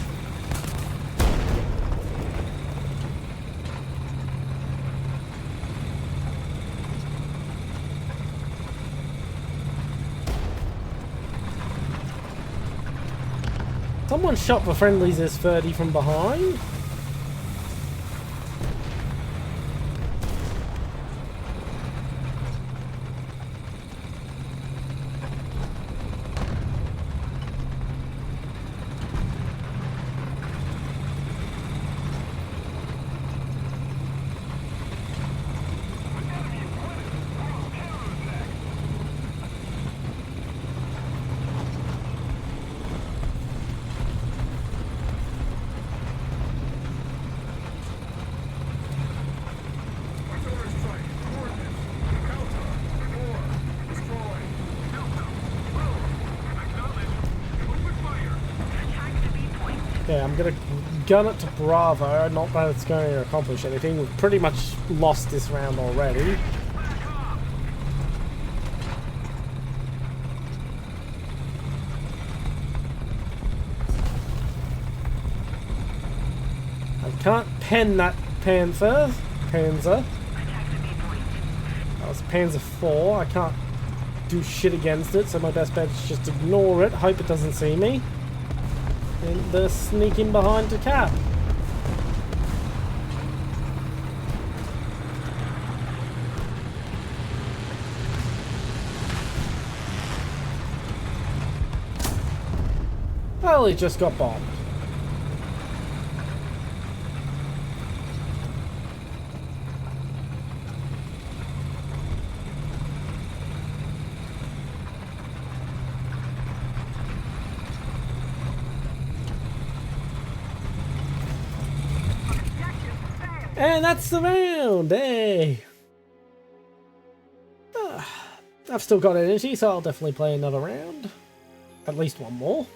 Someone shot the friendlies as 30 from behind? Artillery strike. Coordinates. Delta. North. Destroy. Delta. Move. Acknowledge. Open fire. Attack the B point. Yeah, I'm gonna gun it to Bravo, not that it's going to accomplish anything. We've pretty much lost this round already. Back off. I can't pen that Panzer. Attack the B point. That was Panzer 4. I can't do shit against it, so my best bet is just ignore it, hope it doesn't see me. And sneak in behind to cap. Well, he just got bombed. And that's the round, hey! I've still got energy, so I'll definitely play another round. At least one more.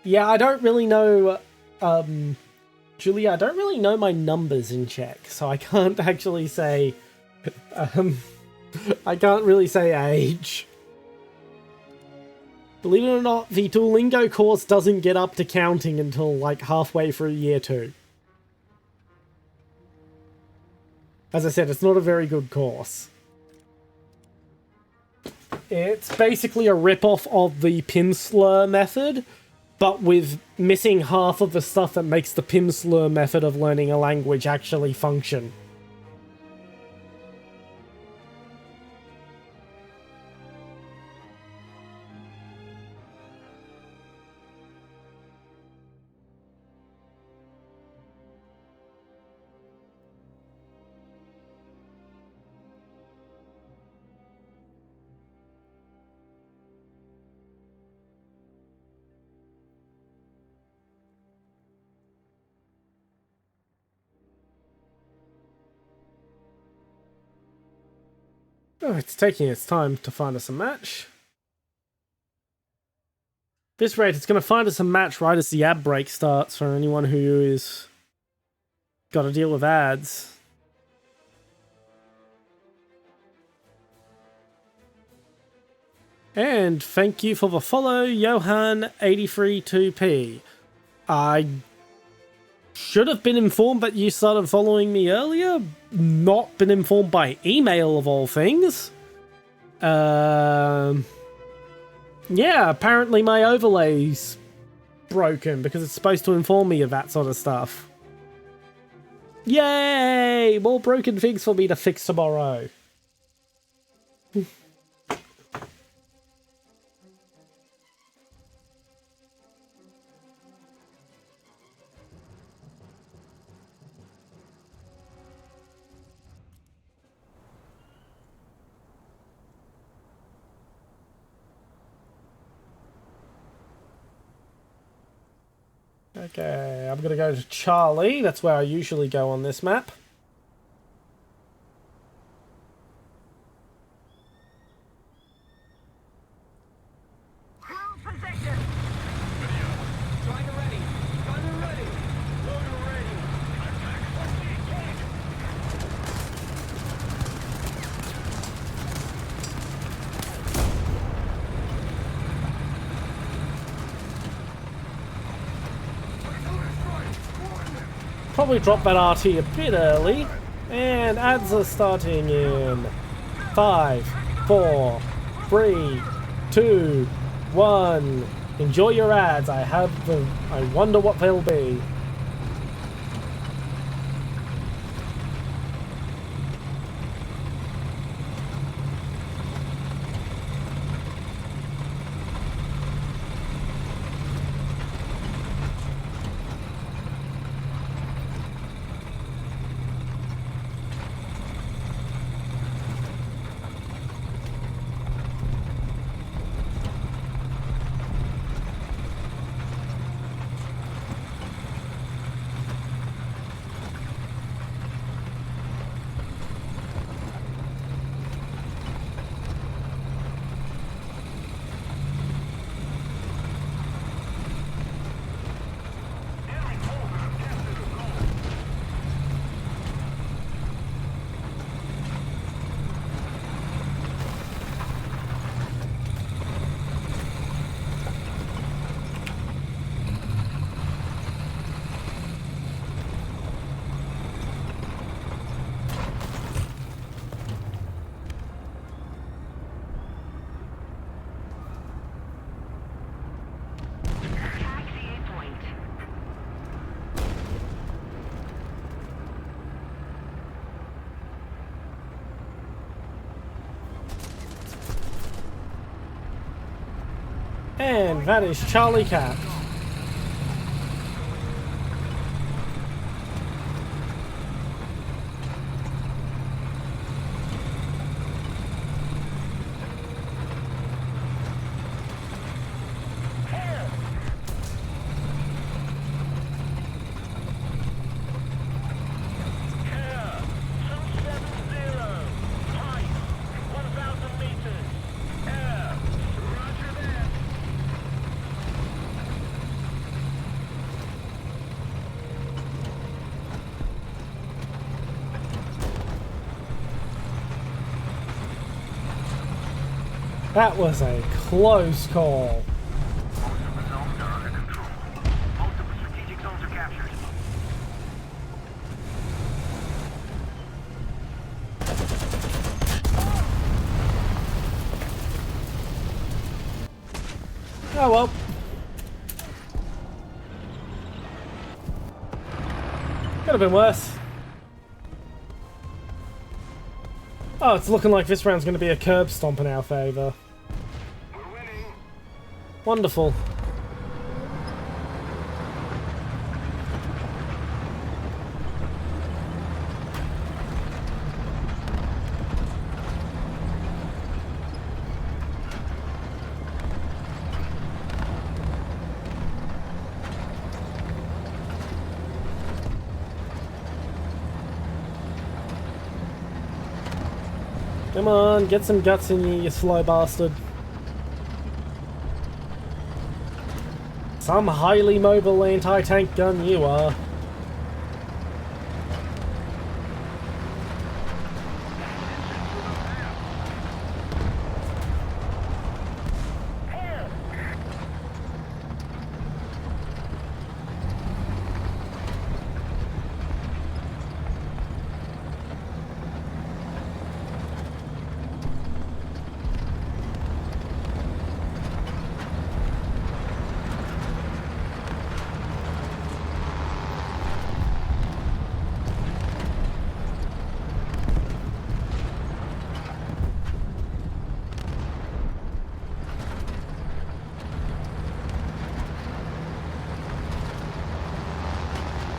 Yeah, I don't really know, Julia, I don't really know my numbers in Czech, so I can't actually say, I can't really say age. Believe it or not, the Duolingo course doesn't get up to counting until like halfway through year 2. As I said, it's not a very good course. It's basically a rip-off of the Pimsleur method, but with missing half of the stuff that makes the Pimsleur method of learning a language actually function. Oh, it's taking its time to find us a match. At this rate, it's going to find us a match right as the ad break starts for anyone who is got to deal with ads. And thank you for the follow, Johan832P. I should have been informed that you started following me earlier. Not been informed by email of all things. Yeah, apparently my overlay's broken because it's supposed to inform me of that sort of stuff. Yay! More broken things for me to fix tomorrow. Okay, I'm gonna go to Charlie. That's where I usually go on this map. Cruise position. Striker ready. Gunner ready. Loader ready. Probably drop that RT a bit early. And ads are starting in 5, 4, 3, 2, 1. Enjoy your ads. I wonder what they'll be. Taxi A point. And that is Charlie Cat. That was a close call. Most of the zones are under control. Most of the strategic zones are captured. Oh well. Could have been worse. Oh, it's looking like this round's going to be a curb stomp in our favour. We're winning. Wonderful. Come on, get some guts in you, you slow bastard. Some highly mobile anti-tank gun you are.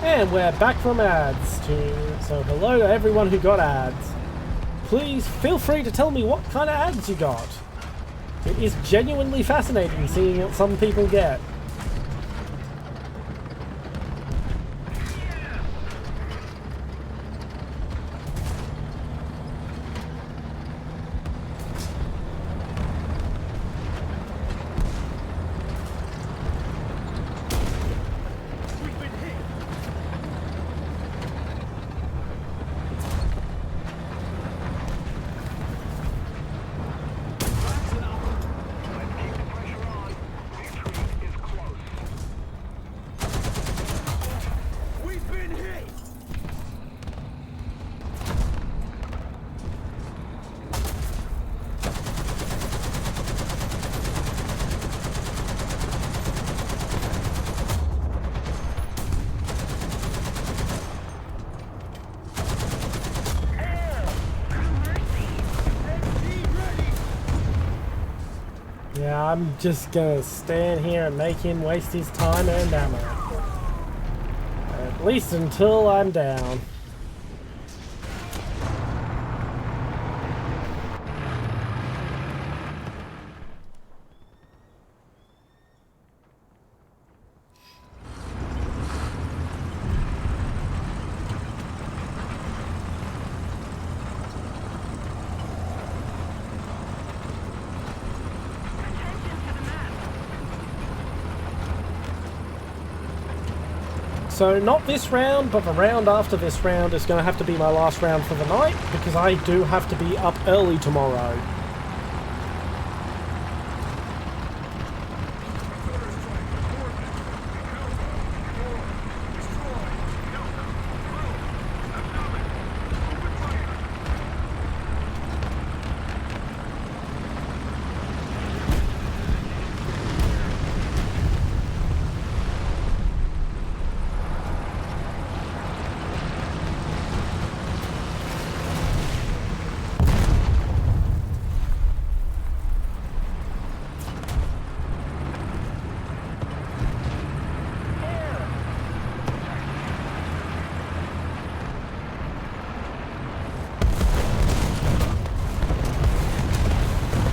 And we're back from ads so hello to everyone who got ads. Please feel free to tell me what kind of ads you got. It is genuinely fascinating seeing what some people get. Yeah, I'm just gonna stand here and make him waste his time and ammo. At least until I'm down. So not this round, but the round after this round is going to have to be my last round for the night, because I do have to be up early tomorrow.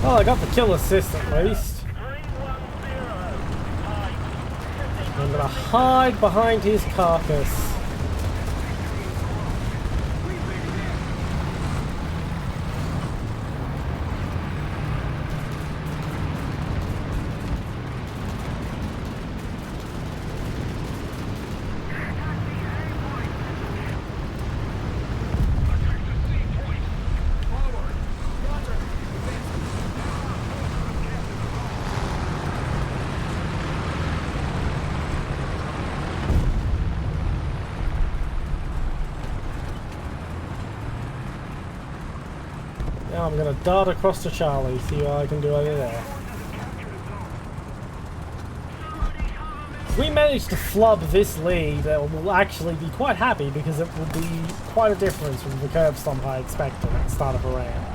Oh, I got the kill assist at least. I'm gonna hide behind his carcass. Now I'm going to dart across to Charlie, see what I can do over there. If we manage to flub this lead, we'll actually be quite happy, because it will be quite a difference from the curb stomp I expected at the start of a round.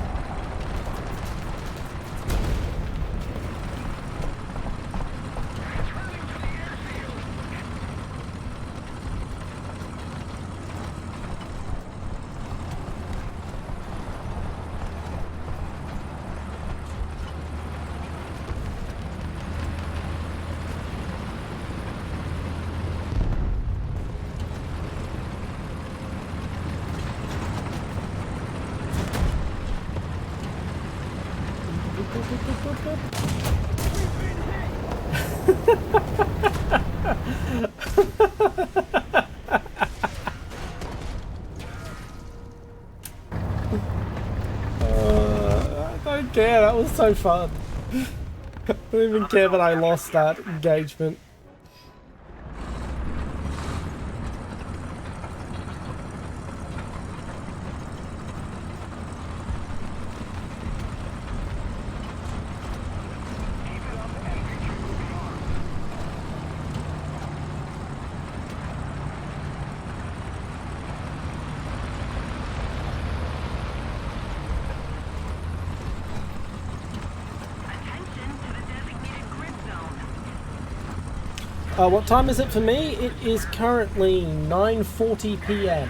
I don't care, that was so fun. I don't even care that I lost that engagement. Attention to the designated grid zone. What time is it for me? It is currently 9:40 p.m.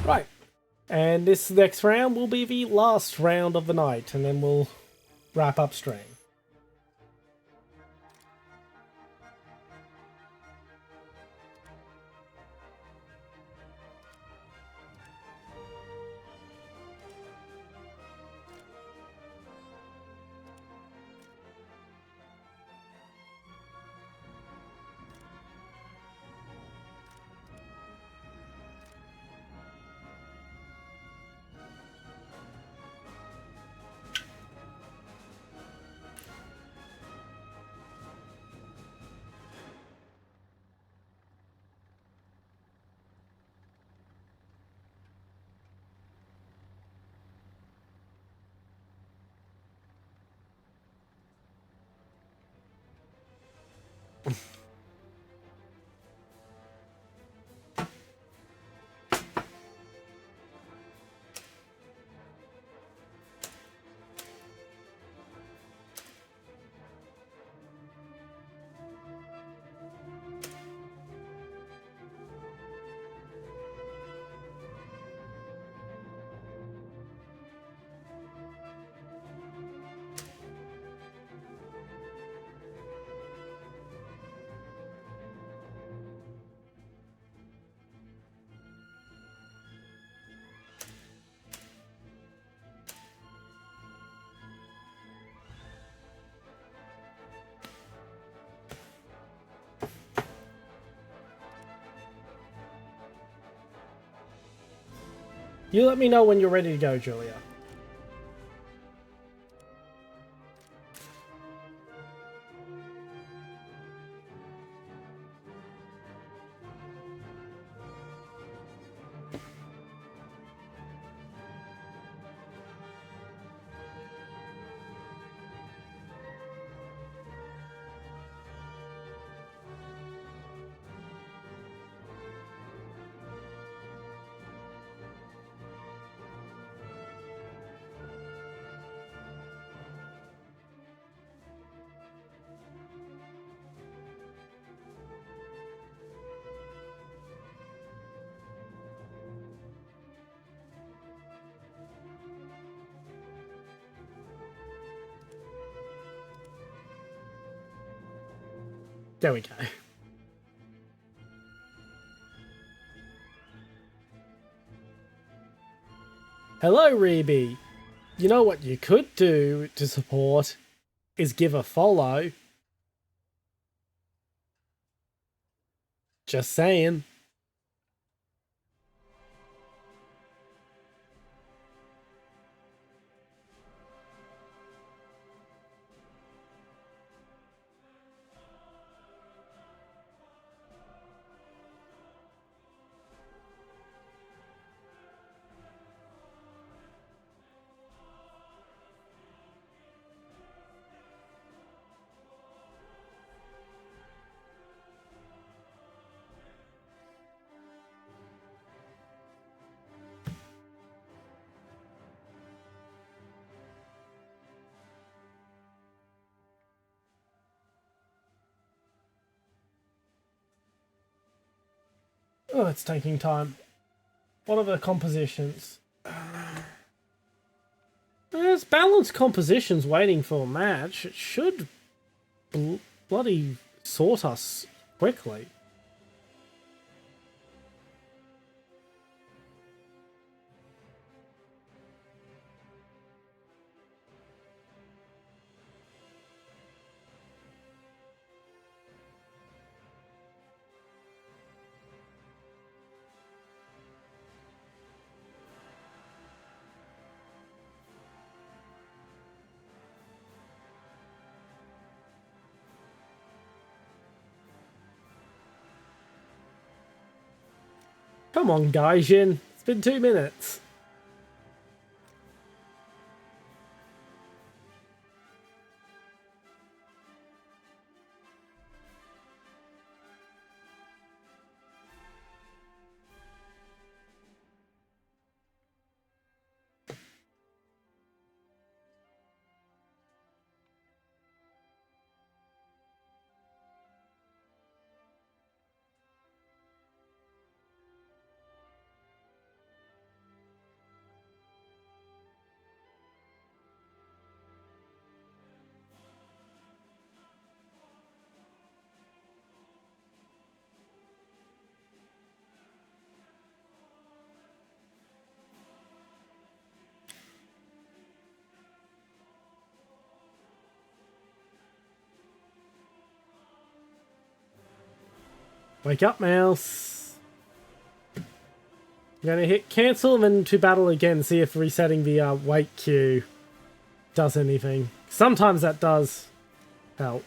Right. And this next round will be the last round of the night, and then we'll wrap up stream. You let me know when you're ready to go, Julia. There we go. Hello, Reby. You know what you could do to support is give a follow. Just saying. Oh, it's taking time. What are the compositions? There's balanced compositions waiting for a match. It should bloody sort us quickly. Come on, Gaijin. It's been 2 minutes. Wake up, mouse. I'm gonna hit cancel and then to battle again, see if resetting the wait queue does anything. Sometimes that does help.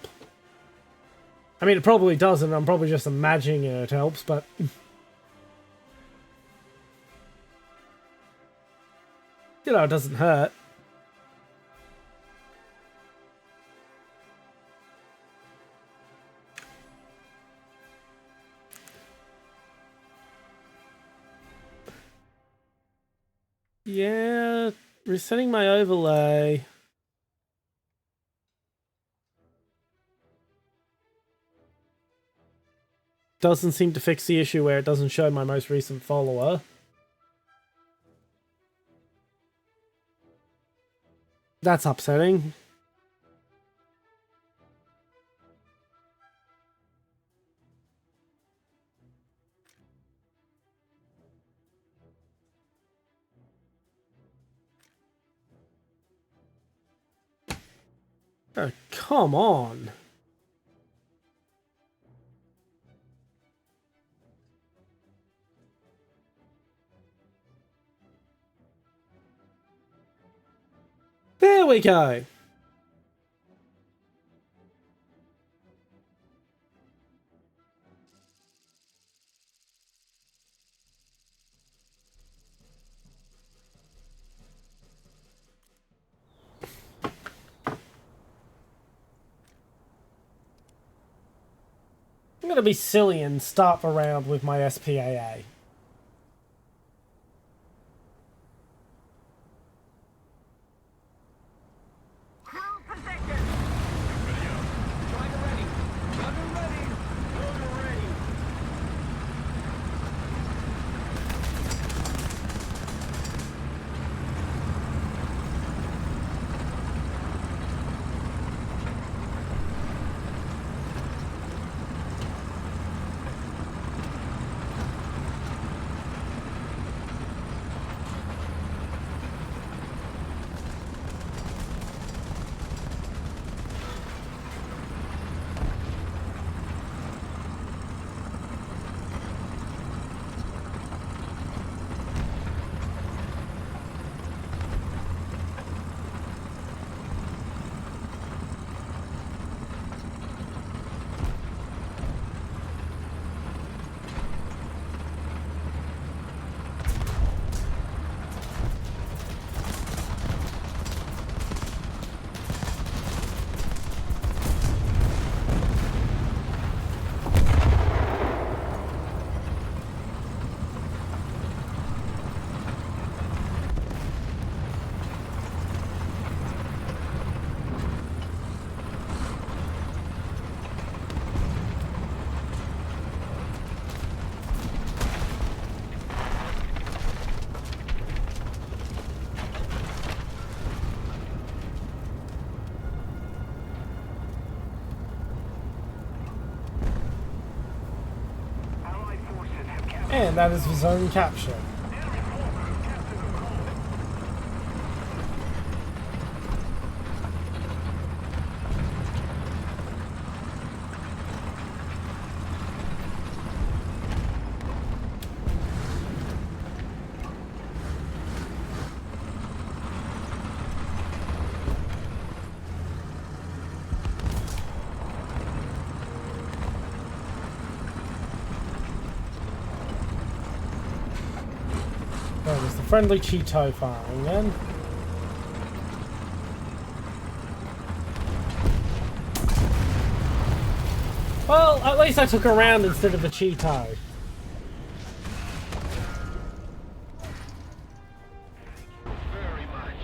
I mean, it probably doesn't. I'm probably just imagining it helps, but... you know, it doesn't hurt. Yeah, resetting my overlay. Doesn't seem to fix the issue where it doesn't show my most recent follower. That's upsetting. Oh, come on. There we go. I'm gonna be silly and start the round with my SPAA. Crew position. Driver ready. Gunner ready. Loader ready. And that is for zone capture. Oh, there's the friendly Cheeto farming then. Well, at least I took a round instead of a Cheeto. Very much.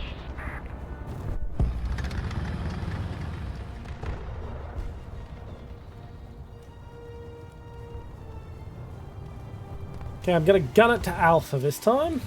Okay, I'm gonna gun it to Alpha this time.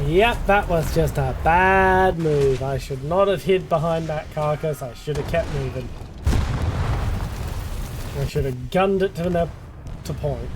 Yep, that was just a bad move. I should not have hid behind that carcass. I should have kept moving. I should have gunned it to point.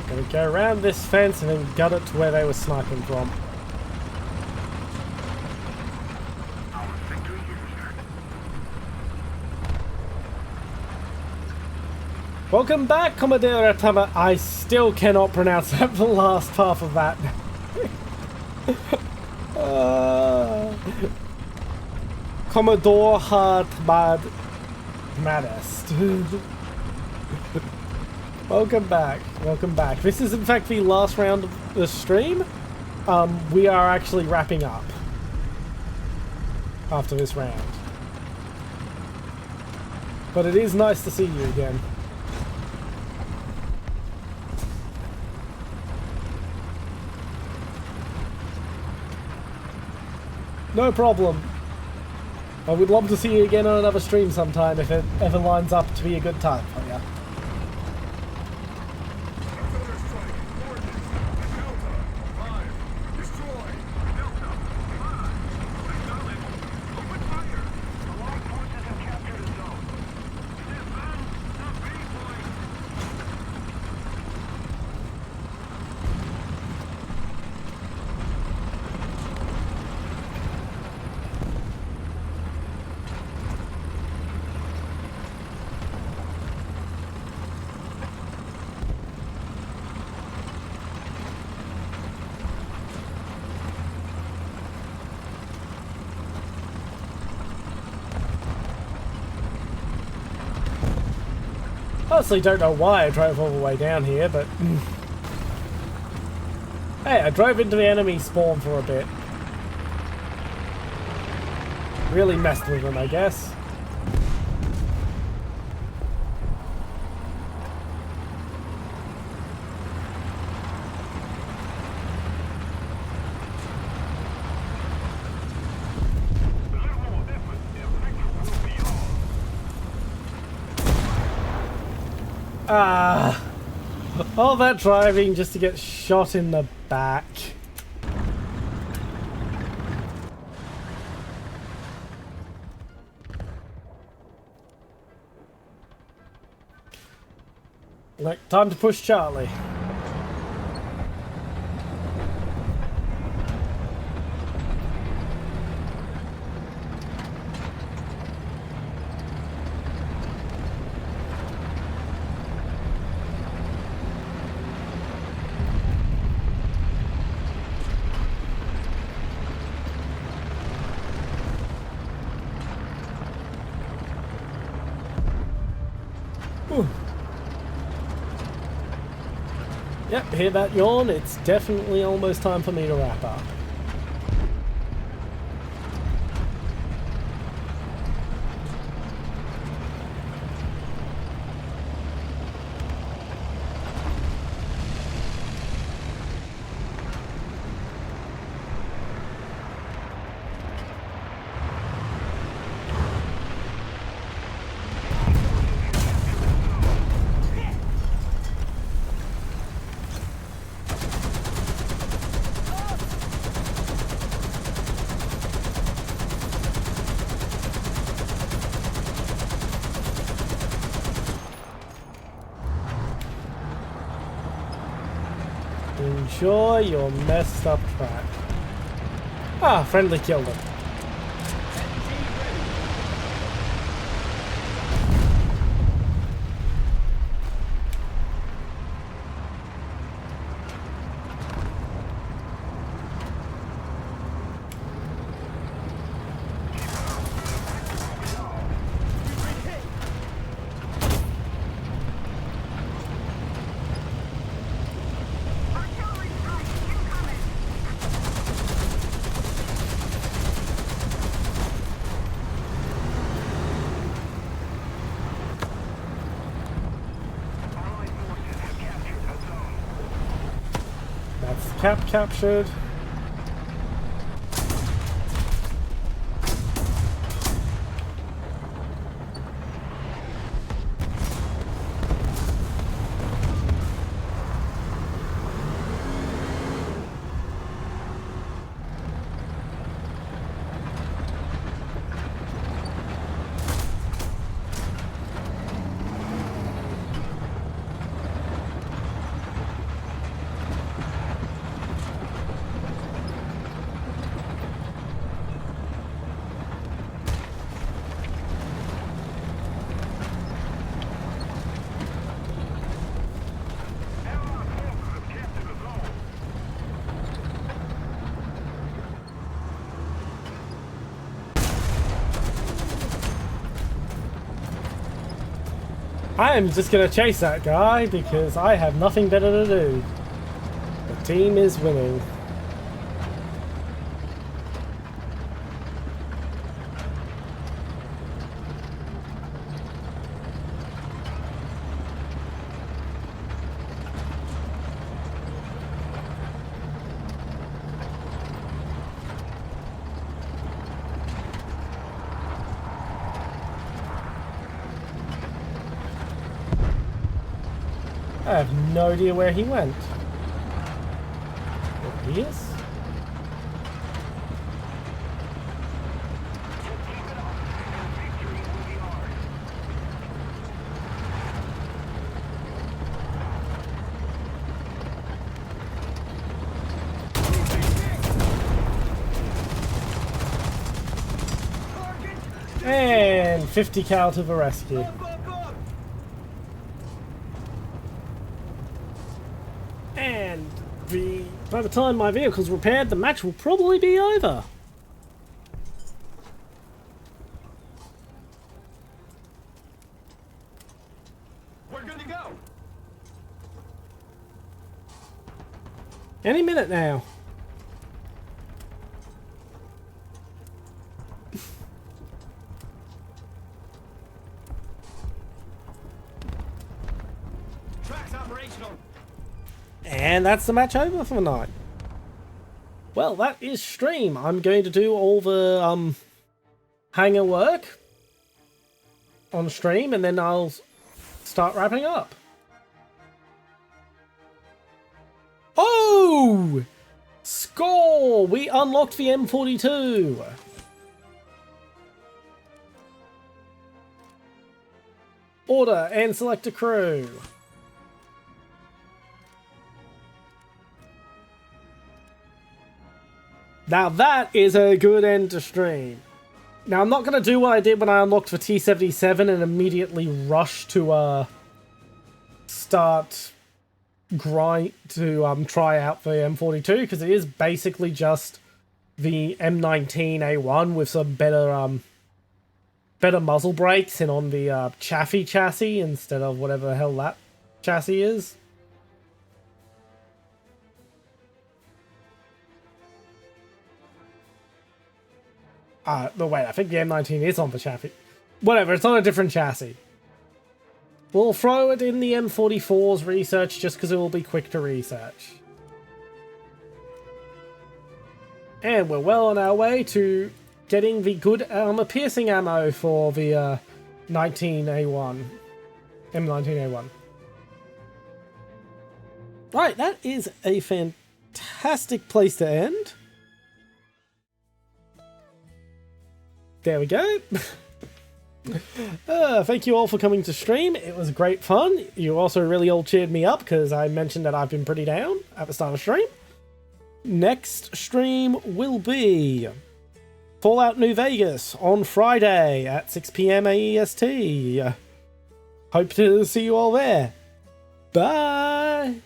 Gotta go around this fence and then gut it to where they were sniping from. Welcome back, Commodore Atama. I still cannot pronounce that the last half of that. Commodore Hartmad Maddest. Welcome back. Welcome back. This is in fact the last round of the stream. We are actually wrapping up after this round. But it is nice to see you again. No problem. I would love to see you again on another stream sometime if it ever lines up to be a good time for you. Honestly, don't know why I drove all the way down here, but hey, I drove into the enemy spawn for a bit. Really messed with them, I guess. All that driving just to get shot in the back. Like, time to push Charlie. Yep, hear that yawn? It's definitely almost time for me to wrap up. Enjoy your messed up track. Ah, friendly killed him. Artillery strike incoming. Allied forces have captured a zone. That's cap captured. Allied forces have captured a zone. I am just gonna chase that guy because I have nothing better to do. The team is winning. I have no idea where he went. There he is. Keep it up. Victory will be ours. And 50 cal to the rescue. Up, up! And by the time my vehicle's repaired, the match will probably be over. We're good to go! Any minute now. Track's operational! And that's the match over for the night. Well, that is stream. I'm going to do all the hangar work on stream, and then I'll start wrapping up. Oh! Score! We unlocked the M42. Order and select a crew. Now that is a good end to stream. Now I'm not going to do what I did when I unlocked the T-77 and immediately rush to start try out the M42, because it is basically just the M19A1 with some better muzzle brakes and on the Chaffee chassis instead of whatever the hell that chassis is. No, wait, I think the M19 is on the chassis. Whatever, it's on a different chassis. We'll throw it in the M44's research just because it will be quick to research. And we're well on our way to getting the good armor-piercing ammo for the 19A1. M19A1. Right, that is a fantastic place to end. There we go. Thank you all for coming to stream. It was great fun. You also really all cheered me up because I mentioned that I've been pretty down at the start of stream. Next stream will be Fallout New Vegas on Friday at 6 PM AEST. Hope to see you all there. Bye!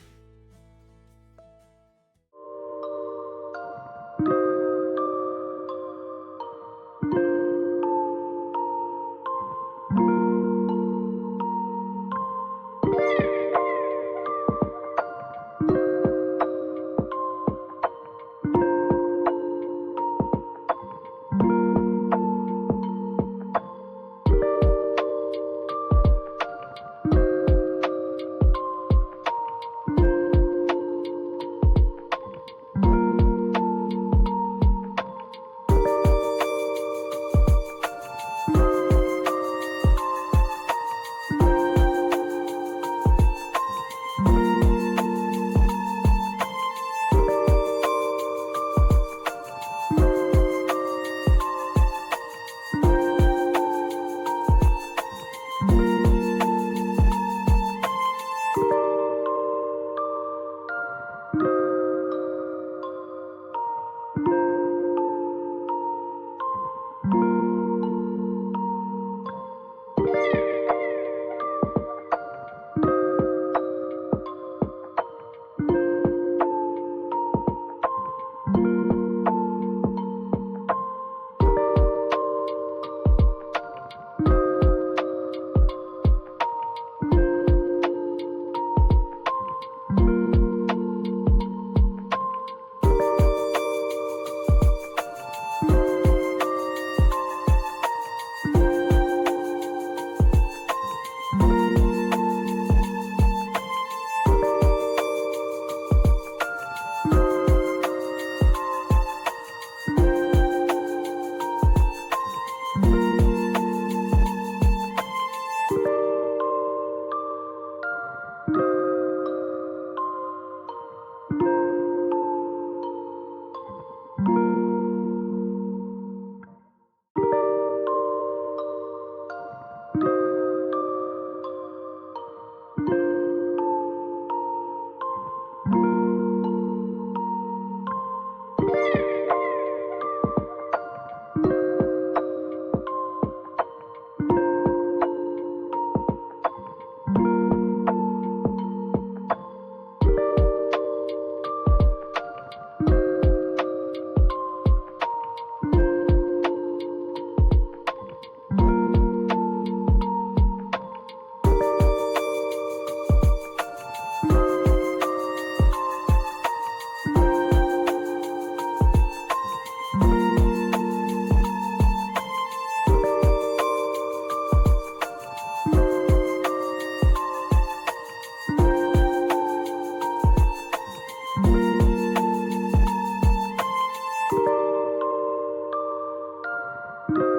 You